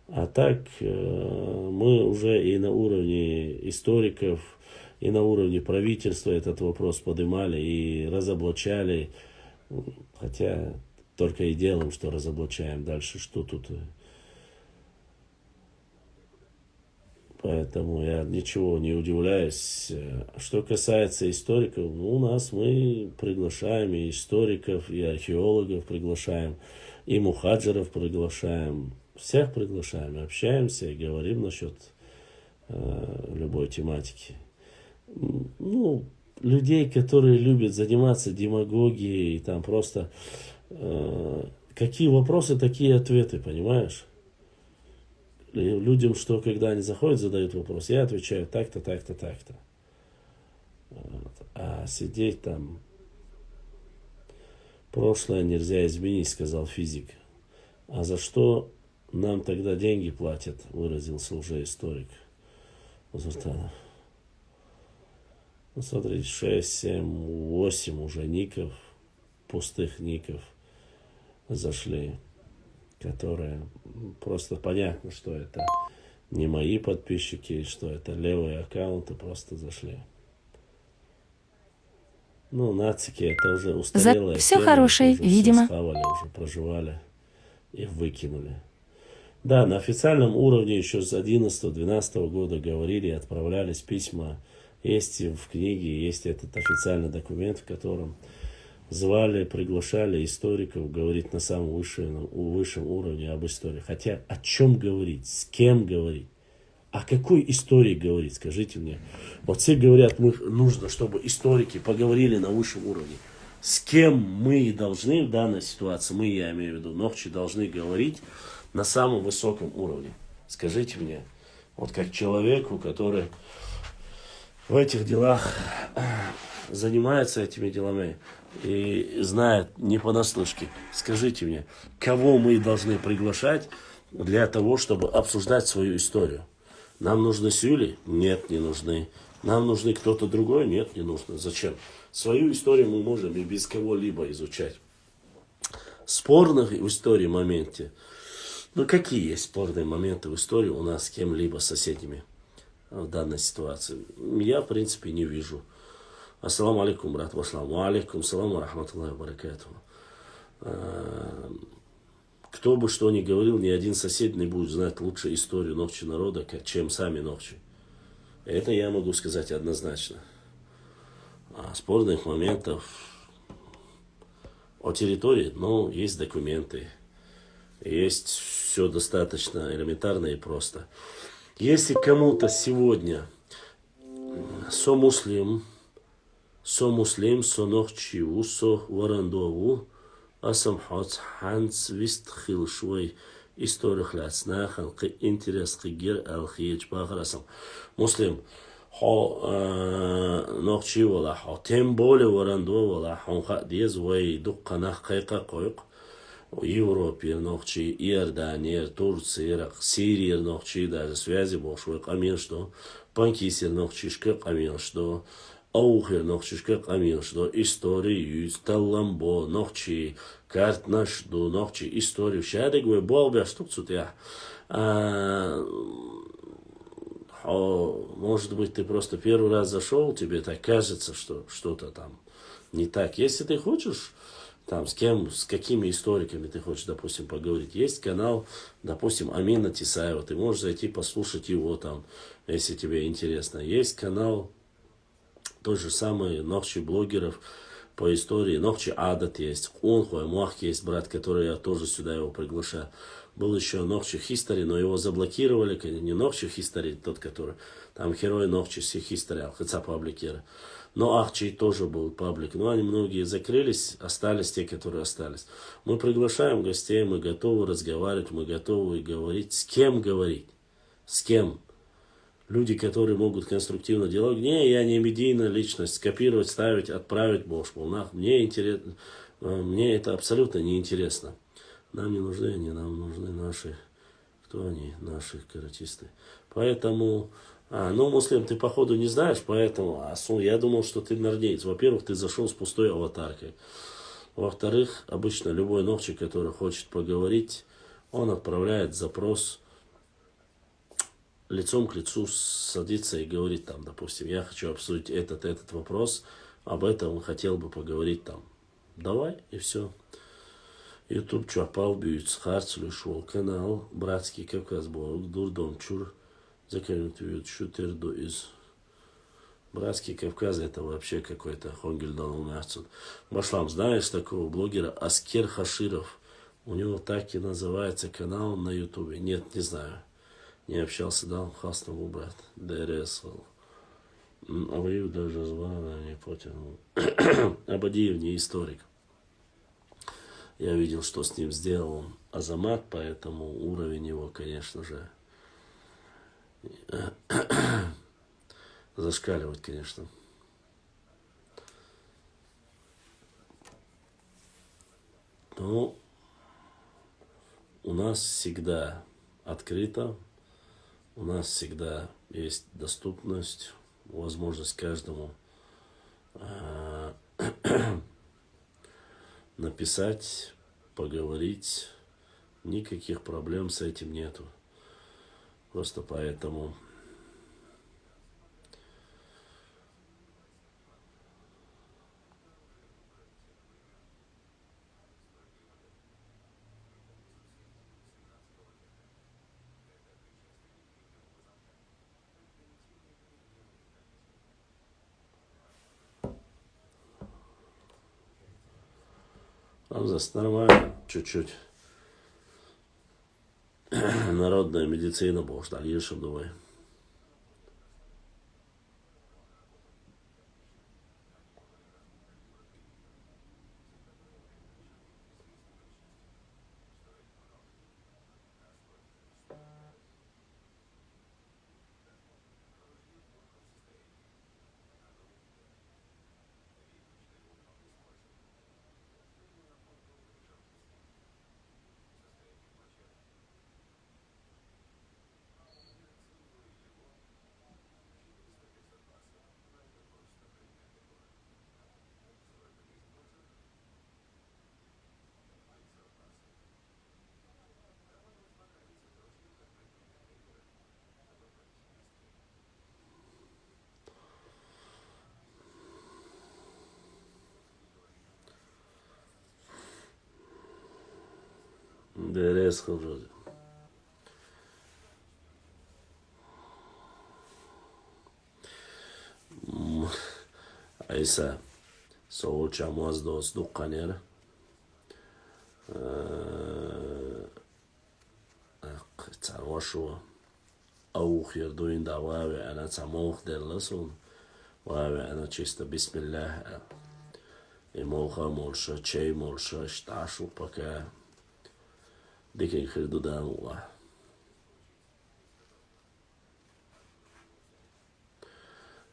А так мы уже и на уровне историков, и на уровне правительства этот вопрос поднимали и разоблачали. Хотя только и делаем, что разоблачаем. Дальше что тут... Поэтому я ничего не удивляюсь. Что касается историков, у нас мы приглашаем и историков, и археологов приглашаем, и мухаджиров приглашаем. Всех приглашаем, общаемся и говорим насчет любой тематики. Ну, людей, которые любят заниматься демагогией, и там просто какие вопросы, такие ответы, понимаешь? Людям, что когда они заходят, задают вопрос, я отвечаю так-то, так-то, так-то. Вот. А сидеть там... Прошлое нельзя изменить, сказал физик. А за что нам тогда деньги платят, выразился уже историк Зуртанов. Ну, смотрите, 6, 7, 8 уже ников, пустых ников зашли, которые просто понятно, что это не мои подписчики, что это левые аккаунты просто зашли. Ну, нацики это уже устарелая все тема, хорошее, уже видимо. Все схавали, уже проживали и выкинули. Да, на официальном уровне еще с 11-12 года говорили, отправлялись письма. Есть в книге, есть этот официальный документ, в котором звали, приглашали историков говорить на самом высшем уровне об истории. Хотя о чем говорить, с кем говорить, о какой истории говорить, скажите мне. Вот все говорят, нужно, чтобы историки поговорили на высшем уровне. С кем мы должны в данной ситуации, я имею в виду, Нохчи, должны говорить на самом высоком уровне. Скажите мне, вот как человеку, который в этих делах занимается этими делами и знает не понаслышке, скажите мне, кого мы должны приглашать для того, чтобы обсуждать свою историю? Нам нужны сюли? Нет, не нужны. Нам нужны кто-то другой? Нет, не нужно. Зачем? Свою историю мы можем и без кого-либо изучать. Спорных в истории моменте. Какие есть спорные моменты в истории у нас с кем-либо, с соседями в данной ситуации? Я, в принципе, не вижу. Ассаламу алейкум, брат Вашлам. Ва алейкум салам, рахматуллахи ва баракатуху. Кто бы что ни говорил, ни один сосед не будет знать лучше историю Нохчи народа, чем сами Нохчи. Это я могу сказать однозначно. А спорных моментов о территории, есть документы. Есть все достаточно элементарно и просто. Если кому-то сегодня со муслим, со Нохчи, со Варандову, Асамхац, Ханс, Вистхил, Швой, история хляцнахан, интерес хигер, алхиеч, бахарасам. Муслим, Нохчи вала, тем более Варандова вала, хонха диез, вай дукканах кайка койк, Европе Нохчи, Иордания, Турция, Ирак, Сирия Нохчи, даже связи большой, камин что, Панкисер Нохчишка, камин что, Аухер Нохчишка, камин что, историю, Талламбо, Нохчи, карт наш до Нохчи, историю, шадыг вы болбя штук я. Может быть, ты просто первый раз зашел, тебе так кажется, что что-то там не так. Если ты хочешь, там, с какими историками ты хочешь, допустим, поговорить. Есть канал, допустим, Амина Тисаева. Ты можешь зайти послушать его там, если тебе интересно. Есть канал, тот же самый Нохчи блогеров по истории. Нохчи Адат есть. Онхуа Муах есть брат, который я тоже сюда его приглашаю. Был еще Нохчи Хистори, но его заблокировали. Не Нохчи Хистори, тот, который там герой Нохчи Хистори, Алхаца Пабликера. Но Ахчи тоже был паблик. Но они многие закрылись, остались те, которые остались. Мы приглашаем гостей, мы готовы разговаривать, мы готовы говорить. С кем говорить? С кем? Люди, которые могут конструктивно диалог. Не, я не медийная личность. Скопировать, ставить, отправить бошку. Мне интересно. Мне это абсолютно не интересно. Нам не нужны они, нам нужны наши. Кто они? Наши каратисты. Поэтому... Муслим, ты походу не знаешь, поэтому я думал, что ты нордеец. Во-первых, ты зашел с пустой аватаркой. Во-вторых, обычно любой Нохчи, который хочет поговорить, он отправляет запрос лицом к лицу, садится и говорит там, допустим, я хочу обсудить этот вопрос, об этом хотел бы поговорить там. Давай, и все. YouTube чапал бьют, харцлю шел, канал, братский Кавказ Борг, Дурдом Чур. Заканчивают шутерду из Братский Кавказ, это вообще какой-то Хонгельдон Умяцун. Башлам, знаешь такого блогера Аскер Хаширов? У него так и называется канал на Ютубе. Нет, не знаю. Не общался, дал хастову брат. ДРСЛ. Абадиев даже звал, не потянул. Абадиев не историк. Я видел, что с ним сделал Азамат, поэтому уровень его, конечно же, зашкаливать, конечно. Но у нас всегда открыто, у нас всегда есть доступность, возможность каждому написать, поговорить. Никаких проблем с этим нету. Просто поэтому Абзац, нормально, чуть-чуть. Народная медицина, боже, дальше думай. Дерез хожу. Aysa soğuçamaz dostluk kanır. Tarwaşu أوخ يردوين دعواوي أنا تموخ دلسون واوي أنا чисто بسم и موخا مولشا чей مولشا шташу пока дикий хирду дамула.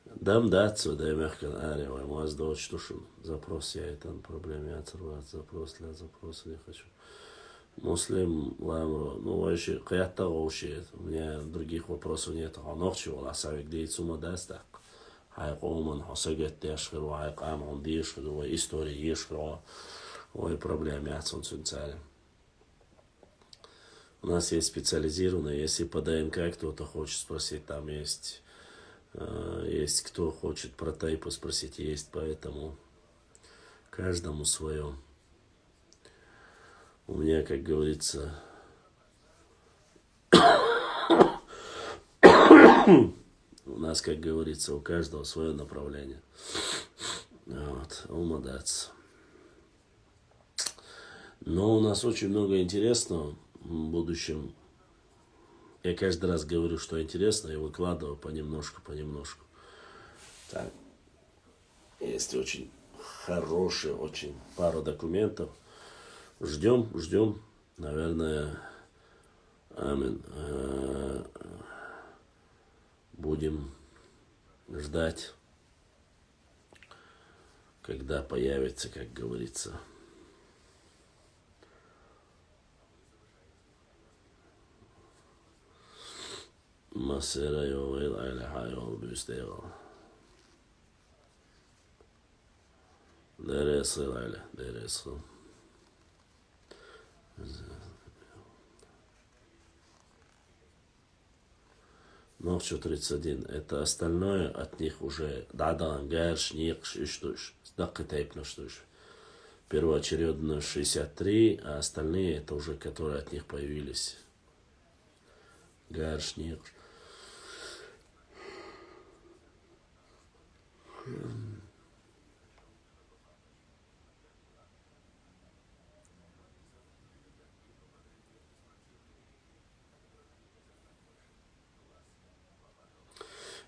Дам дацу, да я мягко аревай, маз дочь тушу. Запрос я это проблем, я оторвать запрос для запроса не хочу. Муслим ламро, ну вообще, каятта вообще, у меня других вопросов нет. Ханохчи, вала савик дейцума дастак. Хайкоман, хасагет дешхиру, хайкам, он дешхиру, история ешхиру, ой, проблем, я цун царем. У нас есть специализированные, если по ДНК кто-то хочет спросить, там есть кто хочет про тайпу спросить, есть, поэтому каждому свое. У меня, как говорится, у нас, как говорится, у каждого свое направление. Вот, молодец. Но у нас очень много интересного в будущем. Я каждый раз говорю, что интересно, и выкладываю понемножку. Так, есть очень хорошие, очень пару документов. Ждем, наверное, амин. Будем ждать, когда появится, как говорится. Масера йовел айлахайол бюстейл. Дересл айля, дересл. Ночью 31. Это остальное от них уже дадан, герш, никш, и что ж. Даккетейпно, что ж. Первоочередно 63, а остальные это уже, которые от них появились. Герш, никш.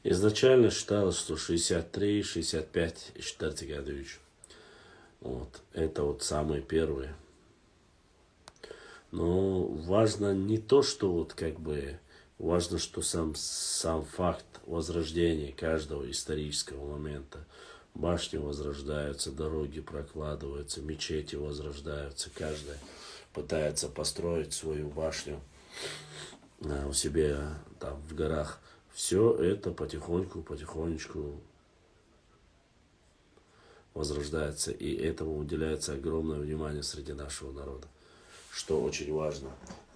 Изначально считалось, что 63, 65 и 4 годович. Вот. Это вот самые первые. Но важно не то, что вот как бы... Важно, что сам факт возрождения каждого исторического момента. Башни возрождаются, дороги прокладываются, мечети возрождаются. Каждый пытается построить свою башню у себя там в горах. Все это потихонечку возрождается. И этому уделяется огромное внимание среди нашего народа. Что очень важно.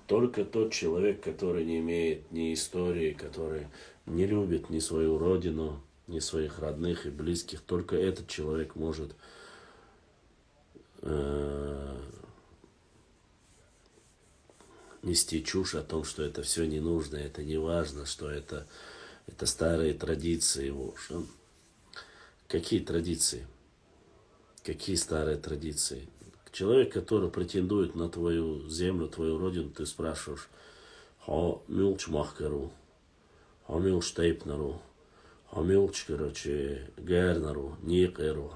Только тот человек, который не имеет ни истории, который не любит ни свою родину, ни своих родных и близких, только этот человек может нести чушь о том, что это все не нужно, это не важно, что это старые традиции. Какие традиции? Какие старые традиции? Человек, который претендует на твою землю, твою родину, ты спрашиваешь, ха милч махкару, ха милч тейпнару, ха милч, короче, гернару, никеру,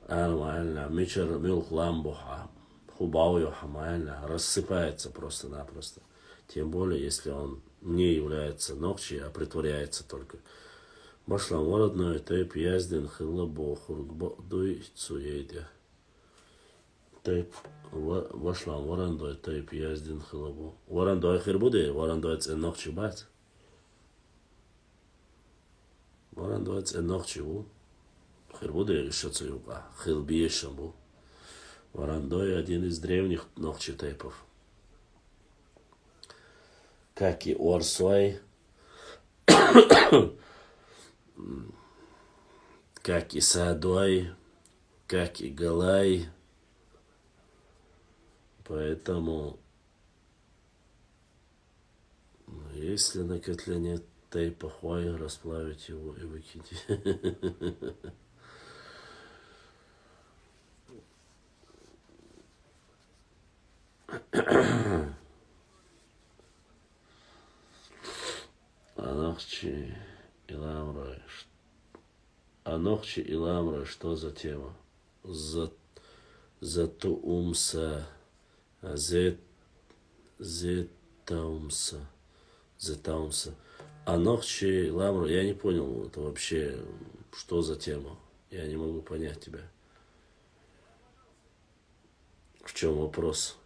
альма, мичер милх ламбуха, хубауюха, маэльна, рассыпается просто-напросто. Тем более, если он не является ногчи, а притворяется только. Башлам вородной тейп язден хилла бохург дуй цуедя. Тейп башлам вородной тейп язден хилла бо. Вородной хирбуде, вородной цен ногчи бат. Вородной цен ногчи бу. Хирбуде еще цуюка, хилбиешам бу. Вородной один из древних ногчи тейпов. Как и Орсой, как и Садой, как и Галай. Поэтому, если на котле нет тейпа хвои, расплавить его и выкиньте. Анохчи и Ламра, что за тема? Затуумса, зетаумса. Анохчи и Ламра, я не понял, это вообще, что за тема? Я не могу понять тебя. В чем вопрос?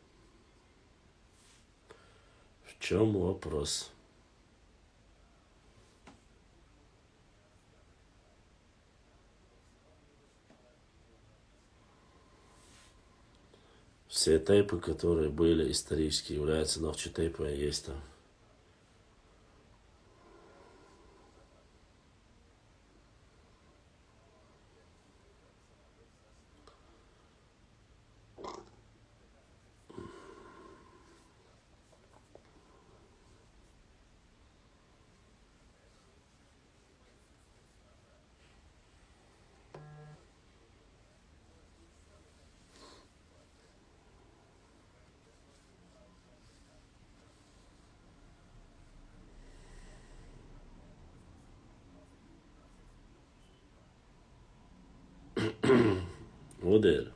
В чем вопрос? Все тейпы, которые были исторически, являются ногчи тейпа, есть там. Водер.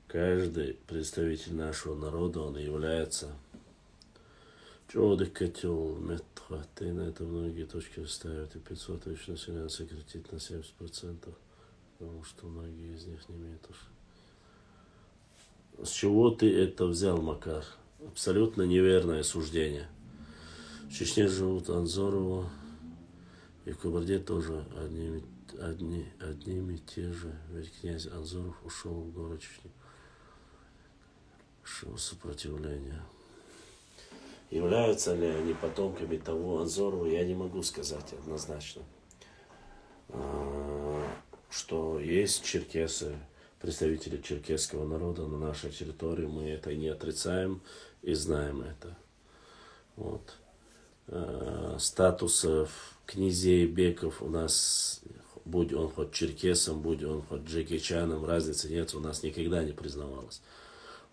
Каждый представитель нашего народа, он является котел метра. Ты на это многие точки ставят, и 500 тысяч населения сократить на 70%, потому что многие из них не имеют уж. С чего ты это взял, Макар? Абсолютно неверное суждение. В Чечне живут Анзорова, и в Кабарде тоже одними те же. Ведь князь Анзоров ушел в город Чечню. Шел сопротивление. Являются ли они потомками того Анзорова, я не могу сказать однозначно. Что есть черкесы, представители черкесского народа на нашей территории, мы это не отрицаем и знаем это. Вот. Статусов князей, беков у нас, будь он хоть черкесом, будь он хоть джекичаном, разницы нет, у нас никогда не признавалось.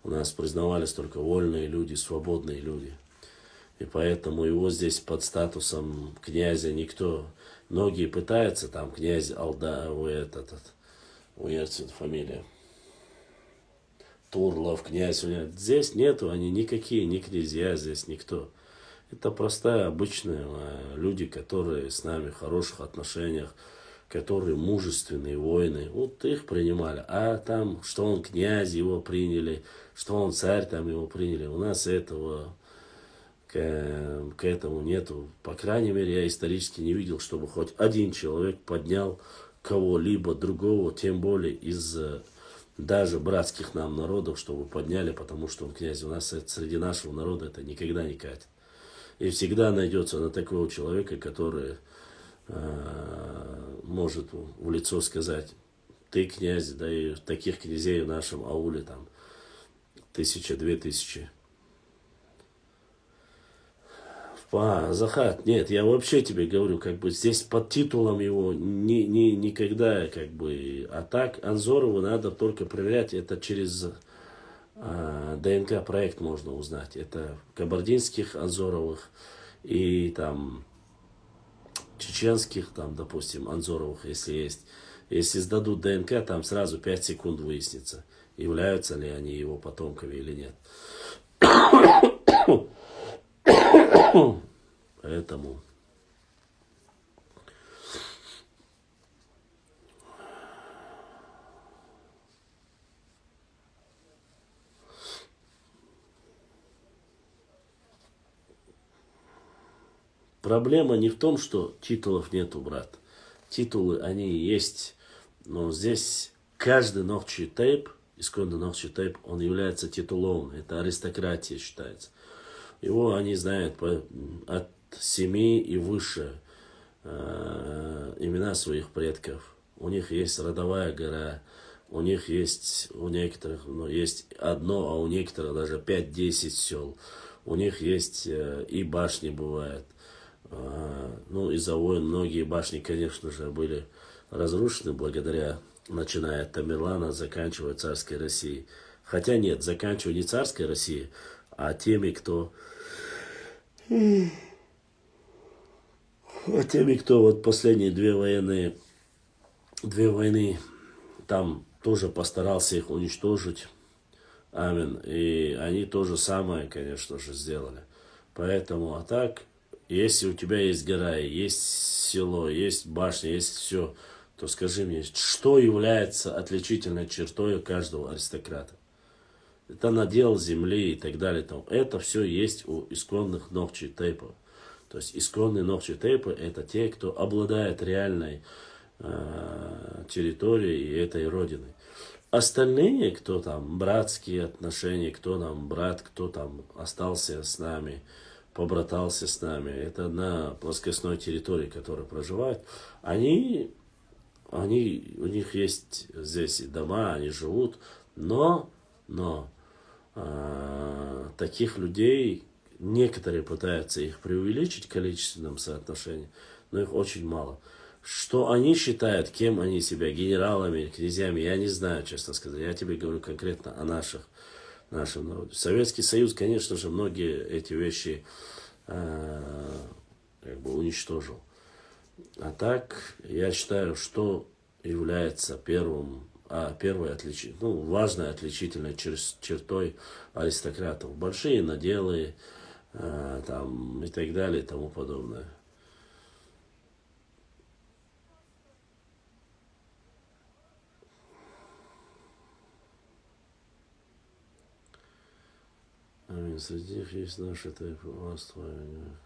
У нас признавались только вольные люди, свободные люди. И поэтому его здесь под статусом князя никто. Многие пытаются, там князь Алда, у отсюда фамилия. Турлов, князь. Здесь нету, они никакие, ни князья, здесь никто. Это простая, обычные люди, которые с нами в хороших отношениях, которые мужественные воины. Вот их принимали. А там, что он князь, его приняли, что он царь, там его приняли. У нас этого к этому нету. По крайней мере, я исторически не видел, чтобы хоть один человек поднял кого-либо другого, тем более из даже братских нам народов, чтобы подняли, потому что он князь. У нас среди нашего народа это никогда не катит. И всегда найдется на такого человека, который может в лицо сказать: ты князь, да, и таких князей в нашем ауле там 1000-2000. Захар, нет, я вообще тебе говорю, как бы здесь под титулом его никогда, как бы, а так Анзорову надо только проверять, это через ДНК проект можно узнать, это кабардинских Анзоровых и там чеченских, там, допустим, Анзоровых, если есть. Если сдадут ДНК, там сразу 5 секунд выяснится, являются ли они его потомками или нет. Поэтому проблема не в том, что титулов нету, брат. Титулы, они есть, но здесь каждый ногчий тейп, исконный ногчий тейп, он является титулованным. Это аристократия считается. Его они знают от 7 и выше имена своих предков. У них есть родовая гора, у них есть, у некоторых, ну, есть одно, а у некоторых даже 5-10 сел. У них есть и башни бывают. Ну, из-за войн многие башни, конечно же, были разрушены благодаря, начиная от Тамерлана, заканчивая царской Россией. Хотя нет, заканчивая не царской Россией, а теми, кто вот последние две войны там тоже постарался их уничтожить. Амин. И они то же самое, конечно же, сделали. Поэтому, а так, если у тебя есть гора, есть село, есть башня, есть все, то скажи мне, что является отличительной чертой каждого аристократа? Это надел земли и так далее. Это все есть у исконных ногчий тейпов. То есть исконные ногчий тейпы это те, кто обладает реальной территорией и этой родиной. Остальные, кто там братские отношения, кто нам брат, кто там остался с нами, побратался с нами, это на плоскостной территории, которая проживает, у них есть здесь и дома, они живут, но таких людей, некоторые пытаются их преувеличить в количественном соотношении, но их очень мало. Что они считают, кем они себя, генералами, князьями, я не знаю, честно сказать. Я тебе говорю конкретно о нашем народе. Советский Союз, конечно же, многие эти вещи как бы уничтожил. А так, я считаю, что является важной отличительной чертой аристократов. Большие наделы там, и так далее и тому подобное. Аминь. Среди них есть наши тайпы властвования.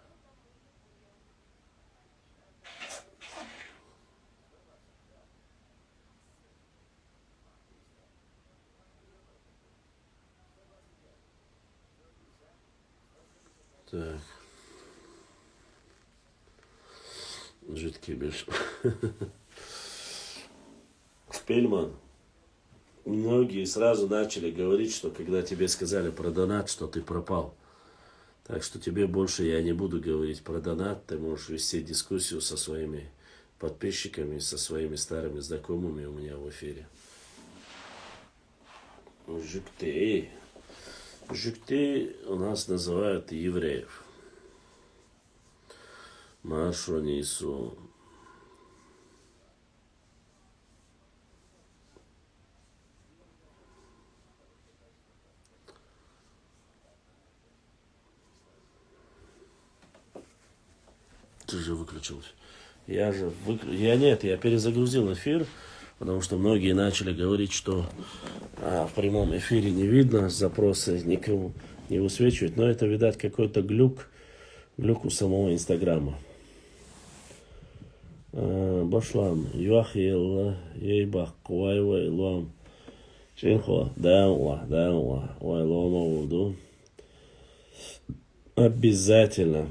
Так. Жидкий беш. Шпильман. Многие сразу начали говорить, что когда тебе сказали про донат, что ты пропал. Так что тебе больше я не буду говорить про донат. Ты можешь вести дискуссию со своими подписчиками, со своими старыми знакомыми у меня в эфире. Жукты. Жукты у нас называют евреев. Машу несу. Ты же выключился. Я перезагрузил эфир, потому что многие начали говорить, что в прямом эфире не видно, запросы никому не высвечивают. Но это, видать, какой-то глюк у самого Инстаграма. Башлам, Юахил, Ейбах, Куайвай, Луам, Чинхо, Дауа, Уайлома, Уду. Обязательно.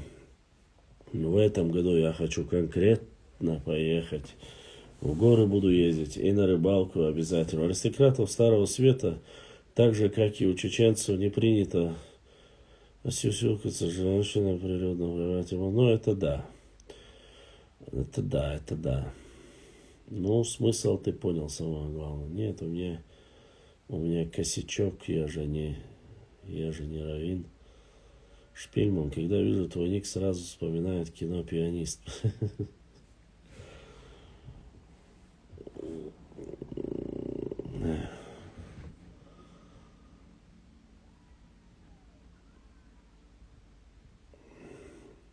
В этом году я хочу конкретно поехать. В горы буду ездить и на рыбалку обязательно. У аристократов Старого Света, так же, как и у чеченцев, не принято А сюсюкаться женщина в природном варианте. Ну, это да. Это да, это да. Ну, смысл ты понял, самое главное. Нет, у меня косячок, я же не раввин. Шпильман, когда вижу твой ник, сразу вспоминает кино «Пианист».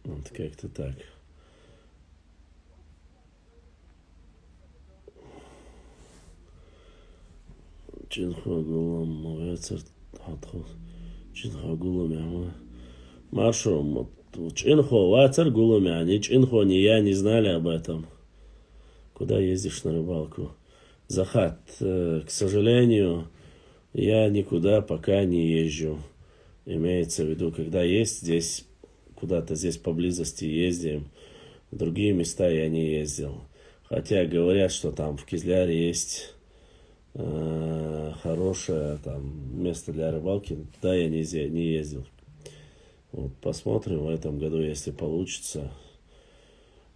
Вот как-то так. Чинхагулам, мовецер, хатхос. Чинхагулам, яма. Маршо, Чинхо, вацер гулам, яни. Чинхо, ни я не знали об этом. Куда ездишь на рыбалку? Захат, к сожалению, я никуда пока не езжу. Имеется в виду, когда есть здесь, куда-то здесь поблизости ездим. В другие места я не ездил. Хотя говорят, что там в Кизляре есть хорошее там место для рыбалки. Туда я не ездил. Вот, посмотрим в этом году, если получится.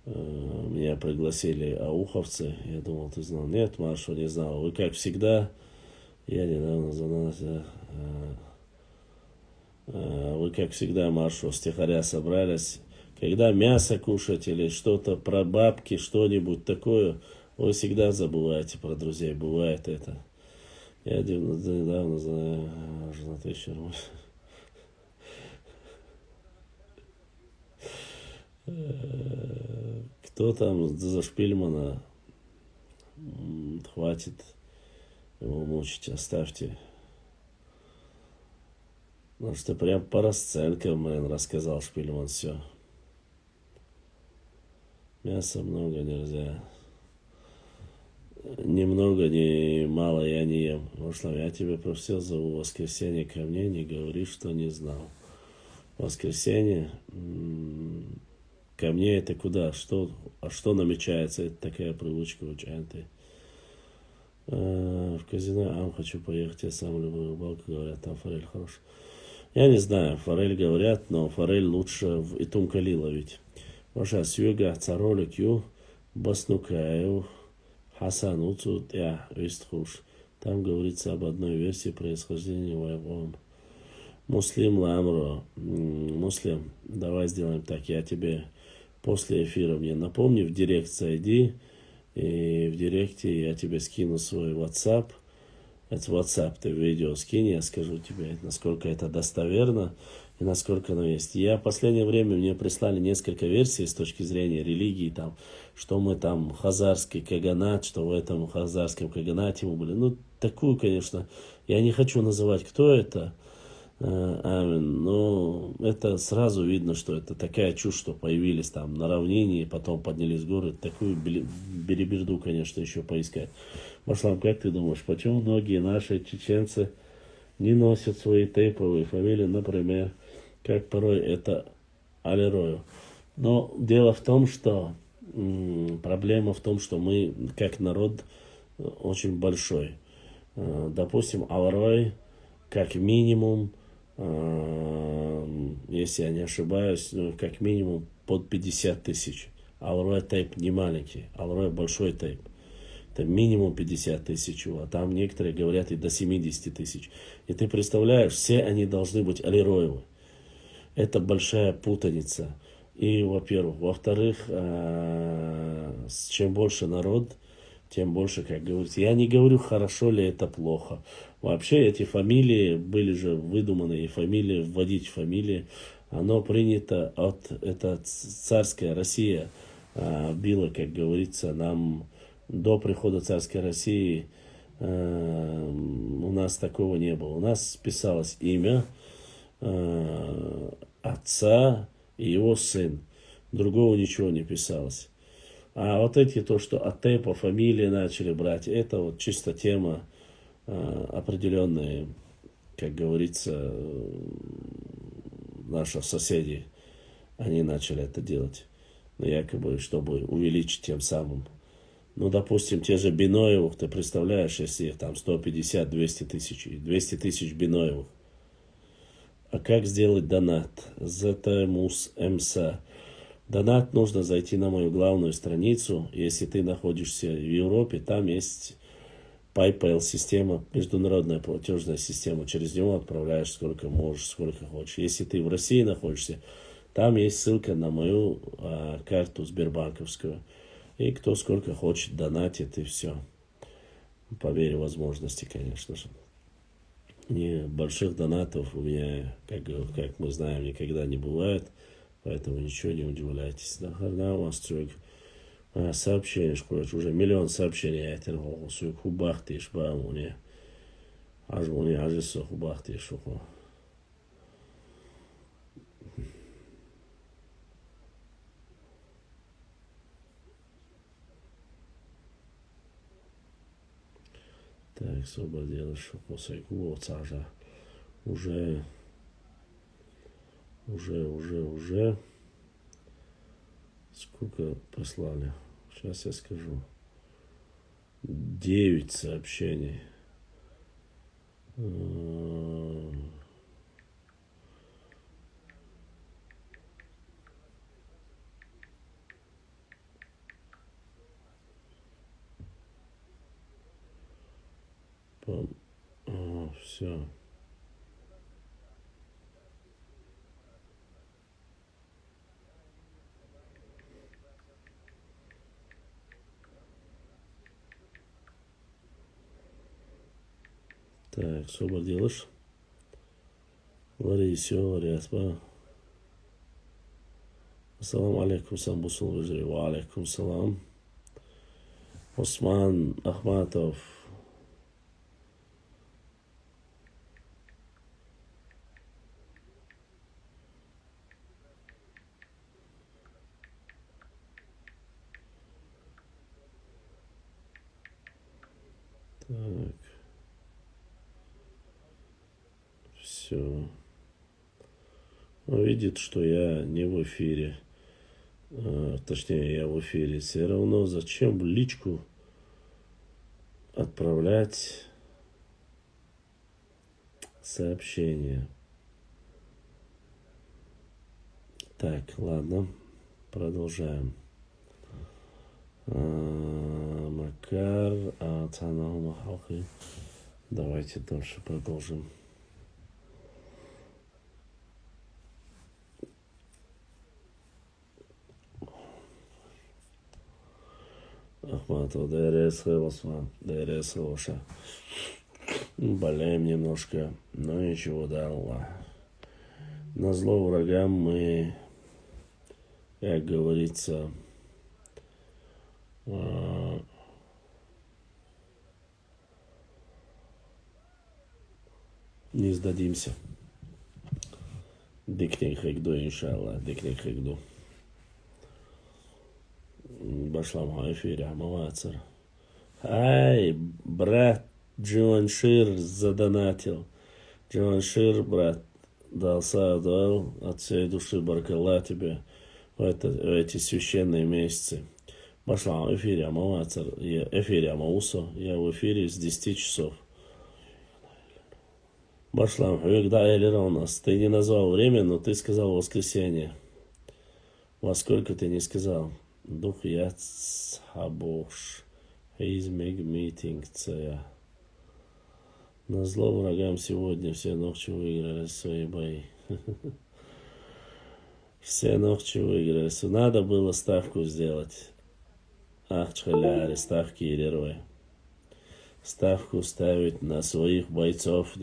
Меня пригласили ауховцы. Я думал, ты знал. Нет, Машу, не знал. Вы, как всегда, я недавно занялся. Вы, как всегда, Машу, стихаря собрались. Когда мясо кушать или что-то про бабки, что-нибудь такое, вы всегда забываете про друзей. Бывает это. Я недавно знаю, женат вечером. Кто там за Шпильмана? Хватит его мучить, оставьте. Ну что, прям по расценкам, рассказал Шпильман все. Мяса много нельзя. Ни много, ни мало я не ем. Вошла, я тебя просил зову в воскресенье ко мне, не говори, что не знал. Воскресенье ко мне это куда? Что намечается? Это такая привычка у Чанты. В казино, хочу поехать, я сам люблю рыбалку, говорят, там форель хорошая. Я не знаю, форель говорят, но форель лучше в Итумкали ловить. Ваша сюга, царолик ю, баснукаю, хасануцу, я, вестхуш. Там говорится об одной версии происхождения воевом. Муслим ламро. Муслим, давай сделаем так, я тебе после эфира мне напомни, в директ зайди, и в директе я тебе скину свой WhatsApp. Это WhatsApp, ты видео скинь, я скажу тебе, насколько это достоверно и насколько оно есть. Я в последнее время, мне прислали несколько версий с точки зрения религии, там, что мы там хазарский каганат, что в этом хазарском каганате мы были. Ну, такую, конечно, я не хочу называть, кто это, но это сразу видно, что это такая чушь, что появились там на равнине, потом поднялись в горы. Такую бериберду, конечно, еще поискать. Машлам, как ты думаешь, почему многие наши чеченцы не носят свои тейповые фамилии, например, как порой это Алерою? Но дело в том, что проблема в том, что мы, как народ, очень большой. Допустим, Алерой, как минимум, если я не ошибаюсь, как минимум под 50 тысяч. Алрой тейп не маленький, Алрой большой тейп. Это минимум 50 тысяч, а там некоторые говорят и до 70 тысяч. И ты представляешь, все они должны быть алироевы. Это большая путаница. И, во-первых. Во-вторых, чем больше народ, тем больше, как говорится. Я не говорю, хорошо ли это плохо. Вообще эти фамилии были же выдуманные фамилии, вводить фамилии. Оно принято это царская Россия била, как говорится, нам до прихода царской России у нас такого не было. У нас писалось имя отца и его сын. Другого ничего не писалось. А вот эти, то, что от тейпа фамилии начали брать, это вот чисто тема определенная, как говорится, наши соседи, они начали это делать. Но якобы, чтобы увеличить тем самым. Ну, допустим, те же Биноевых, ты представляешь, если их там 150-200 тысяч, 200 тысяч Биноевых. А как сделать донат? ЗТМУС МСА. Донат нужно зайти на мою главную страницу. Если ты находишься в Европе, там есть PayPal система, международная платежная система. Через него отправляешь сколько можешь, сколько хочешь. Если ты в России находишься, там есть ссылка на мою карту сбербанковскую. И кто сколько хочет донатит, и все. По мере возможности, конечно же. Не больших донатов у меня, как мы знаем, никогда не бывает. Поэтому ничего не удивляйтесь. Да, у вас сообщение, уже миллион сообщений айтын олғысы хубақ дейш ба мне. Ажмуни ажысы хубақ дейш оқу. Так, освободилось, после куоца же. Уже. Сколько послали? Сейчас я скажу. 9 сообщений. Все. Так, soba делаешь? Ларисио, Лариасба. Ассаламу алейкум, самбусул вижри. Ва алейкум салам. Осман Ахматов. Так. Все. Он видит, что я не в эфире. Точнее, я в эфире. Все равно зачем в личку отправлять сообщение? Так, ладно. Продолжаем. Макар, Цанал Махалхи. Давайте дальше продолжим. Ахматов, ДРС, Осман, ДРС, Оша. Болеем немножко, но ничего, да, Аллах. Назло врагам мы, как говорится, не сдадимся. Дикник хэгду, иншаллах, дикник хэгду. Башлам в эфире, Амавацар. Ай, брат Дживаншир задонатил. Дживаншир, брат, дал садуал от всей души, баркалла тебе в эти священные месяцы. Башлам в эфире, Амавацар, эфире Амаусо, я в эфире с 10 часов. Башлам, когда Элера у нас, ты не назвал время, но ты сказал воскресенье. Во сколько ты не сказал? Дух яц хабош. Измег митинг цея. Назло врагам сегодня все ночи выиграли свои бои. Все ночи выиграли. Надо было ставку сделать. Ах, чхаляри, ставки и герои. Ставку ставить на своих бойцов.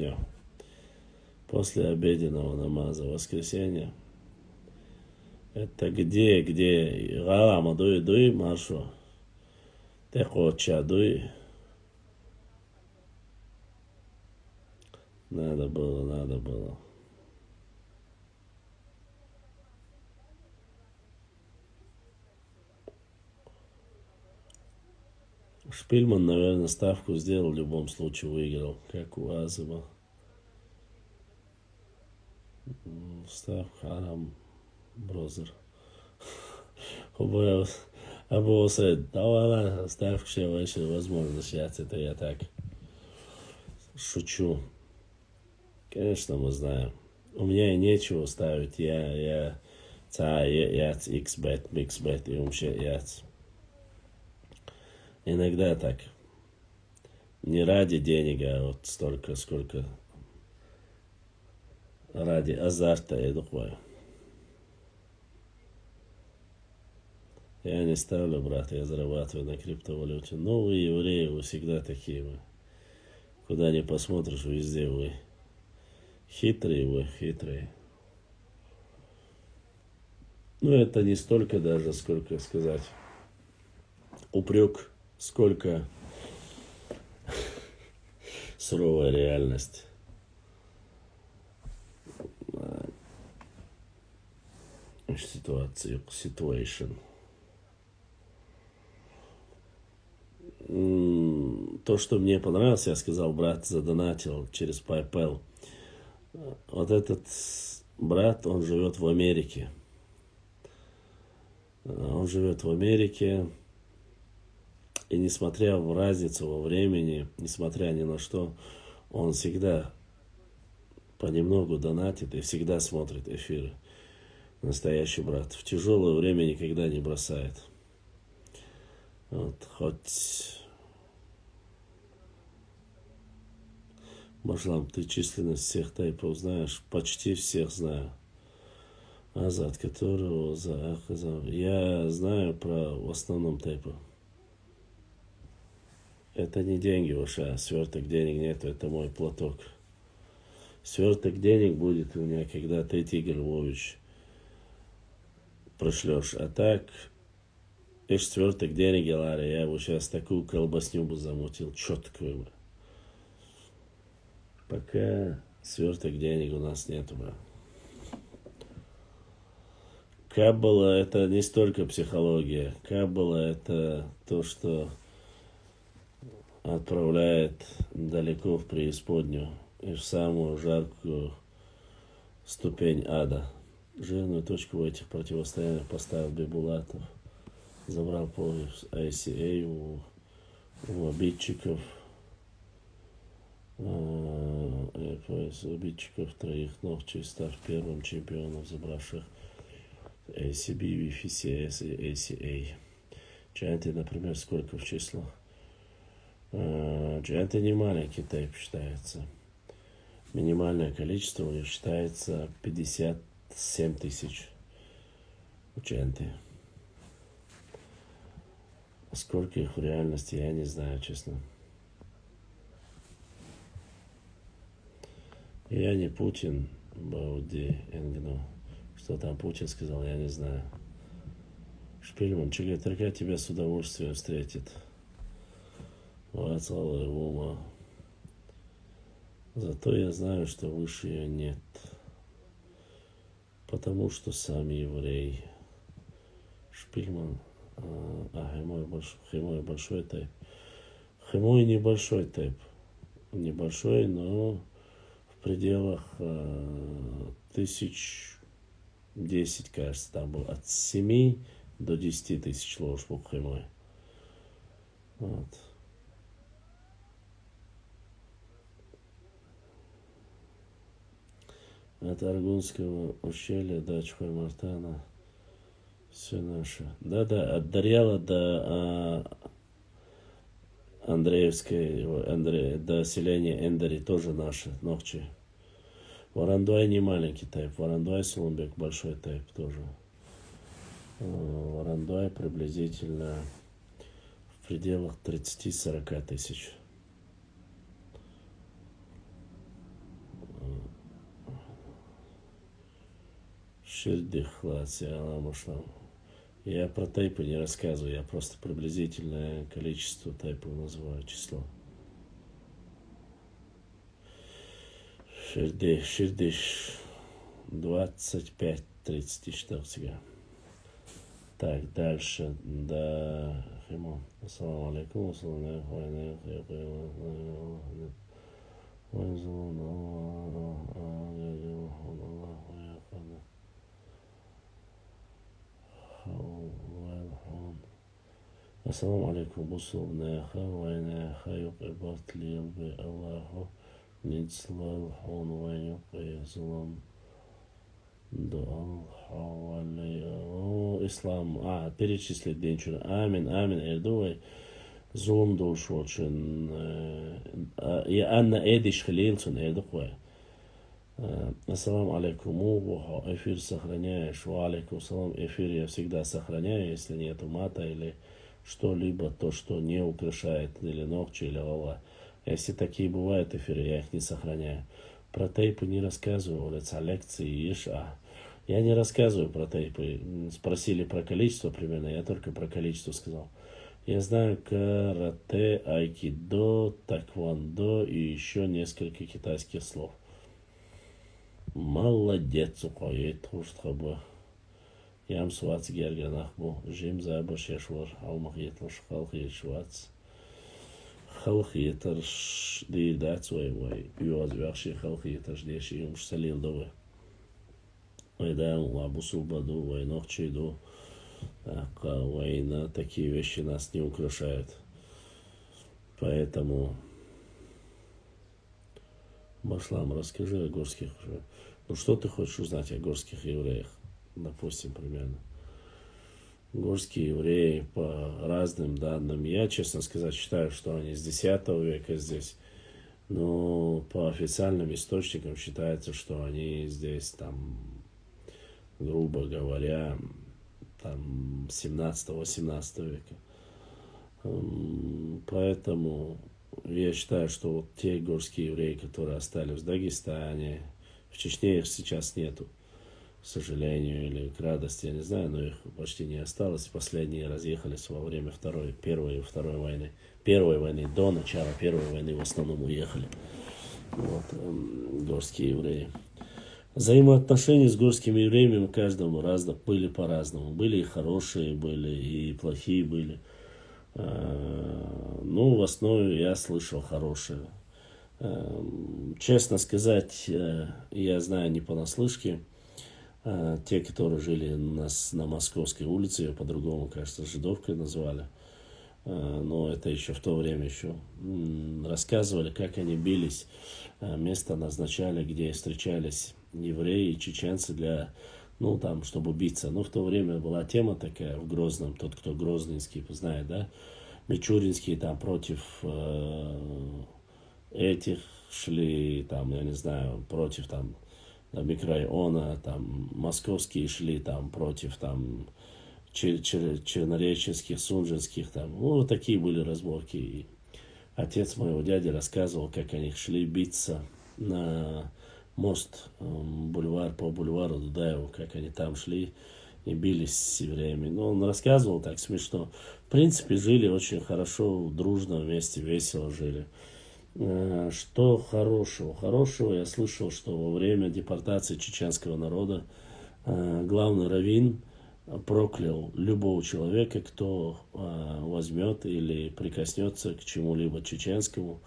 После обеденного намаза воскресенья. Это где? Галама дуй, маршо. Техоча дуй. Надо было. Шпильман, наверное, ставку сделал, в любом случае выиграл, как у Азыма. Ставка Арам Брозер. Або сред. Да, ставка все вообще возможно. Сейчас это я так шучу. Конечно, мы знаем. У меня и нечего ставить. Я XBet, MixBet и вообще иногда так. Не ради денег, а вот столько, сколько ради азарта, я думаю. Я не ставлю, брат, я зарабатываю на криптовалюте. Но вы, евреи, вы всегда такие вы. Куда ни посмотришь, везде вы. Хитрые вы, хитрые. Ну, это не столько даже, сколько сказать, упрек, сколько суровая реальность. Situation. То, что мне понравилось, я сказал, брат задонатил через PayPal. Вот этот брат, он живет в Америке. Он живет в Америке. И несмотря в разницу во времени, несмотря ни на что, он всегда понемногу донатит и всегда смотрит эфиры. Настоящий брат. В тяжелое время никогда не бросает. Вот, хоть... Башлам, ты численность всех тайпов знаешь? Почти всех знаю. Азат, которого я знаю про в основном тайпы. Это не деньги ваши, сверток денег нет, это мой платок. Сверток денег будет у меня, когда ты, Игорь Львович, прошлешь. А так, сверток денег, Ларри, я бы сейчас такую колбасню бы замутил, четкую бы. Пока сверток денег у нас нету, брат. Каббала — это не столько психология. Каббала — это то, что отправляет далеко в преисподнюю и в самую жаркую ступень ада. Жирную точку в этих противостояниях поставил Бибулатов. Забрал пояс ICA у обидчиков. Пояс обидчиков троих ногчей, став первым чемпионом, забравших ACB, VFCS и ACA. Джанти, например, сколько в числах? Джанти не маленький тайп считается. Минимальное количество у них считается 57 тысяч. Джанти. Сколько их в реальности, я не знаю, честно. Я не Путин, Бауди, Энгно. Что там Путин сказал, я не знаю. Шпильман, ЧГТРК тебя с удовольствием встретит. Вацлава Ума. Зато я знаю, что выше ее нет. Потому что сам еврей. Шпильман. Хемой большой тайп. Хемой небольшой тайп. Небольшой, но в пределах 1010, кажется, там был от 7 до 10 тысяч лож по Хемой. Вот. От Аргунского ущелья до Чхой-Мартана все наше. Да, от Дарьяла до Андреевской, до селения Эндери тоже наши, Ногчи. Варандуай не маленький тайп, Варандуай Сулумбек большой тайп тоже. Варандуай приблизительно в пределах 30-40 тысяч. Я про тайпы не рассказываю, я просто приблизительное количество тайпов называю, число. Ширдиш 25-30 тысяч всегда. Так, дальше. Да, Химон. Ассаламу алейкум. Ассаламу алейкум. Бусулнеха, вайнеха, юкибат лилби Аллаху. Нидслал хон вайнюк и злом Ислам, перечислить денчур. Амин, амин, эрдуй. Зум душ очень. Я Анна Эдиш Хлилсон, эрдуй. Ассаламу алейкум, эфир сохраняешь, ва алейкум салам, эфир я всегда сохраняю, если нету мата или что-либо, то, что не украшает или ногти, или голова. Если такие бывают эфиры, я их не сохраняю. Про тейпы не рассказываю, лица лекции, я не рассказываю про тейпы. Спросили про количество примерно, я только про количество сказал. Я знаю карате, айкидо, таквондо и еще несколько китайских слов. Молодец, уқойет, хуштхаба. Ям суац герганах бу. Жим заба шешвар, алмах етлаш, халх ешвац. Халх етарш дейдац вай. Юаз вяхши халх етарш деши юмш салил довы. Вайда лабу субаду, вай нохчиду. Война, такие вещи нас не украшают. Поэтому... Башлам, расскажи о горских... Ну, что ты хочешь узнать о горских евреях? Допустим, примерно. Горские евреи по разным данным. Я, честно сказать, считаю, что они с X века здесь. Но по официальным источникам считается, что они здесь, там, грубо говоря, там, 17-18 века. Поэтому... Я считаю, что вот те горские евреи, которые остались в Дагестане, в Чечне их сейчас нету, к сожалению, или к радости, я не знаю, но их почти не осталось. Последние разъехались во время Первой и Второй войны. Первой войны, до начала Первой войны в основном уехали. Вот, горские евреи. Взаимоотношения с горскими евреями у каждого были по-разному. Были и хорошие, были и плохие были. Ну, в основе я слышал хорошее. Честно сказать, я знаю не понаслышке. Те, которые жили на Московской улице, ее по-другому, кажется, Жидовкой назвали. Но это еще в то время еще рассказывали, как они бились. Место назначали, где встречались евреи и чеченцы для... Ну, там, чтобы биться. Но в то время была тема такая в Грозном, тот, кто Грозненский знает, да, Мичуринские там против этих шли, там, я не знаю, против там микрорайона, там, московские шли там против там чернореченских, сунжинских, там, ну, вот такие были разборки. И отец моего дяди рассказывал, как они шли биться на мост, бульвар, по бульвару Дудаеву, как они там шли и бились с евреями. Но он рассказывал так смешно. В принципе, жили очень хорошо, дружно вместе, весело жили. Что хорошего? Хорошего я слышал, что во время депортации чеченского народа главный раввин проклял любого человека, кто возьмет или прикоснется к чему-либо чеченскому.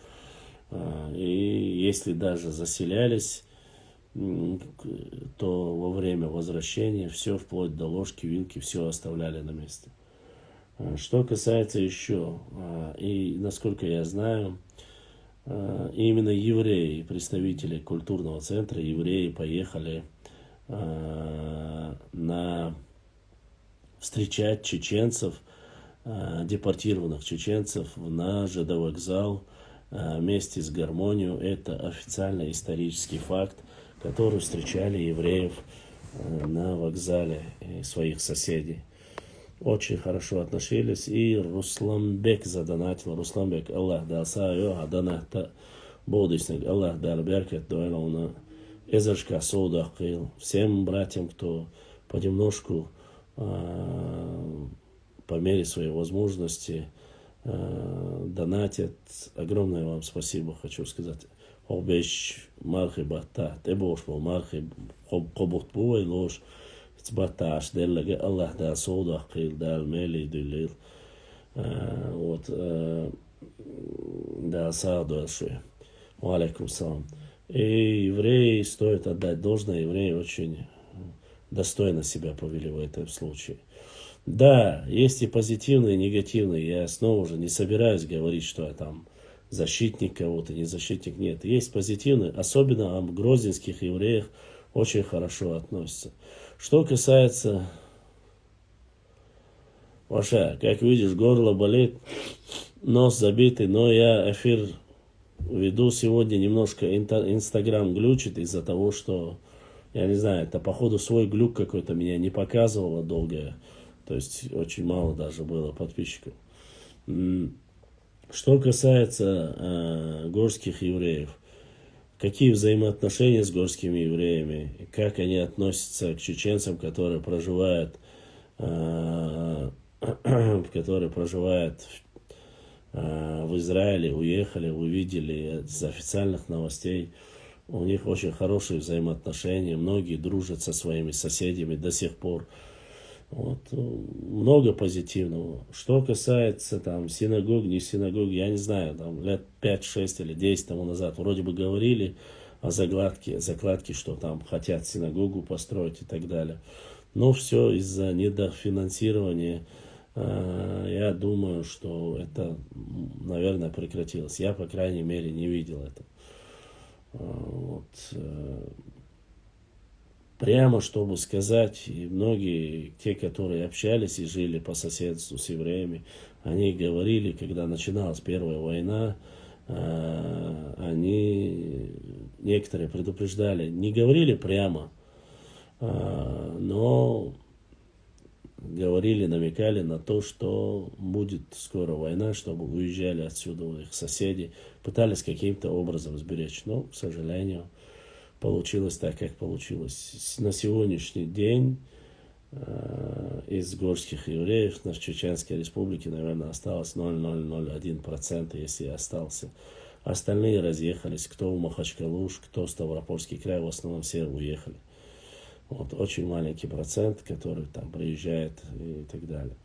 И если даже заселялись, то во время возвращения все, вплоть до ложки, вилки, все оставляли на месте. Что касается еще, и насколько я знаю, именно евреи, представители культурного центра, евреи поехали встречать чеченцев, депортированных чеченцев на ЖД вокзал вместе с гармонией. Это официальный исторический факт, который встречали евреев на вокзале и своих соседей. Очень хорошо относились. И Русланбек задонатил. Русланбек, Аллах дал саю, аданата бодисник, Аллах дал беркет, дуэлауна, эзершка соуда кил. Всем братьям, кто понемножку, по мере своей возможности, донатят. Огромное вам спасибо, хочу сказать. Обещ мархибата, те бош был мархиб, хобот бой лож. Баташ делеге Аллах дал соуда кил, дал мели дулил. Вот дал саду ашуя. Алейкум салам. И евреи, стоит отдать должное, евреи очень достойно себя повели в этом случае. Да, есть и позитивные, и негативные. Я снова же не собираюсь говорить, что я там защитник кого-то, не защитник. Нет, есть позитивные. Особенно о грозненских евреях очень хорошо относятся. Что касается... Ваша, как видишь, горло болит, нос забитый, но я эфир веду сегодня, немножко Инстаграм глючит из-за того, что, я не знаю, это походу свой глюк какой-то меня не показывало долго, то есть очень мало даже было подписчиков. Что касается горских евреев, какие взаимоотношения с горскими евреями, как они относятся к чеченцам, которые проживают в Израиле, уехали, увидели из официальных новостей. У них очень хорошие взаимоотношения, многие дружат со своими соседями до сих пор. Вот. Много позитивного. Что касается там синагог, не синагог, я не знаю, там лет 5, 6 или 10 тому назад вроде бы говорили о закладке, что там хотят синагогу построить и так далее. Но все из-за недофинансирования, я думаю, что это, наверное, прекратилось. Я, по крайней мере, не видел это. Вот. Прямо, чтобы сказать, и многие, те, которые общались и жили по соседству с евреями, они говорили, когда начиналась Первая война, они, некоторые предупреждали, не говорили прямо, но говорили, намекали на то, что будет скоро война, чтобы уезжали отсюда их соседи, пытались каким-то образом сберечь, но, к сожалению, получилось так, как получилось. На сегодняшний день из горских евреев в Чеченской Республике, наверное, осталось 0,001%, если остался. Остальные разъехались, кто в Махачкалу, кто в Ставропольский край, в основном все уехали. Вот, очень маленький процент, который там приезжает и так далее.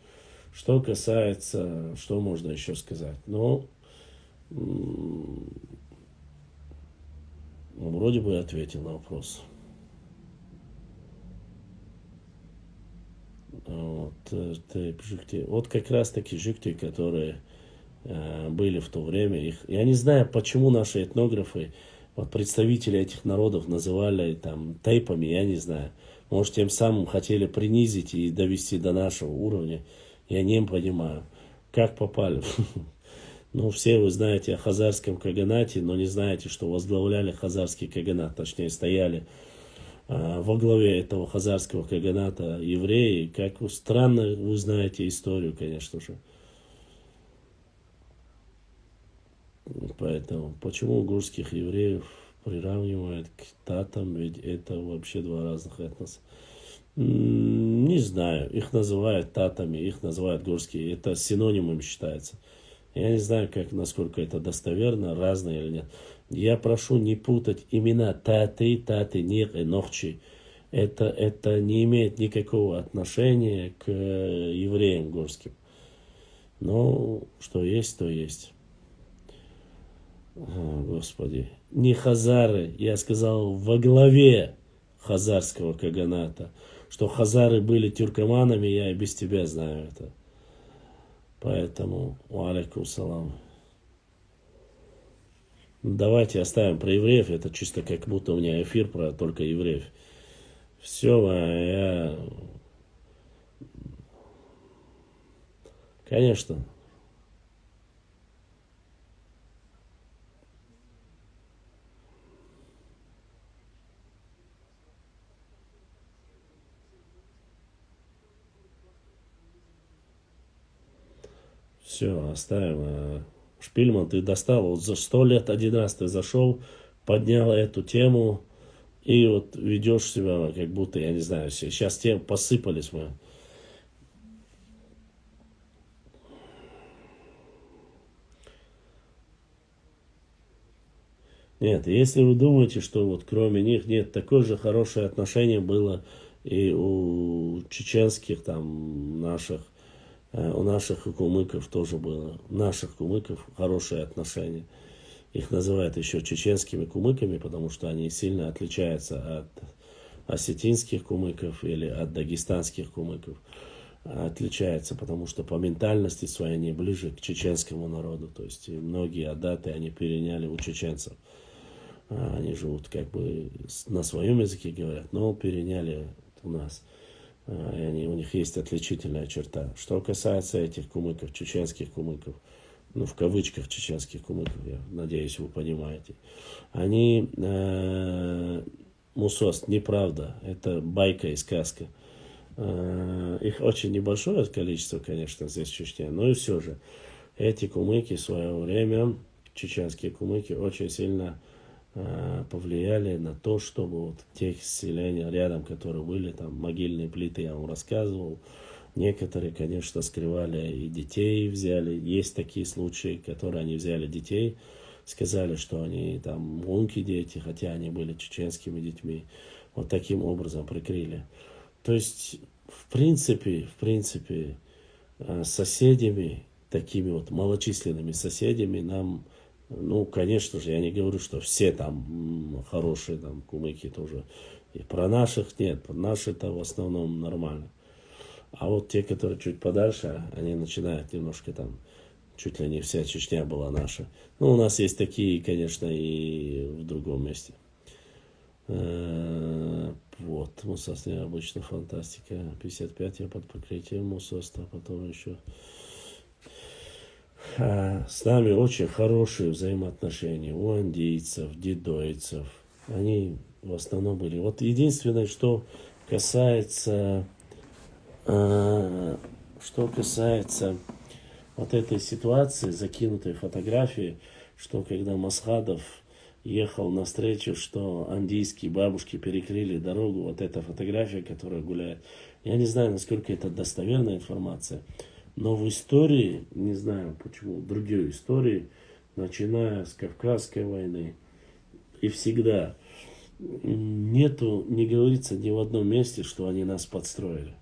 Что касается, что можно еще сказать? Ну, вроде бы ответил на вопрос. Вот как раз таки жюкты, которые были в то время, я не знаю, почему наши этнографы, вот представители этих народов называли там тейпами, я не знаю. Может, тем самым хотели принизить и довести до нашего уровня. Я не понимаю, как попали. Ну, все вы знаете о Хазарском каганате, но не знаете, что возглавляли Хазарский каганат, точнее, стояли во главе этого Хазарского каганата евреи. Как странно, вы знаете историю, конечно же. Поэтому, почему горских евреев приравнивают к татам, ведь это вообще два разных этноса. Не знаю, их называют татами, их называют горские, это синонимом считается. Я не знаю, насколько это достоверно, разное или нет. Я прошу не путать имена таты, нир и нохчи. Это не имеет никакого отношения к евреям горским. Но что есть, то есть. Господи. Не хазары, я сказал, во главе хазарского каганата. Что хазары были тюркоманами, я и без тебя знаю это. Поэтому, алейкум салам. Давайте оставим про евреев. Это чисто как будто у меня эфир про только евреев. Все, конечно. Все, оставим. Шпильман, ты достал, вот за 100 лет один раз ты зашел, поднял эту тему, и вот ведешь себя, как будто, я не знаю, сейчас темы посыпались мы. Нет, если вы думаете, что вот кроме них нет, такое же хорошее отношение было и у чеченских там наших, у наших кумыков тоже было, наших кумыков хорошие отношения. Их называют еще чеченскими кумыками, потому что они сильно отличаются от осетинских кумыков или от дагестанских кумыков. Отличаются, потому что по ментальности своей они ближе к чеченскому народу. То есть многие адаты они переняли у чеченцев. Они живут как бы на своем языке говорят, но переняли у нас. И у них есть отличительная черта. Что касается этих кумыков, чеченских кумыков, ну, в кавычках чеченских кумыков, я надеюсь, вы понимаете, они, мусост, неправда, это байка и сказка. Их очень небольшое количество, конечно, здесь в Чечне, но и все же. Эти кумыки в свое время, чеченские кумыки, очень сильно повлияли на то, чтобы вот тех селений рядом, которые были, там могильные плиты, я вам рассказывал. Некоторые, конечно, скрывали и детей взяли. Есть такие случаи, которые они взяли детей, сказали, что они там мунки дети, хотя они были чеченскими детьми. Вот таким образом прикрыли. То есть, в принципе, с соседями, такими вот малочисленными соседями нам, ну, конечно же, я не говорю, что все там хорошие, там, кумыки тоже. И про наших нет, наши-то в основном нормально. А вот те, которые чуть подальше, они начинают немножко там, чуть ли не вся Чечня была наша. Ну, у нас есть такие, конечно, и в другом месте. Вот, Мусост необычная фантастика. 55 я под прикрытием Мусоста, потом еще. С нами очень хорошие взаимоотношения у андийцев, дидойцев. Они в основном были. Вот единственное, что касается вот этой ситуации, закинутой фотографии, что когда Масхадов ехал навстречу, что андийские бабушки перекрыли дорогу, вот эта фотография, которая гуляет. Я не знаю, насколько это достоверная информация, но в истории, не знаю почему, в другой истории, начиная с Кавказской войны, и всегда нету, не говорится ни в одном месте, что они нас подстроили,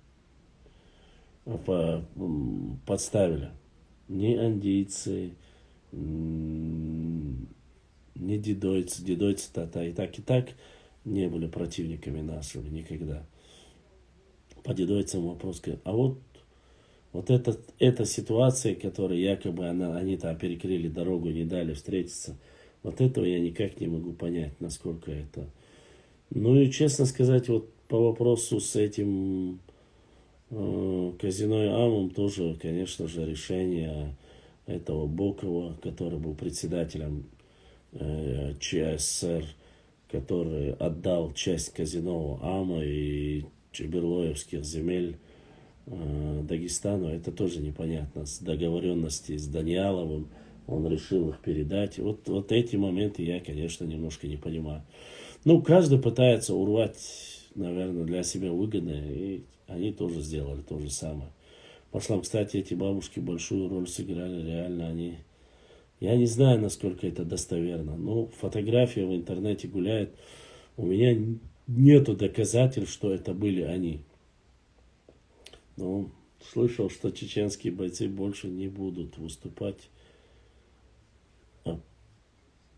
подставили. Ни андийцы, не дидойцы. Дидойцы-то и так не были противниками нашими никогда. По дидойцам вопрос. А вот эта ситуация, которая якобы они-то перекрыли дорогу, не дали встретиться, вот этого я никак не могу понять, насколько это. Ну и честно сказать, вот по вопросу с этим казино и Амом тоже, конечно же, решение этого Бокова, который был председателем ЧССР, который отдал часть казино Ама и Чеберлоевских земель Дагестану, это тоже непонятно. С договоренности с Даниаловым он решил их передать. Вот эти моменты я, конечно, немножко не понимаю. Ну, каждый пытается урвать, наверное, для себя выгодное, и они тоже сделали то же самое. В прошлом, кстати, эти бабушки большую роль сыграли, реально они. Я не знаю, насколько это достоверно, но фотография в интернете гуляет. У меня нету доказательств, что это были они. Но слышал, что чеченские бойцы больше не будут выступать.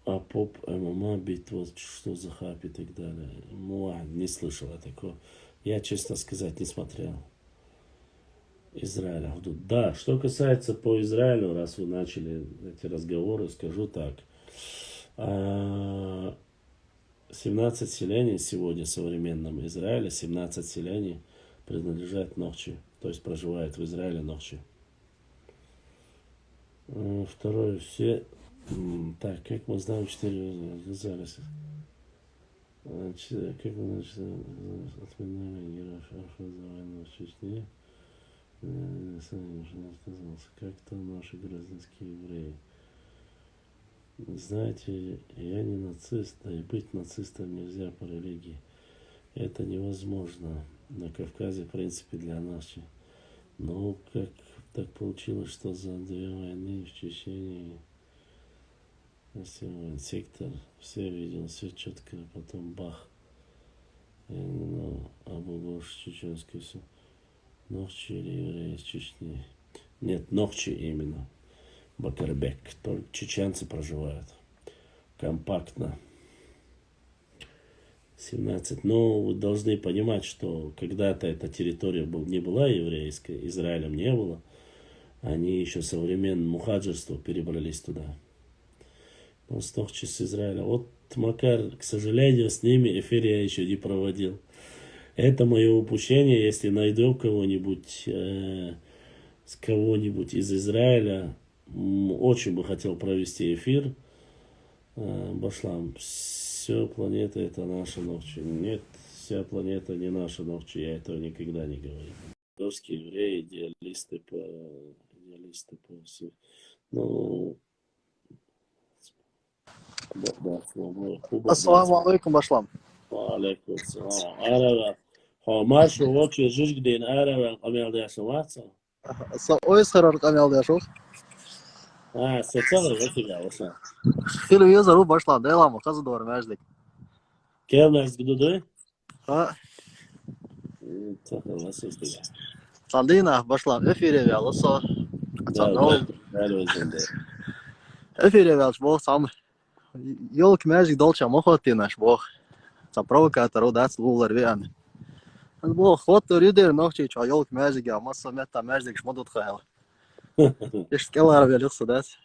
А поп ММА бить, вот что за хап и так далее. Не слышал я такого. Я, честно сказать, не смотрел. Израиля. Да, что касается по Израилю, раз вы начали эти разговоры, скажу так. 17 селений сегодня в современном Израиле, 17 селений принадлежат Нохчи, то есть проживают в Израиле Нохчи. Второе, все, так, как мы знаем, 4 оказались. Как мы начали отменяли героев войну в Чечне. Как-то наши гражданские евреи. Знаете, я не нацист, да и быть нацистом нельзя по религии. Это невозможно. На Кавказе, в принципе, для нас. Но как так получилось, что за 2 войны в Чечне сектор, все видел, все четко, потом бах. Я не знаю, Абу-Гош, чеченский все. Нохчи или евреи из Чечни? Нет, Нохчи именно. Бакарбек. Только чеченцы проживают. Компактно. 17. Но вы должны понимать, что когда-то эта территория не была еврейской, Израилем не было. Они еще со времен мухаджирства перебрались туда. Нохчи с Израиля. Вот, Макар, к сожалению, с ними эфир я еще не проводил. Это мое упущение. Если найду кого-нибудь, с кого-нибудь из Израиля, очень бы хотел провести эфир. Башлам, все планета это наша ночь. Нет, вся планета не наша ночь. Я этого никогда не говорю. Русские евреи, идеалисты по всему. Ну, да, Ассаламу алейкум, Башлам. Алейкум салам. Арава. Машу вообще жиж где арава камел дяшваца. Ой, сарар камел дяшух. Социал это ваше. Хилу езару Башлам, да ламу, казадор мәждик. Келмес гдуды? А, Так, ласостыга. Сандина, Башлам, эфире вялосо. Да. Эфире вялш бог сам. Ёлк мәждик долча мохотинаш бог. Са провокатор удац лулар вян. Бог хот ридер нохчи ча ёлк мәждик я масса мета мәждик шмодот хайл. Ишт келар вялюксу дас.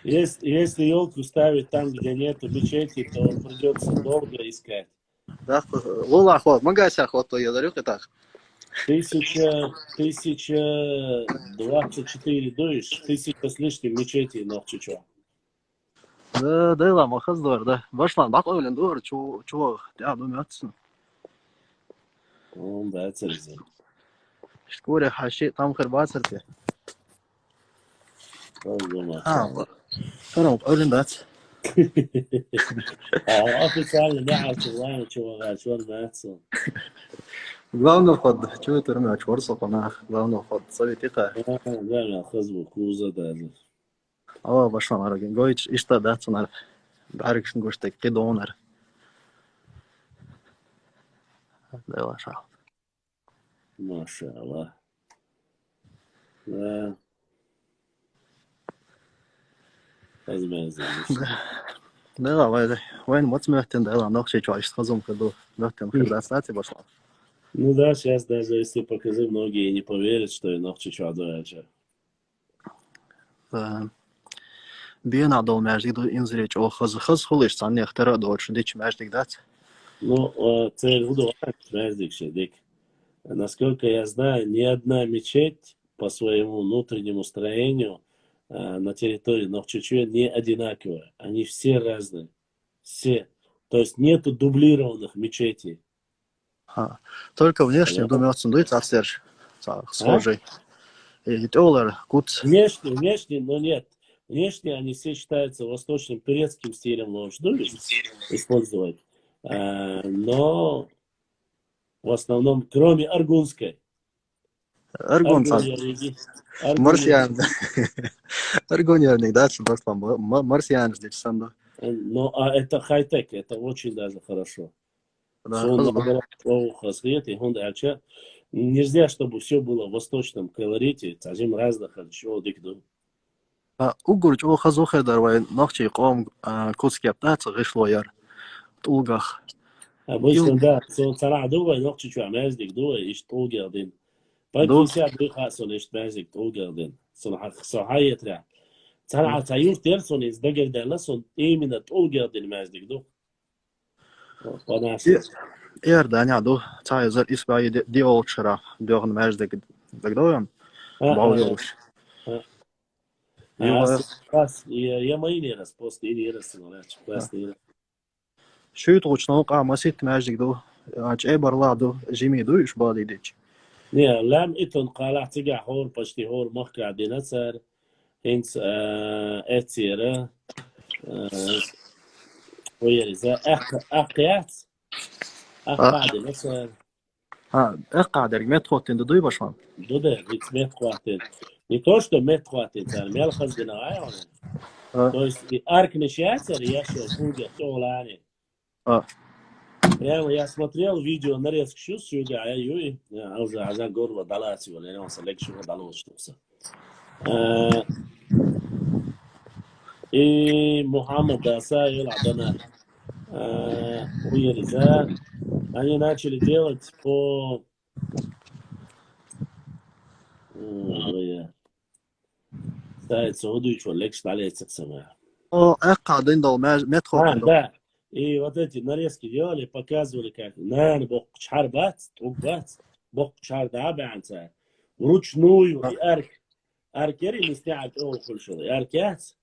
Если елку ставить там, где нету мечети, то придется долго искать. Да, лула хот, магася хот то езарюк и так. 1024 дуешь, 1000 с лишним мечети нохчичо. Да, да ламу, казадор, да. Башлам, бак ойлен дур, чу, я думаю, Он да, царизм. Шкуре хаши там хербацерте. Фарам ойлен дат. Официально не артиллерия, чувак, чувак, мацо. Главный вход, чего это румя, чворсо панах, главный вход, советика. Да, хазбу куза даже. Ава башан араген, гойч ишта датсонар, барикшн гоштек кедонар. Да, лаша. Машаллах. Да. Размязан. Да, вайн моц мехтен, да, нох чей чваш схазум каду, мехтен хердастати башла. Ну да, сейчас даже если покажи, многие не поверят, что и нохчичо адуяча. Bien adol мәждик ду инзреч о хаз хулиш санне хтера до чудич мәждик дат. Ну, цель буду мәждик шедик. Насколько я знаю, ни одна мечеть по своему внутреннему строению на территории Нохчичуя не одинаковая. Они все разные. Все. То есть нету дублированных мечетей. Только внешне думаю, отсюда царь схожий. И доллар кут. Внешне, но нет. Внешне они все считаются восточным турецким стилем ложду использовать. Но в основном, кроме аргунской. Марсиан. Аргонерник, да, что марсиан здесь санду. Но это хай-тек, это очень даже хорошо. Нельзя, чтобы все было в восточном колорите, совсем разных чего дикду. Угурч о хазухе дарвай нахчи ком куцкеп да цгышлояр тулгах. Обычно да, цара дуга нахчи чу амаздик дуга иш тулгердин. Пакися дуга сон иш мазик тулгердин. Сон сахаятра. Цара таюр терсон из дагердала сон именно тулгердин мазdik дуг. Эрданя ду цайзер исбай диолчера дёгн мазdik дагдоян. Бауюш. Я мои не раз, после не раз, но شو توچنو قامسيت ماجدك دو اج برلا دو جيمي دو ايش بادي ديج نيا لام اتون قالع تجع هور بشتي هور مخكع ديناتسر هنس اتسيرا ويرزا اقيات اقعد ديناتسر اقعد رجمت خوتين دو باشان دو ده رجمت خوتين не то что мет хватит, а мел хаздинаайон. То есть и аркнешяцер я шел будет олани. Прямо я смотрел видео нарезку шусю, а я уже аза горло далasi вон, я селекцию дало что-то. И Мухаммад Даса и Ладана уерза, они начали делать по Сайт Саудович Олег Шталецек сама. قاعدين дал метхот. Да. И вот эти нарезки делали, показывали как. На бок чхар бац, тук бац, бок чхар да баанца. Вручную и аркери мистяк оухульшил. И аркяц.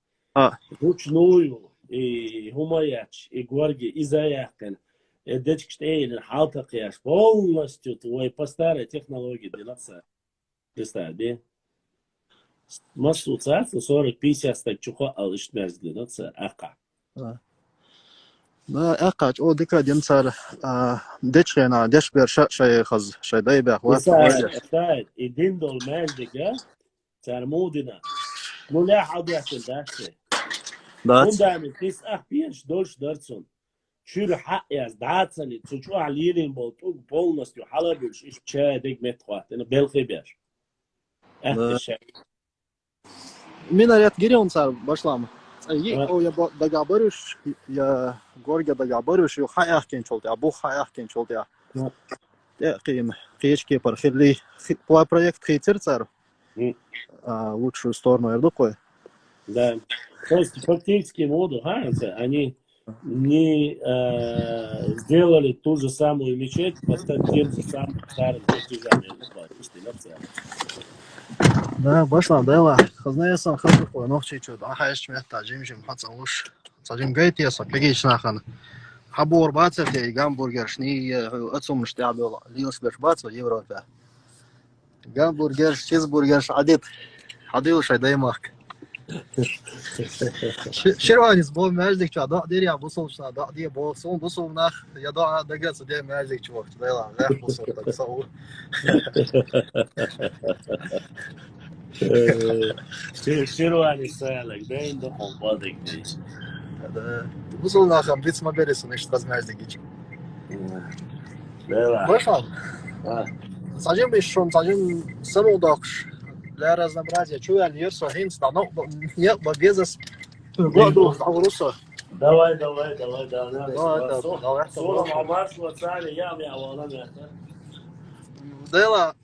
Вручную и хумаяч, и горги, и заяхкан. И дечкштейн, халтакияш. Полностью твой по старой технологии делаться. Представь, да? Массу царства 40-50 стать чухо алыштмяз делаться ака. ما أقعد أو ذكر جنسار دش أنا دش برشة شيء خز شيء ده بأخوات ساعد الدين دول ماجدك ترمودنا ولا حد يحصل داشة هم دائما تسأح بينش دولش درسون شو حق ياز دعاتني تشوف عليين بولتوك بولنس يحلبش إيش شيء ديك متقات أنا بالخبير أحد من ريت جريون صار باشلام او я договорюсь, я горге договорюсь, я хаях кенчолт, я бух хаях кенчолт, я кечки пархили по проект хейтерцер лучшую сторону эрдукой. Да, то есть фактически моду Ханса они не сделали ту же самую мечеть по тем же самым старым чертежам. Да, башлам, дела. Знаесам хатух, нохчи чуд. Ахаеш мехта, жимжим хацауш. Сажим гайтеса, пегичнахан. Хабор бацев, де гамбургер, шни отсум штабел, линсберг бацев, Европа. Гамбургер, чизбургер, адил шайдаймак. Ширванис бол мәждик ча, да дерия бусулшна, да дия болсун, бусулнах, я да дагас де мәждик чувак, дела, гах бусул, так сау. Ширвани сайлак, да инда холбадик дейс. Бусулнахам бит смаберисун, иш размәждик ич. Дела. Башал. Сажим бишон, сажим самудакш. Для разнообразия. Чуя льерсо хинс, да, но нет, безос. Давай. Солом амаршло цали, я мне авалам это. Дела.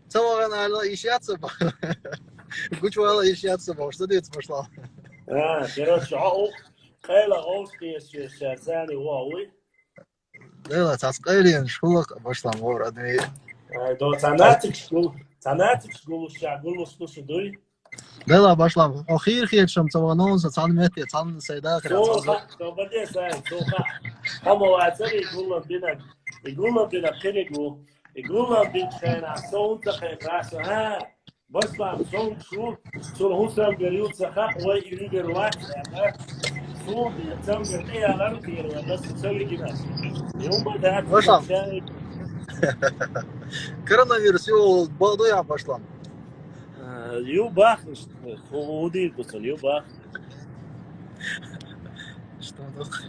Целого наверное ищаться. Гучвала ищаться, что ты пошла? Короче, قيلا أوسكي الشارزاني واوي. Дела, цаскайлин, шулак, башла мор, адми. دو تناتك شغل الشعب слушай дуй. Дела, башла. Охир хечам цаванон, цан мети, цан сайда. Соха, добре сай, соха. Хамовацери يقولون بنا كنيجو يقولون بنا صوت خيراسه ها بس ما صوت شو هو سام بريوت سخاء ويريد الوقت صوت يتم ايه على الكير بس تسوي كده يوم ده باشا коронавирус его балдуя пошла. Юбах, худи кусал юбах. Что так?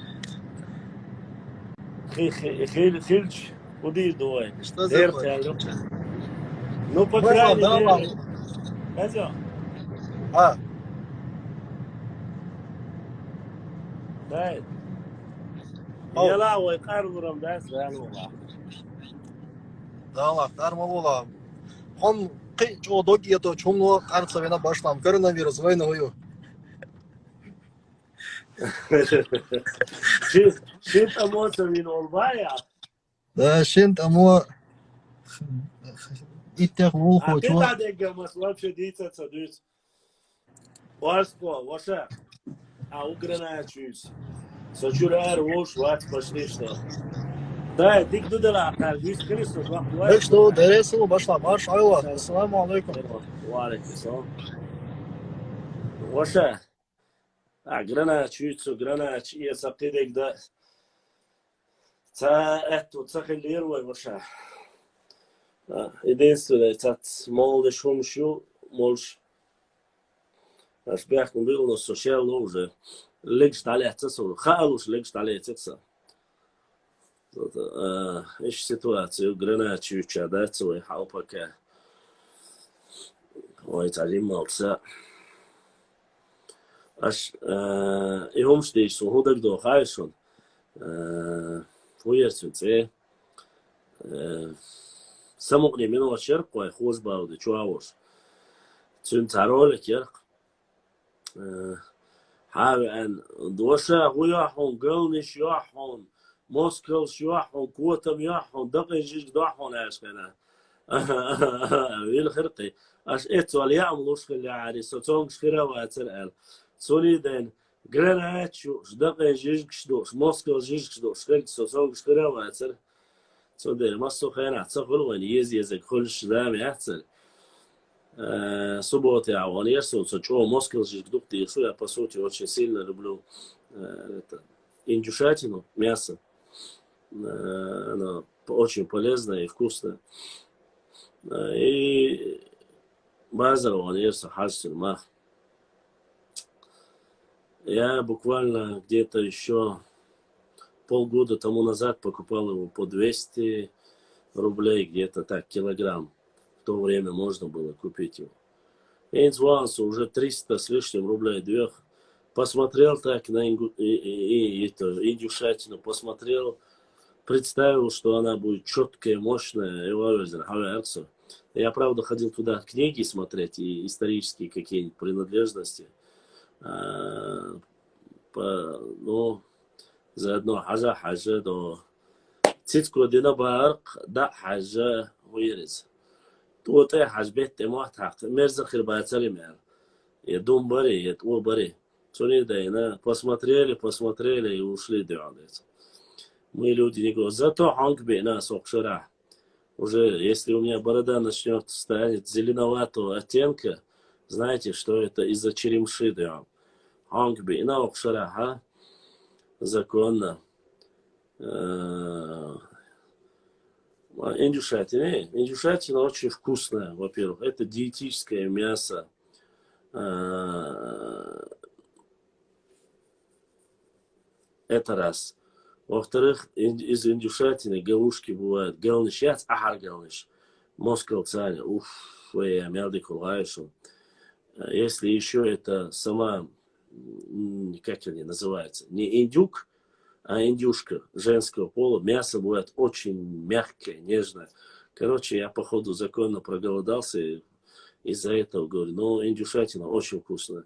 Хильч, худи дуай. Что за? Ну по крайней мере. Казё? Да. Яла ой карвурам да сранула. Да ла, дармавола. Он қичо догието чумно қарцавена башлам коронавирус войною. Шит амоса вин олбая. Да, шент амо иттех волхо чо. А ты гамас вообще дица цадус. Варско, ваша. А уграначусь. Сочурар вош ват пошлишно. Да, дик дудала, каргис Христос вахуай. Так что, дересу башла марш айла. Ассаламу алейкум. Ва алейкум ассалам. Ваша. Гранач, я сапидек да. Ца хилирвай ваша. Единственное, цат молодежь шумшу, молш. Аж бяхну был на социал уже. Легш далеца су, халуш легш далеца. Эш ситуация гранач уча да, цой халпака. Ой, цалим молца. Аж и homstage så hodag då här så får det samogni min och kyrk och hos baude chuavos. Sen tarol kyrk. حاول دوشة وياحون قلنش ياحون موسكلش ياحون كوتم ياحون دقي جيج داحون عشقنا الخرقي اش اتوال يعملوش خلي عاري سوتونج خيرا واتر سوليدين جراناتشو دقي جيج شدوش موسكل جيج شدوش خلت سوتونج خيرا واتر سودير ماسو خينا تصفل وين يزك كلش دامي احسن субботы, а он ерсился, чего Москва же гдукты, и я, по сути, очень сильно люблю это, индюшатину, мясо. Оно очень полезное и вкусное. И базар, он ерса хасин мах. Я буквально где-то еще полгода тому назад покупал его по 200 рублей, где-то так, килограмм. В то время можно было купить его. И уже 300 с лишним рублей двух. Посмотрел так на индюшатину, посмотрел, представил, что она будет четкая, мощная. Я, правда, ходил туда книги смотреть и исторические какие-нибудь принадлежности. Ну, заодно хажа до цицку динабарк, да хажа вырез. Вот я хажбет тему так, мерзахир бацалим я. Я дом бари, я то бари. Сони да, посмотрели и ушли делать. Мы люди не говорят, зато хангби нас окшара. Уже если у меня борода начнет станет зеленоватого оттенка, знаете, что это из-за черемши делал. Хангби на окшара, ха? Законно. Индюшатина очень вкусная, во-первых. Это диетическое мясо. Это раз. Во-вторых, из индюшатины галушки бывают. Галныш, яц, ахар галныш. Москал цаня. Уф, я мялды кулаешу. Если еще это сама, как они называются, не индюк, а индюшка женского пола, мясо бывает очень мягкое, нежное. Короче, я, походу, законно проголодался, и из-за этого говорю, ну, индюшатина очень вкусная.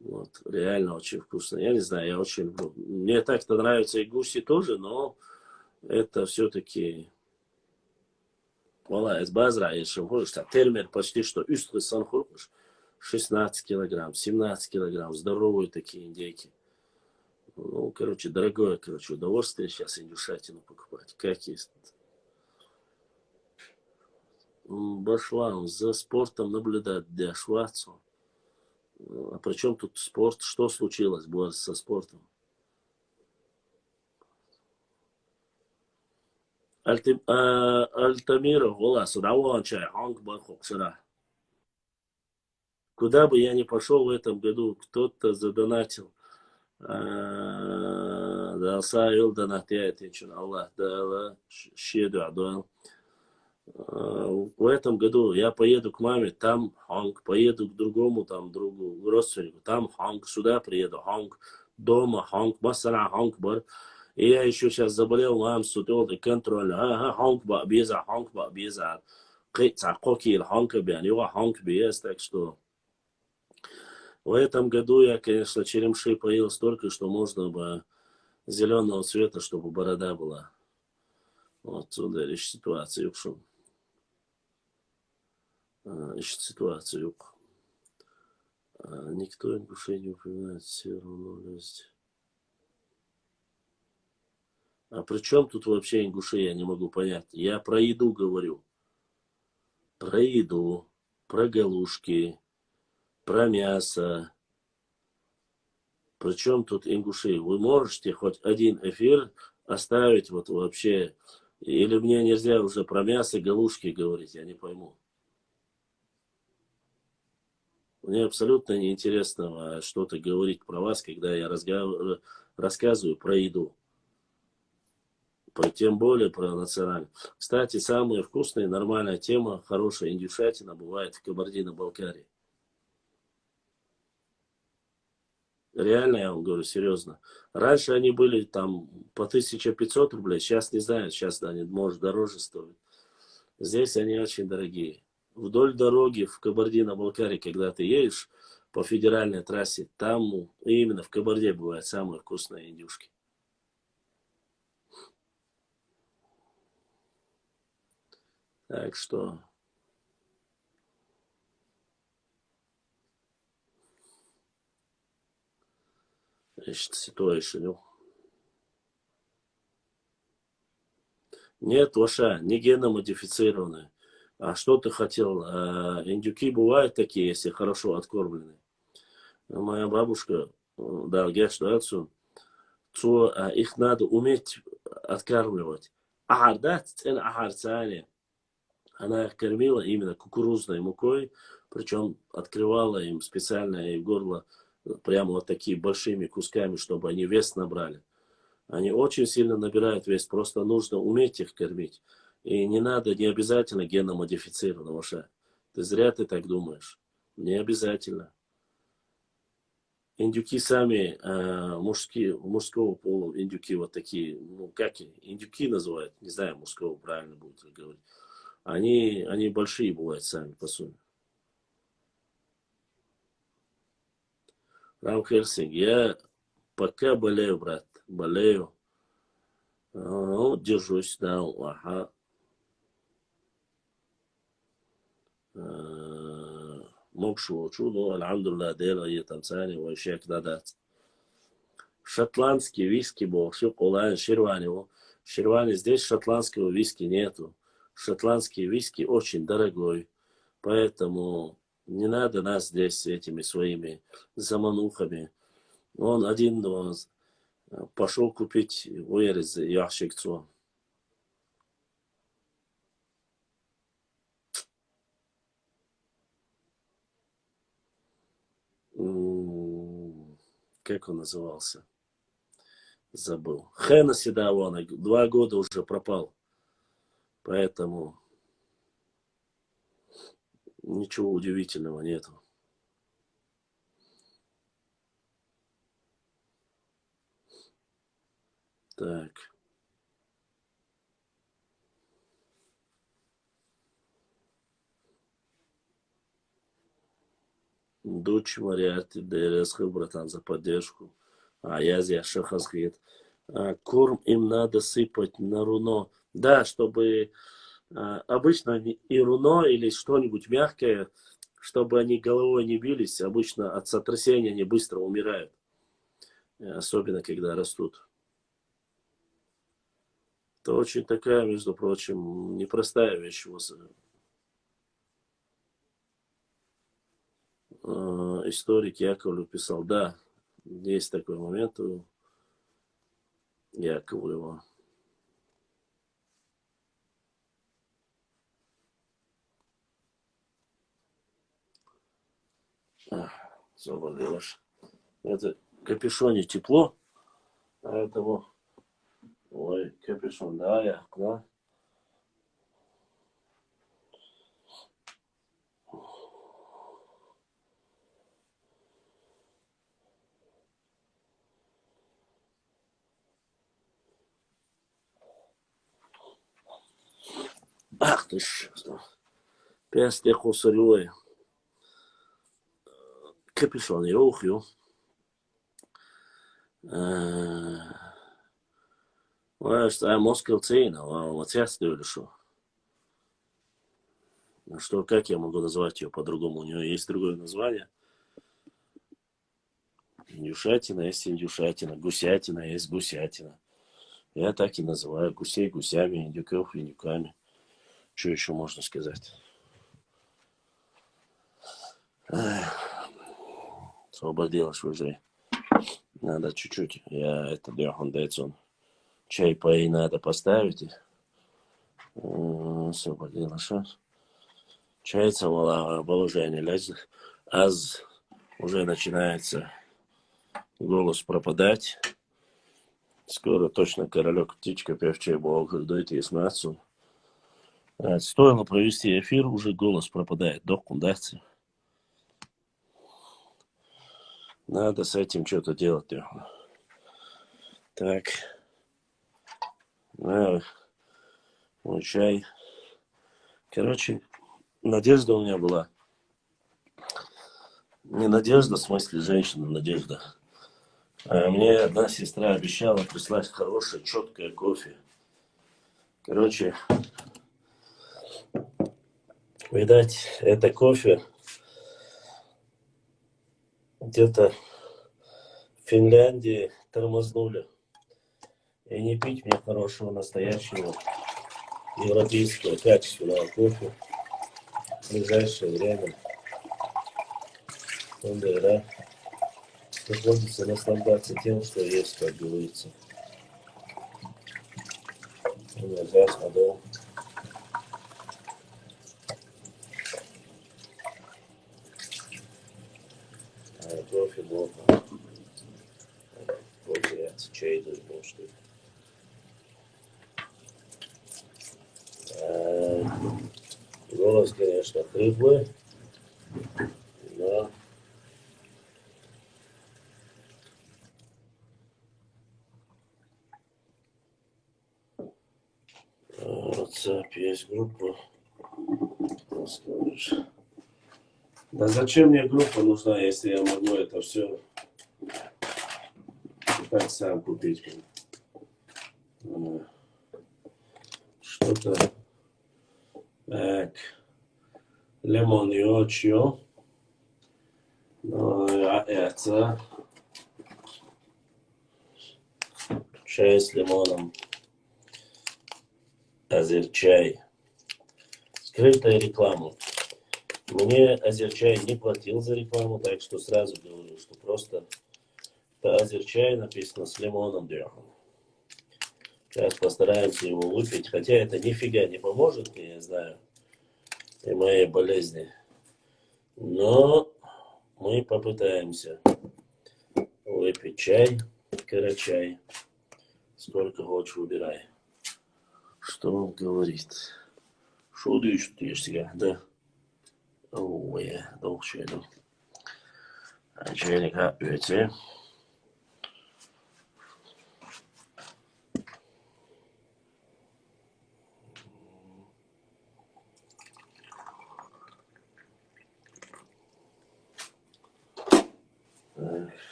Вот, реально очень вкусная. Я не знаю, я очень люблю. Мне так-то нравятся и гуси тоже, но это все-таки... Вала, из базра, если можешь, термер почти что üstlü санхуркуш, 16 килограмм, 17 килограмм, здоровые такие индейки. Ну, короче, дорогое, удовольствие сейчас индюшатину покупать. Как есть. Башлам, за спортом наблюдать, для швацу. А при чем тут спорт? Что случилось было со спортом? Альтамиров, вола, судаван чай, ханг бахок сыра. Куда бы я ни пошел в этом году, кто-то задонатил. Да, сайыл донатяет, Аллах, да, щеду, да. В этом году я поеду к маме, там ханг, поеду к другому, там, другу, родственнику, там ханг, сюда приеду, ханг, дома ханг, масана ханг бар. И я еще сейчас заболел, мам, сутел, контроль, ханг ба беза, кыца, кокил, ханг бян, его ханг без, так что... В этом году я, конечно, черемши поел столько, что можно бы зеленого цвета, чтобы борода была. Вот отсюда лишь ситуация. Ищет ситуацию. Никто ингушей не упоминает, все равно везде. А при чем тут вообще ингуши, я не могу понять. Я про еду говорю. Про еду, про галушки, про мясо. Причем тут ингуши? Вы можете хоть один эфир оставить вот вообще? Или мне нельзя уже про мясо, галушки говорить? Я не пойму. Мне абсолютно неинтересно что-то говорить про вас, когда я рассказываю про еду. Тем более про национальную. Кстати, самая вкусная, нормальная тема, хорошая индюшатина бывает в Кабардино-Балкарии. Реально, я вам говорю, серьезно. Раньше они были там по 1500 рублей, сейчас не знаю, сейчас они, может, дороже стоят. Здесь они очень дорогие. Вдоль дороги в Кабардино-Балкарии, когда ты едешь, по федеральной трассе. Там именно в Кабарде бывают самые вкусные индюшки. Так что... Ситуация. Нет, Ваша, не геномодифицированные. А что ты хотел? Индюки бывают такие, если хорошо откормлены. Моя бабушка, да, гештуацию, их надо уметь откармливать. Ахар, она их кормила именно кукурузной мукой, причем открывала им специально и горло прямо вот такие большими кусками, чтобы они вес набрали. Они очень сильно набирают вес, просто нужно уметь их кормить. И не надо, не обязательно геномодифицированного ша. Зря ты так думаешь. Не обязательно. Индюки сами, мужского пола, индюки вот такие, ну как индюки называют, не знаю, мужского правильно будет говорить. Они большие бывают сами, по сути. Рам Хельсинг, я пока болею, брат, болею. Ну, держусь, да, ага. Мокшу чудо, алхамдулилlah, делаю танцани, вообще кдадат. Шотландский виски был, все колайн, ширвани. Ширвани здесь шотландского виски нету. Шотландский виски очень дорогой, поэтому не надо нас здесь этими своими заманухами. Он один пошел купить вырез ящикцу. Как он назывался? Забыл. Хеннесси, да, вон, 2 года уже пропал. Поэтому ничего удивительного нету. Так. Дочь Мариарти, ДРС, братан, за поддержку. Я шахасхит. Корм им надо сыпать на руно. Да, чтобы обычно и руно или что-нибудь мягкое, чтобы они головой не бились. Обычно от сотрясения они быстро умирают. Особенно, когда растут. Это очень такая, между прочим, непростая вещь. Историк Яковлев писал, да, есть такой момент у Яковлева. Заболелась. Это капюшоне тепло, поэтому, ой, капюшон, да. Ах ты ж, песте хусарюэ. Капюшон, ё. Что Москва цена, вот сейчас или что? Что, как я могу назвать ее по-другому? У нее есть другое название. Индюшатина есть индюшатина, гусятина есть гусятина. Я так и называю гусей гусями, индюков индюками. Что еще можно сказать? Освободилась уже. Надо чуть-чуть. Я это Бехондейцон. Чай пои надо поставить. Освободилась. Чайца в положение лезет. Аз уже начинается голос пропадать. Скоро точно королек птичка певчая бог дойти и смеяться. Стоило провести эфир, уже голос пропадает. Докундаться. Надо с этим что-то делать. Так. Мой чай. Короче, надежда у меня была. Не Надежда, в смысле женщина Надежда. Мне одна сестра обещала прислать хорошее, четкое кофе. Короче, видать, это кофе где-то в Финляндии тормознули. И не пить мне хорошего, настоящего, европейского, качественного кофе в ближайшее время. Да, приходится наслаждаться тем, что есть, как говорится. Взять воду. Кофе можно. Кофе, чай, может. Голос, конечно, хриплый, но WhatsApp есть группа. Скажешь. Да зачем мне группа нужна, если я могу это все так сам купить? Что-то так. Лимон и очио. Это чай с лимоном. Азерчай. Скрытая реклама. Мне Азерчай не платил за рекламу, так что сразу говорю, что просто это Азерчай написано с лимоном дерхом. Сейчас постараемся его выпить, хотя это нифига не поможет мне, я знаю, и моей болезни. Но мы попытаемся выпить чай, карачай. Сколько хочешь, выбирай. Что он говорит? Что ты ешь, да? Ой, долго иду. А чайник опять,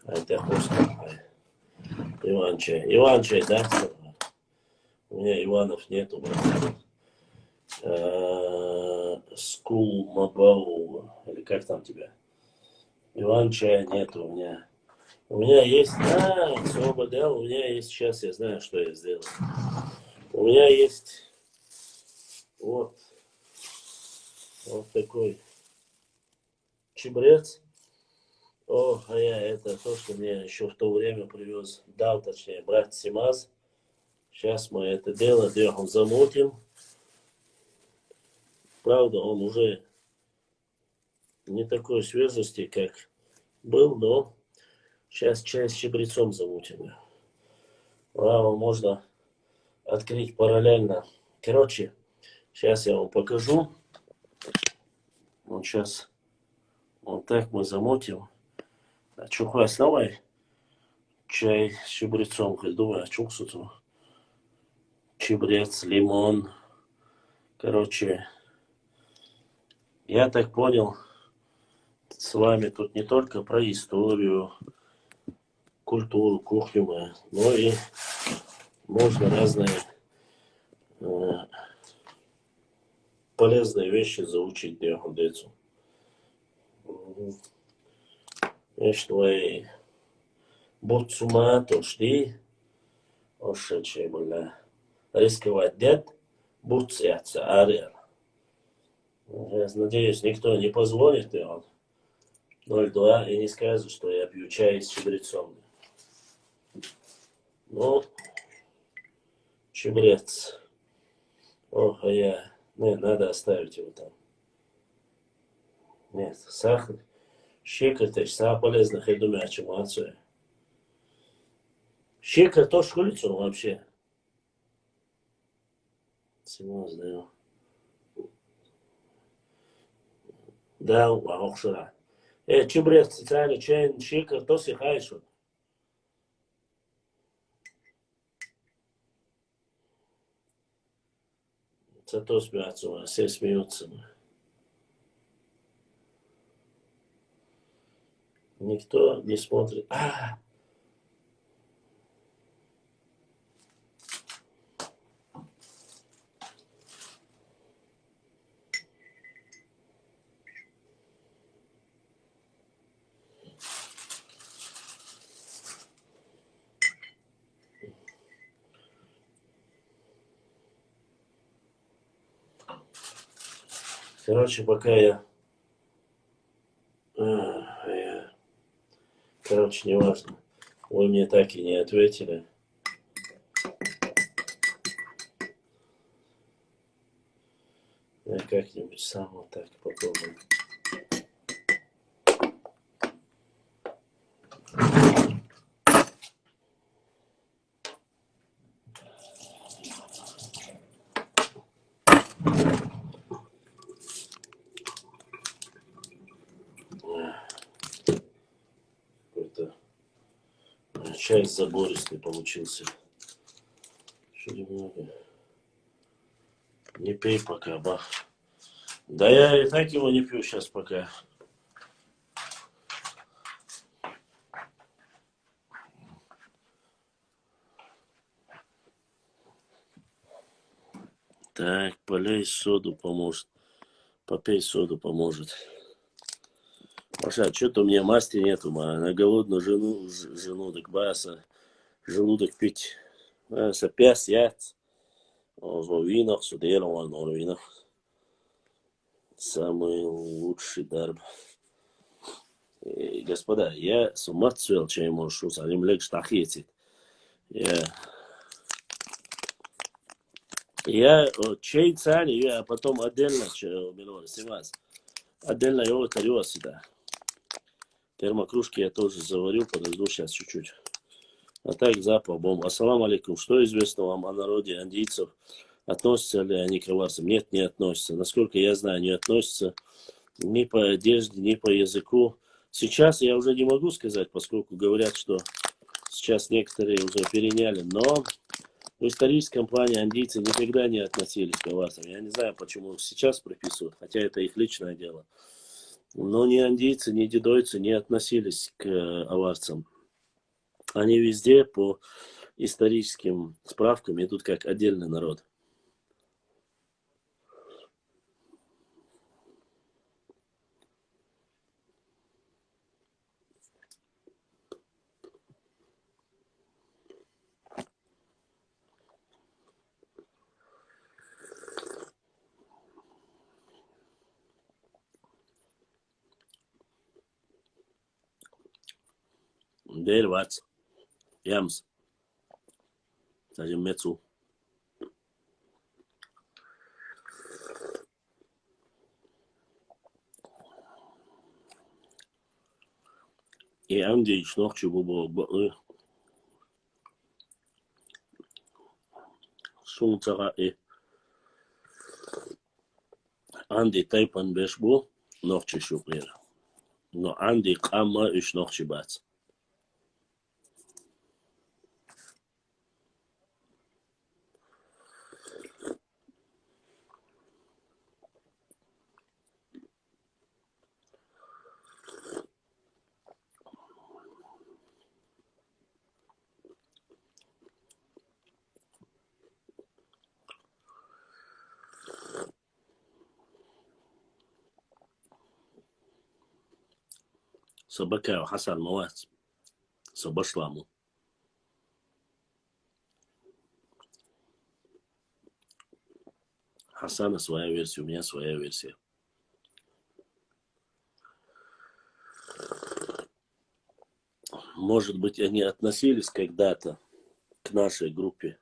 Это вкусно. Иван-чай. Иван-чай, да? У меня Иванов нету, брат. School Mobile, или как там тебя? Иван-чая нету у меня. У меня есть... освободил. У меня есть... Сейчас я знаю, что я сделал. У меня есть... Вот такой чебрец. А я это то, что мне еще в то время дал, точнее, брат Симаз. Сейчас мы это дело дерхом замутим. Правда, он уже не такой свежести, как был, но сейчас чай с чабрецом замутим. Право, можно открыть параллельно. Короче, сейчас я вам покажу. Вот сейчас вот так мы замутим. А чухай давай чай с чабрецом. Думаю, чуксу. Чабрец, лимон. Короче, я так понял, с вами тут не только про историю, культуру, кухню, но и можно разные полезные вещи заучить для худецу. Что Буцума, то шли, ошедшие были. Рисковать дед, буцеться, арер. Я надеюсь, никто не позвонит, и он 02 и не скажет, что я пью чай с чабрецом. Ну, чабрец. Нет, надо оставить его там. Нет, сахар. Щекоть, самое полезное, я думаю, о чем отцу. Щекоть тоже школицу вообще. Симоз, да. Да, охшира. Чебрец, специально чай, щекоть, то сихаешь. Зато смеются, все смеются. Никто не смотрит. Короче, пока короче, неважно. Вы мне так и не ответили. Я как-нибудь сам вот так попробую. Какой-то чай забористый получился. Что немного. Не пей пока, бах. Да я и так его не пью сейчас пока. Так, полей соду поможет. Попей соду поможет. Маша, что-то у меня масти нету, на голодную жену, так баса, желудок пить. Баса, пяс, яц. В винах, судером, в винах. Самый лучший дарб. Господа, я с ума цвел, чем можешь усадим лег штахетит. Я чай цани, а потом отдельно, отдельно его тарю сюда. Термокружки я тоже заварю, подожду сейчас чуть-чуть. А так запах бомба. Ассаламу алейкум. Что известно вам о народе андийцев? Относятся ли они к аварцам? Нет, не относятся. Насколько я знаю, не относятся ни по одежде, ни по языку. Сейчас я уже не могу сказать, поскольку говорят, что сейчас некоторые уже переняли. Но в историческом плане андийцы никогда не относились к аварцам. Я не знаю, почему сейчас приписывают, хотя это их личное дело. Но ни андийцы, ни дедойцы не относились к аварцам. Они везде по историческим справкам идут как отдельный народ. Дейр вац. Ямс. Скажем, мецу. И андийч ночью бубо. Сумцара и Анди тайпан бешбу ночью шупер. Но Анди кама иш ночью бац. Собака Хасан Мавац. Собашламу. Хасана своя версия, у меня своя версия. Может быть, они относились когда-то к нашей группе,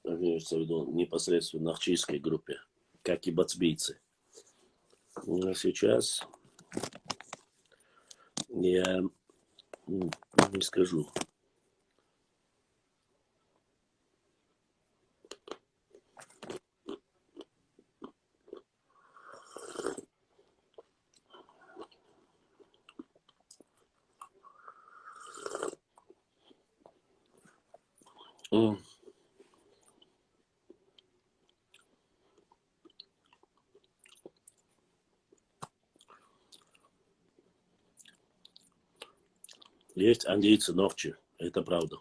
имеется в виду непосредственно нахчийской группе, как и бацбийцы. А сейчас я не скажу. Есть андийцы ногчи, это правда.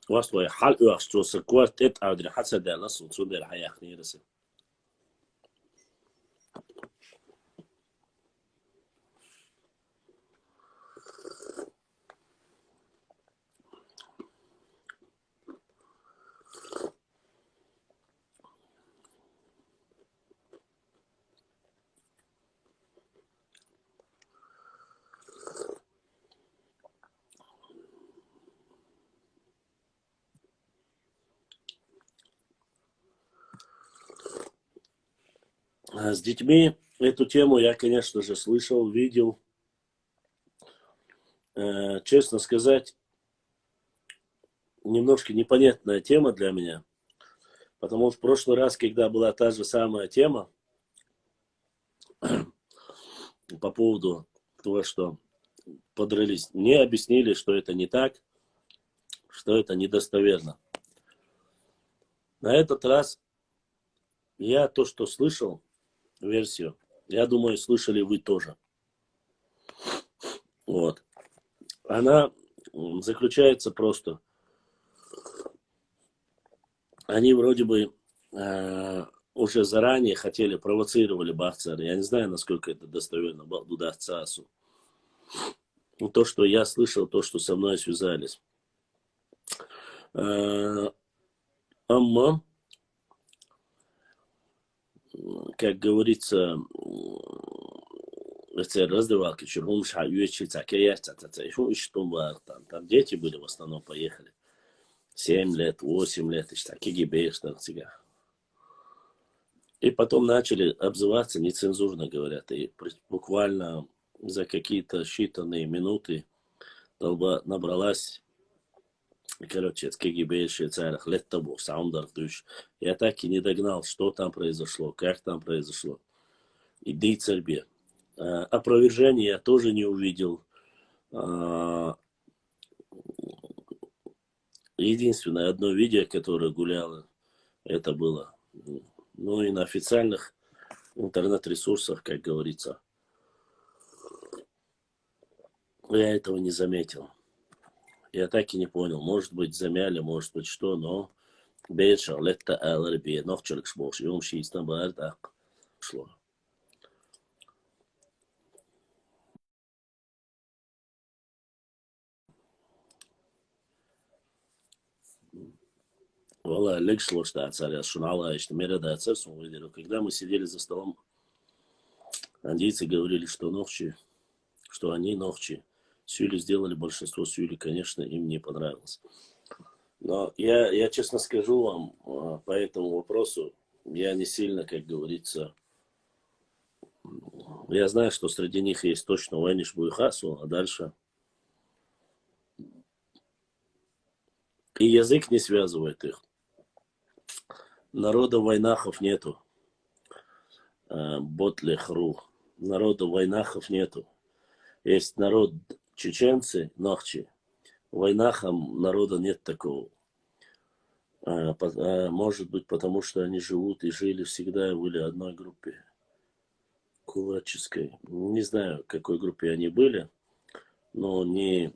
Was war hal uach so se quartet audre hatsa der nas und so der hayach nirse. С детьми эту тему я, конечно же, слышал, видел. Честно сказать, немножко непонятная тема для меня. Потому что в прошлый раз, когда была та же самая тема по поводу того, что подрались, мне объяснили, что это не так, что это недостоверно. На этот раз я то, что слышал, версию, я думаю, слышали вы тоже. Вот. Она заключается просто. Они вроде бы уже заранее хотели, провоцировали Бахцара. Я не знаю, насколько это достоверно. Дудахцасу. То, что я слышал, то, что со мной связались. Амма, как говорится, раздавалки, там дети были в основном, поехали. 7 лет, 8 лет, и потом начали обзываться, нецензурно говорят, и буквально за какие-то считанные минуты набралась, короче, КГБ, Швейцарах, Леттабу, Саундардуш. Я так и не догнал, что там произошло, как там произошло. Иди цербе. Опровержения я тоже не увидел. Единственное одно видео, которое гуляло, это было. Ну и на официальных интернет-ресурсах, как говорится, я этого не заметил. Я так и не понял. Может быть, замяли, может быть, что, но бейшал, летта аларби, нохчерк шбош, юм шистан бардак шло. Вала лекшло, что царя шунала, что мера да царством выделил. Когда мы сидели за столом, андийцы говорили, что ногчи, что они ногчи. Сюли сделали, большинство сюли, конечно, им не понравилось. Но я честно скажу вам по этому вопросу, я не сильно, как говорится, я знаю, что среди них есть точно Вайниш Буйхасу, а дальше и язык не связывает их. Народа войнахов нету. Ботлехру. Народа войнахов нету. Есть народ чеченцы, нахчи. Войнахам народа нет такого. Может быть, потому что они живут и жили всегда и были в одной группе. Кулаческой. Не знаю, в какой группе они были, но ни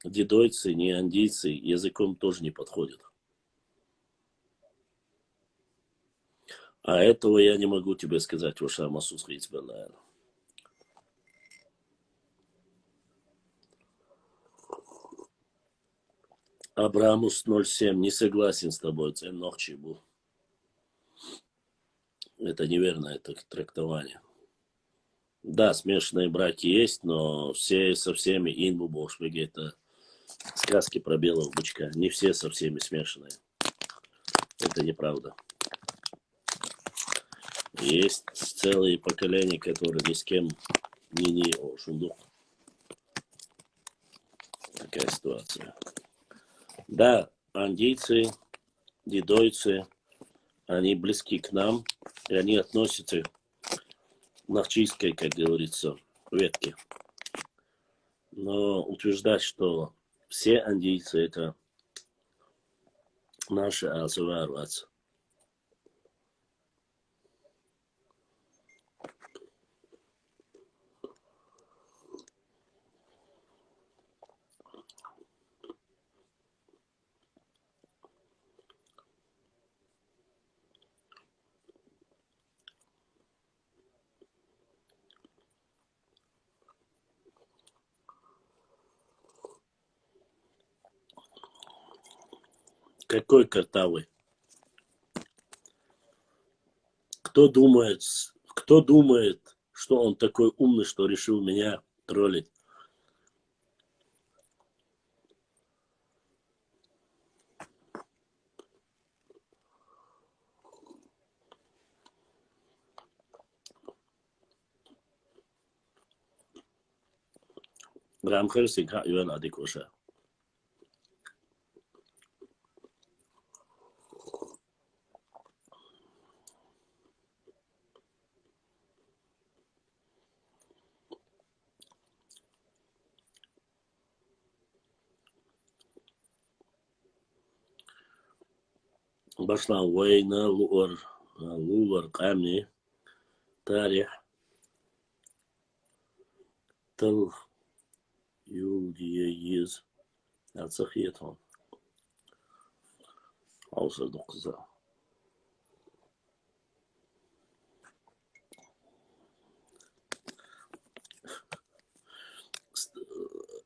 дедойцы, ни андийцы языком тоже не подходят. А этого я не могу тебе сказать, ваша Масус Хейцбеллайр. Абрамус 07, не согласен с тобой, это ногчи был. Это неверно, это трактование. Да, смешанные браки есть, но все со всеми инбу бошвиги, это сказки про белого бычка. Не все со всеми смешанные. Это неправда. Есть целые поколения, которые ни с кем не шундук. Такая ситуация. Да, андийцы, дедойцы, они близки к нам, и они относятся к нахчийской, как говорится, ветке. Но утверждать, что все андийцы это наши азуаруацы. Какой картавый? Кто думает, что он такой умный, что решил меня троллить? Рамхер синха юан адикоша. Башла война луар камни тарих тал юлдиез ацахиетон. Ауса докза.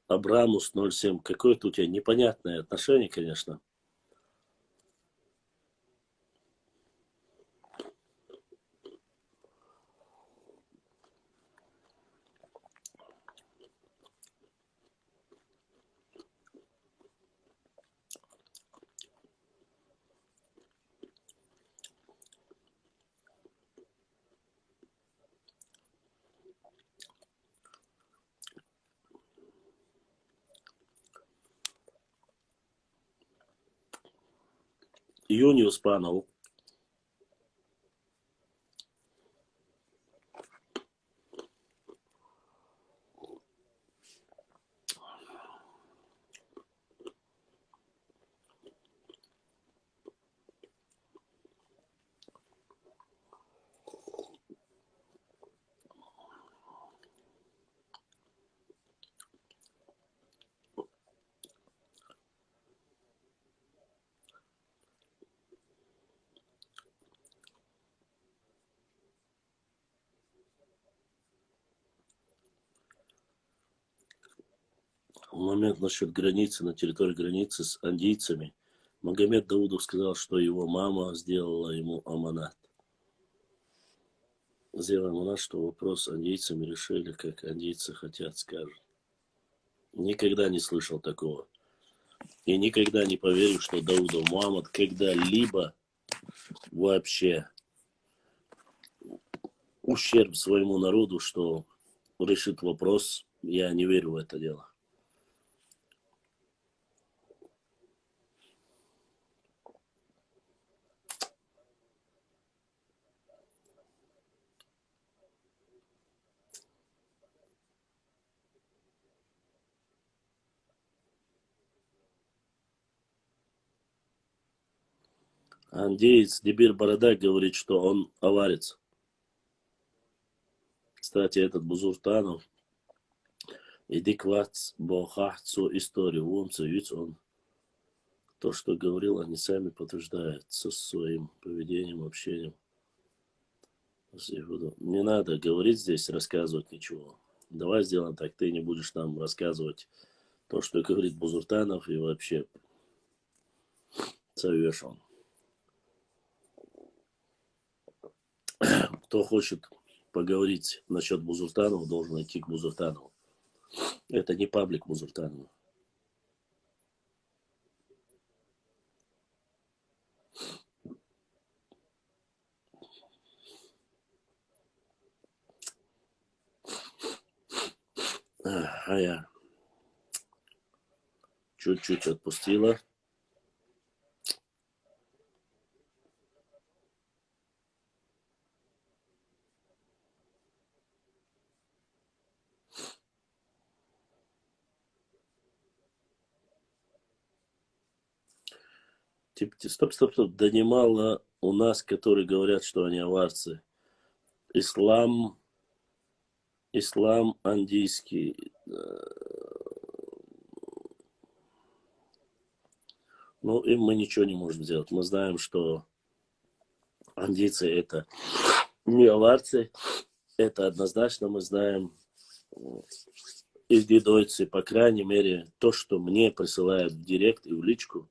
Абрамус 07. Какое-то у тебя непонятное отношение, конечно. Юниус Панов. Момент насчет границы, на территории границы с андийцами. Магомед Даудов сказал, что его мама сделала ему аманат. Сделал аманат, что вопрос с андийцами решили, как андийцы хотят, скажут. Никогда не слышал такого. И никогда не поверю, что Даудов Мухаммад когда-либо вообще ущерб своему народу, что решит вопрос. Я не верю в это дело. Андеец Дебир Борода говорит, что он аварец. Кстати, этот Бузуртанов, иди квац бохахцу историю, ведь он то, что говорил, они сами подтверждают со своим поведением, общением. Не надо говорить здесь, рассказывать ничего. Давай сделаем так, ты не будешь нам рассказывать то, что говорит Бузуртанов, и вообще совершен. Кто хочет поговорить насчет Бузуртанова, должен идти к Бузуртанову. Это не паблик Бузуртанова. А я чуть-чуть отпустила. Стоп. Да немало у нас, которые говорят, что они аварцы. Ислам андийский. Ну, им мы ничего не можем сделать. Мы знаем, что андийцы это не аварцы. Это однозначно мы знаем. И дойцы, по крайней мере, то, что мне присылают в директ и в личку,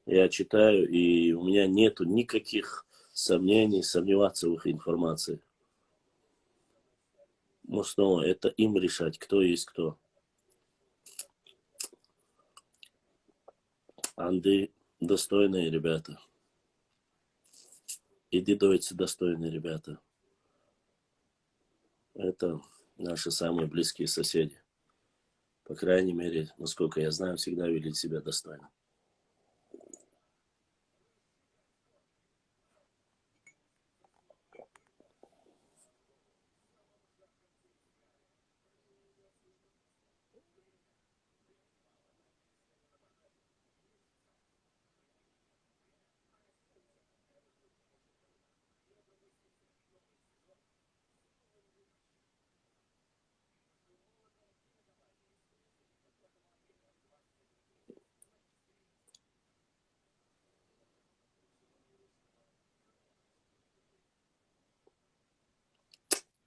Я читаю, и у меня нету никаких сомнений, сомневаться в их информации. Но снова, это им решать, кто есть кто. Анды достойные ребята. И дедовцы достойные ребята. Это наши самые близкие соседи. По крайней мере, насколько я знаю, всегда вели себя достойно.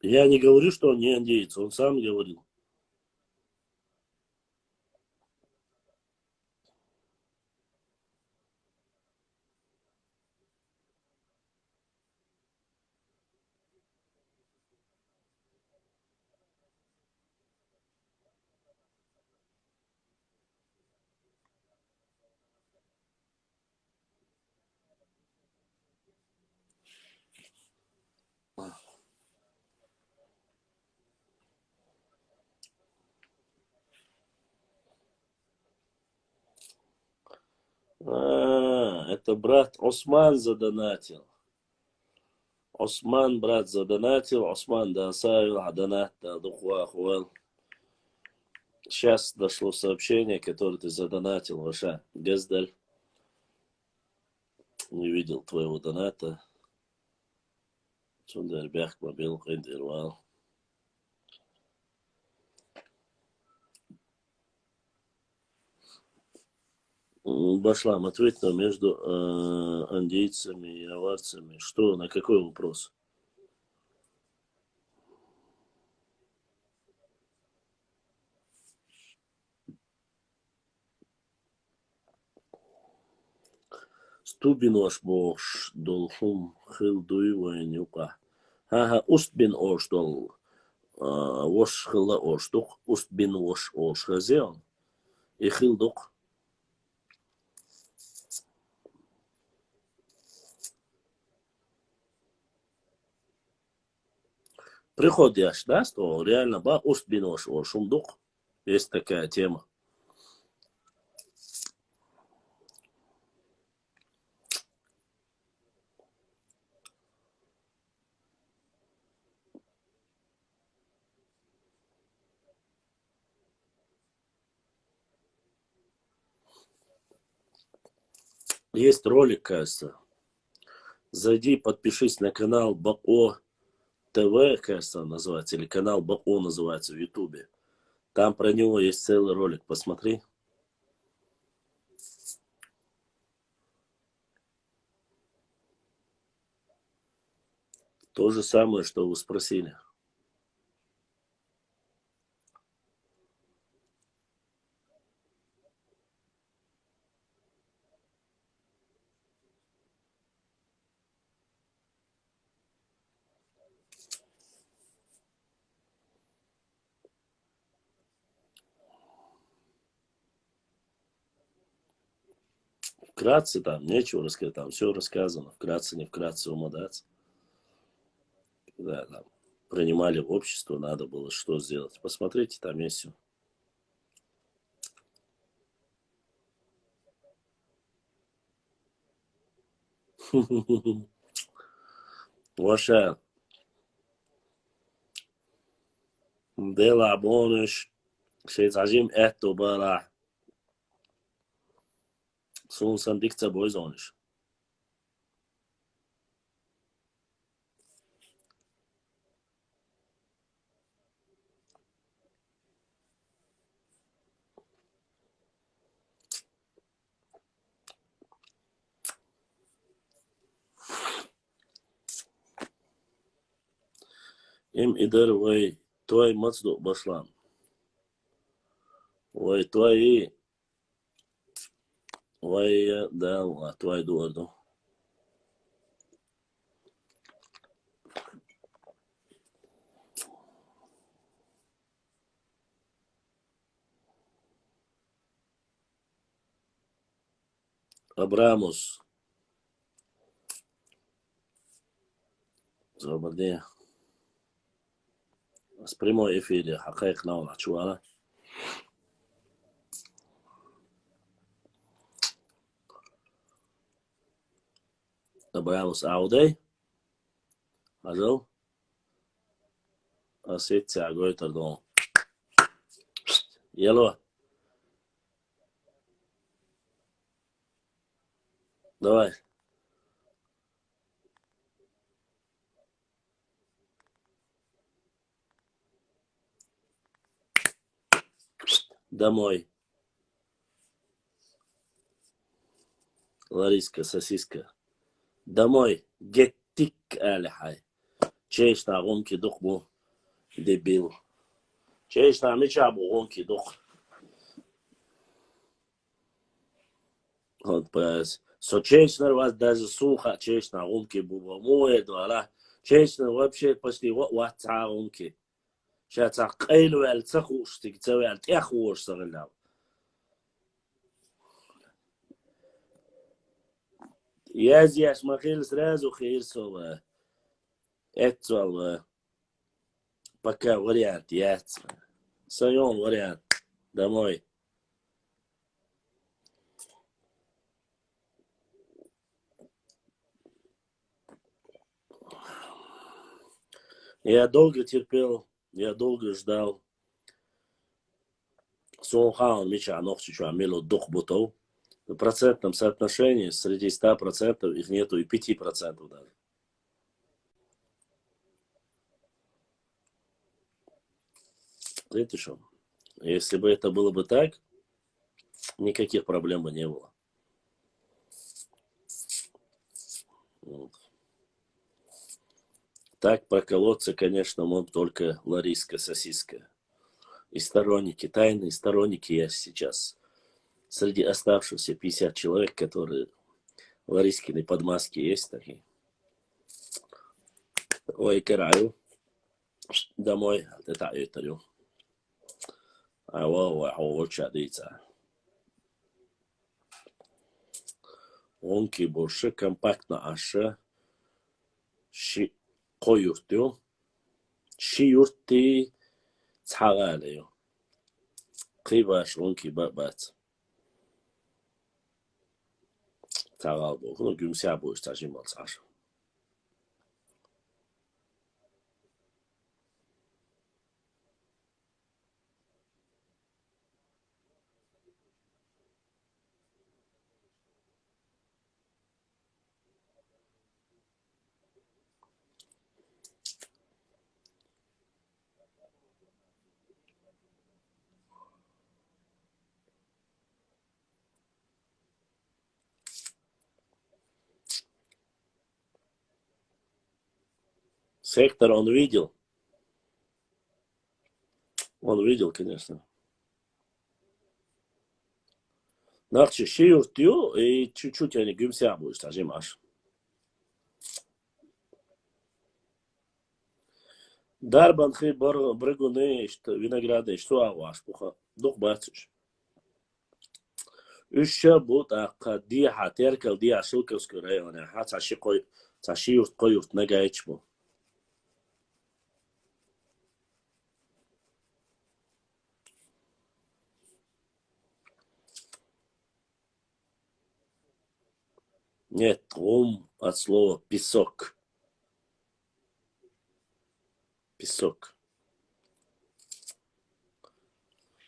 Я не говорю, что он не индеец, он сам говорил. Это брат Осман задонатил. Осман, брат, задонатил. Осман, да, оставил, донат, да, духуа, хуэл. Сейчас дошло сообщение, которое ты задонатил, Ваша Гездаль. Не видел твоего доната. Чундар бях мобил хендирвал. Башлам, ответь нам между андейцами и аварцами. Что, на какой вопрос? Стубин ош бош долхум хил дуй вайнюка. Ха устбин ош дол ош хила ош дук. Устбин ош хазеон. И хил дук. Приходишь, да, что реально ба устбин ош шумдук. Есть такая тема. Есть ролик, кажется. Зайди, подпишись на канал Бао ТВ, кажется, называется, или канал Бао называется в Ютубе. Там про него есть целый ролик, посмотри. То же самое, что вы спросили. Вкратце там нечего рассказать, там все рассказано. Вкратце, не вкратце умодаться. Когда там принимали в общество, надо было что сделать. Посмотрите, там есть все. Ваша дела бонуш, шейцажим это бара. Сун сандикца бойзониш. Им идер вай твой мацду башлам. Вай твои ويا دا واتواي دوردو Abramos. Забарди. С прямой эфире حقائق نوع شوالا. Abramos عودي. هذا. أسيت ساعة تردون. يلا. Давай. Домой. Лариска, сосиска. Домой. Геттик алихай. Чеش ناغون کی دخ بو دبیل. چیش نامی چا بوغون کی دخ. هاد پس. So чечнер was даже сухо чечна гонки было моет вала чечнер вообще почти вот гонки сейчас قيل والتخوش تسوي على تخوش صغلا ياش ما خير سراز وخير سو اتول пока вариант яц соён вариант домой. Я долго терпел, я долго ждал. Сонхан меча ногти чуамело дух бутов. В процентном соотношении среди 100% их нету и 5% даже. Знаете что? Если бы это было бы так, никаких проблем бы не было. Вот. Так проколоться, конечно, мог только Лариска, сосиска. И сторонники, тайные сторонники я сейчас. Среди оставшихся 50 человек, которые Ларискины подмазки есть такие. Ой, караю. Домой. Это это. А вот чадыца. Онки больше компактно аша. qo'yurtdiyu shi yurtdi tsag'aliyu qibash onki babat tsag'al bu bunu gümsya bu istajim olsash Сектор он видел, конечно. Нахчи шиюртью и чуть-чуть они гümsya bu istajim aş. Дарбан хи брыгуны, винограды, что аваш, пуха, дух бацуш. Üşşe bu da diye terkel diye şılkız kırıyor ne ha taşı koy taşı yurt koyurt ne geç bu. Нет, от слова песок. Песок.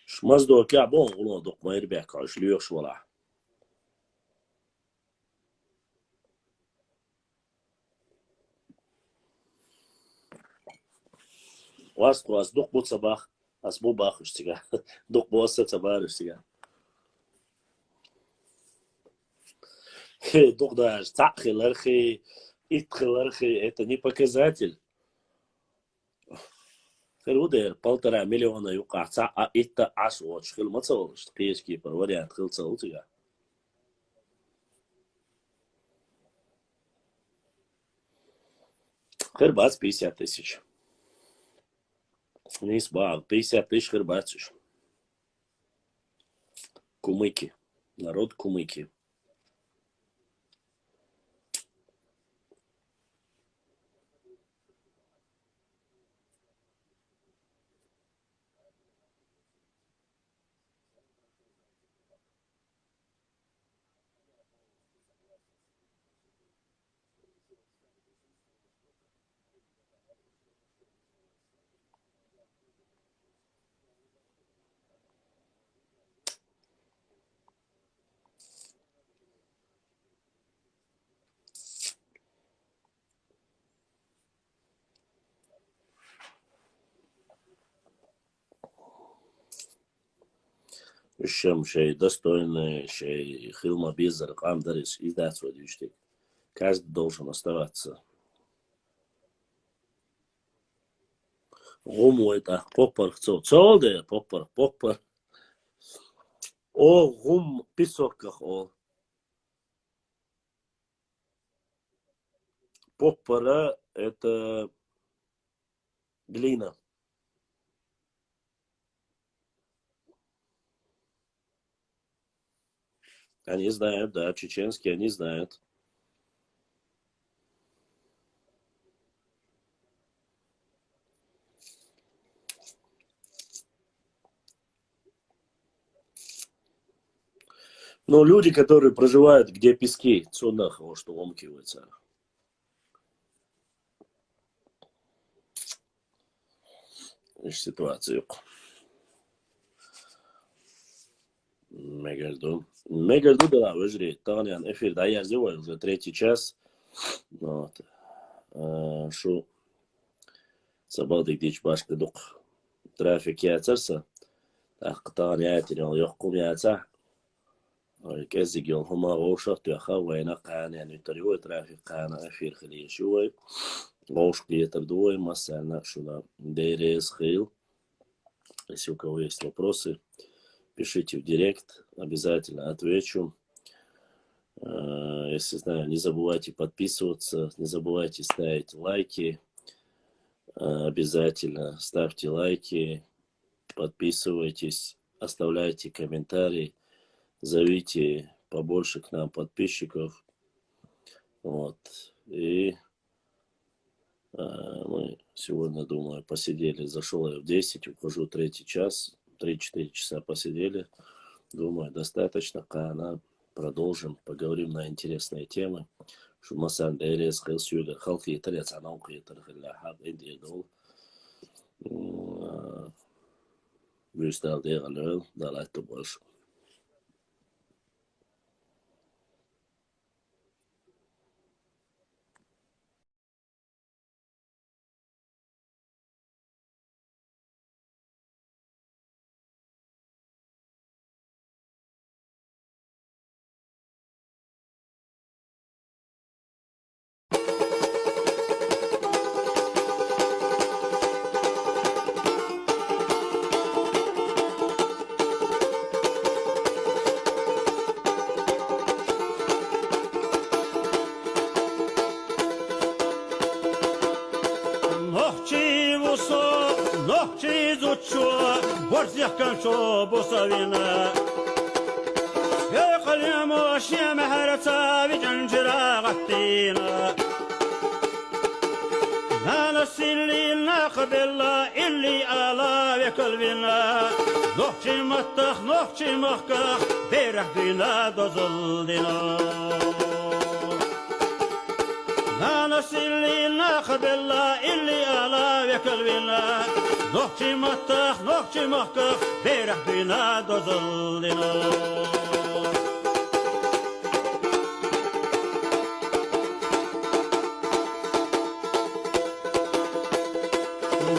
Шмаздо кябон улон докмайр бяка шлюёш вала. Вас док бут сабах, ас бу бах штига. Док боса цабар штига. Док даже цахилархи, итхилархи, это не показатель. خلودير 1,5 مليون يوقع ساعة إتا عشوة شخل ما تصورش تقيش كيبر وريان تخل تصورتها Хырбац 50 тысяч. Низ баг, 50 тысяч хырбацуш. Кумыки. Народ кумыки. Ущем шей достойный, шей хилма безар, камдарис, издать свой движтик. Каждый должен оставаться. Гуму это поппар хцо. Цолде поппар. О гум писоках о. Поппара это глина. Они знают, да, чеченские они знают. Но люди, которые проживают, где пески, цунах, вот что ломкиваются. Ситуацию. Мегальду, да, выжри. Танян, эфир, да, я сделаю уже 3-й час. Вот. Шу Сабалдик дич башкы дук. Трафик яцарса. Так, Таня, терял ёхкум яца. Кезик ёл хума ошах, тюаха, вайна каня, нютарёй трафик кана, эфир хили шуй. Ошк летер дуй, масса шуна. ДРС хил. Если у кого есть вопросы, пишите в директ, обязательно отвечу. Если знаю, не забывайте подписываться, не забывайте ставить лайки. Обязательно ставьте лайки, подписывайтесь, оставляйте комментарии, зовите побольше к нам подписчиков. Вот. И мы сегодня, думаю, посидели. Зашел я в 10, ухожу 3-й час. 3-4 часа посидели. Думаю, достаточно. Кана, продолжим, поговорим на интересные темы. Шумасан ДРС хилсюля, халки италец, анаука италхилля, хаб индия дол. Бюстал дегалюэл, далайто больше. Борзяхканчо босавина يقلم شيم هرتا بجنجرا غتينا أنا سيلي نقبل اللي على بقلبنا نحكي مطخ نحكي مخكخ بيرح بينا دزلدنا أنا سيلي نقبل اللي على بقلبنا نحكي مطخ نحكي مخكخ بيرح بينا دزلدنا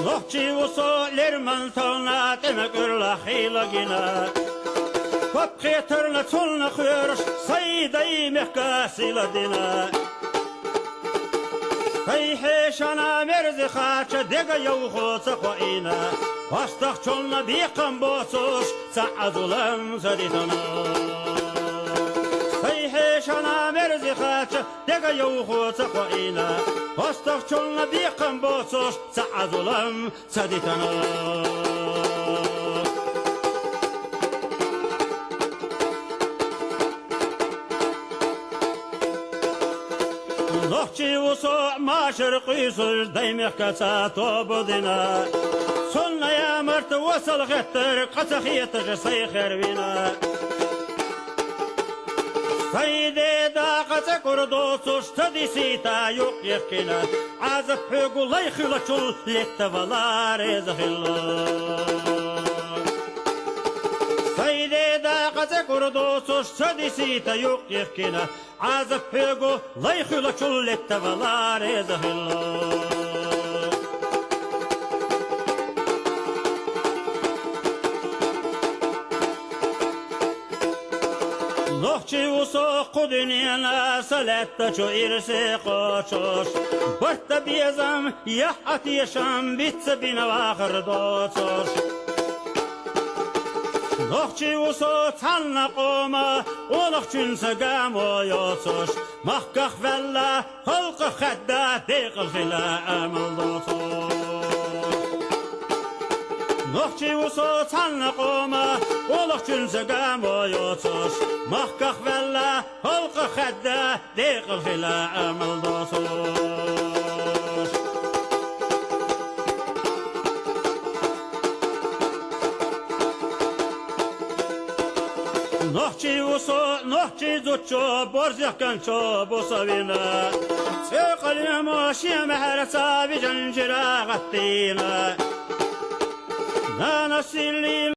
نحكي وصولر من طلنا تمكر لحيلة جنا وبقي ترنا تلنا خيرش صيدي محكاسي لدينا فيحيش أنا مرزي خاتش ديقا يوخو تقوئينا واستخ تلنا بيقن بوسوش سعدو لن زديدنا فيحيش أنا مرزي تزي خاتش دقا يوخو تقوئينا وستخ چلنا بيقن بوصوش سعى ظلم سديتنا نخشي وصوع ما شرقي سوش دايمخ كساتو بدنا سلنا يا مرت وصل غتر قسخيتش سيخر بنا سيدي دا قسكر دوسوش تديسيتا يوق يخكنا عازف حقو لا يخلقشل للتفلار يزخلا سيدي دا قسكر دوسوش تديسيتا يوق يخكنا عازف حقو لا يخلقشل للتفلار يزخلا نخشي وسوق دنيانا سلطة شو إرسي قوشوش برت بيزم يحت يشم بيتس بينا واخر دوسوش نخشي وسوق تلنا قوما ونخشن سقام ويوسوش محكخ فلا خلق خدا ديق الخلا أمل دوسوش نخشي وصوت تلنا قوما ولخشن سقام ويوتوش محكخ فلا خلق خدا ديق الخلا أمل دوسوش نخشي وصوت نخشي زوتشو برزيخ كانشو بوصابينا سيق اليموشي محرسا بجنجرا غطينا أنا سليم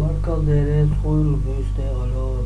Barkal dere soyul göğüste alo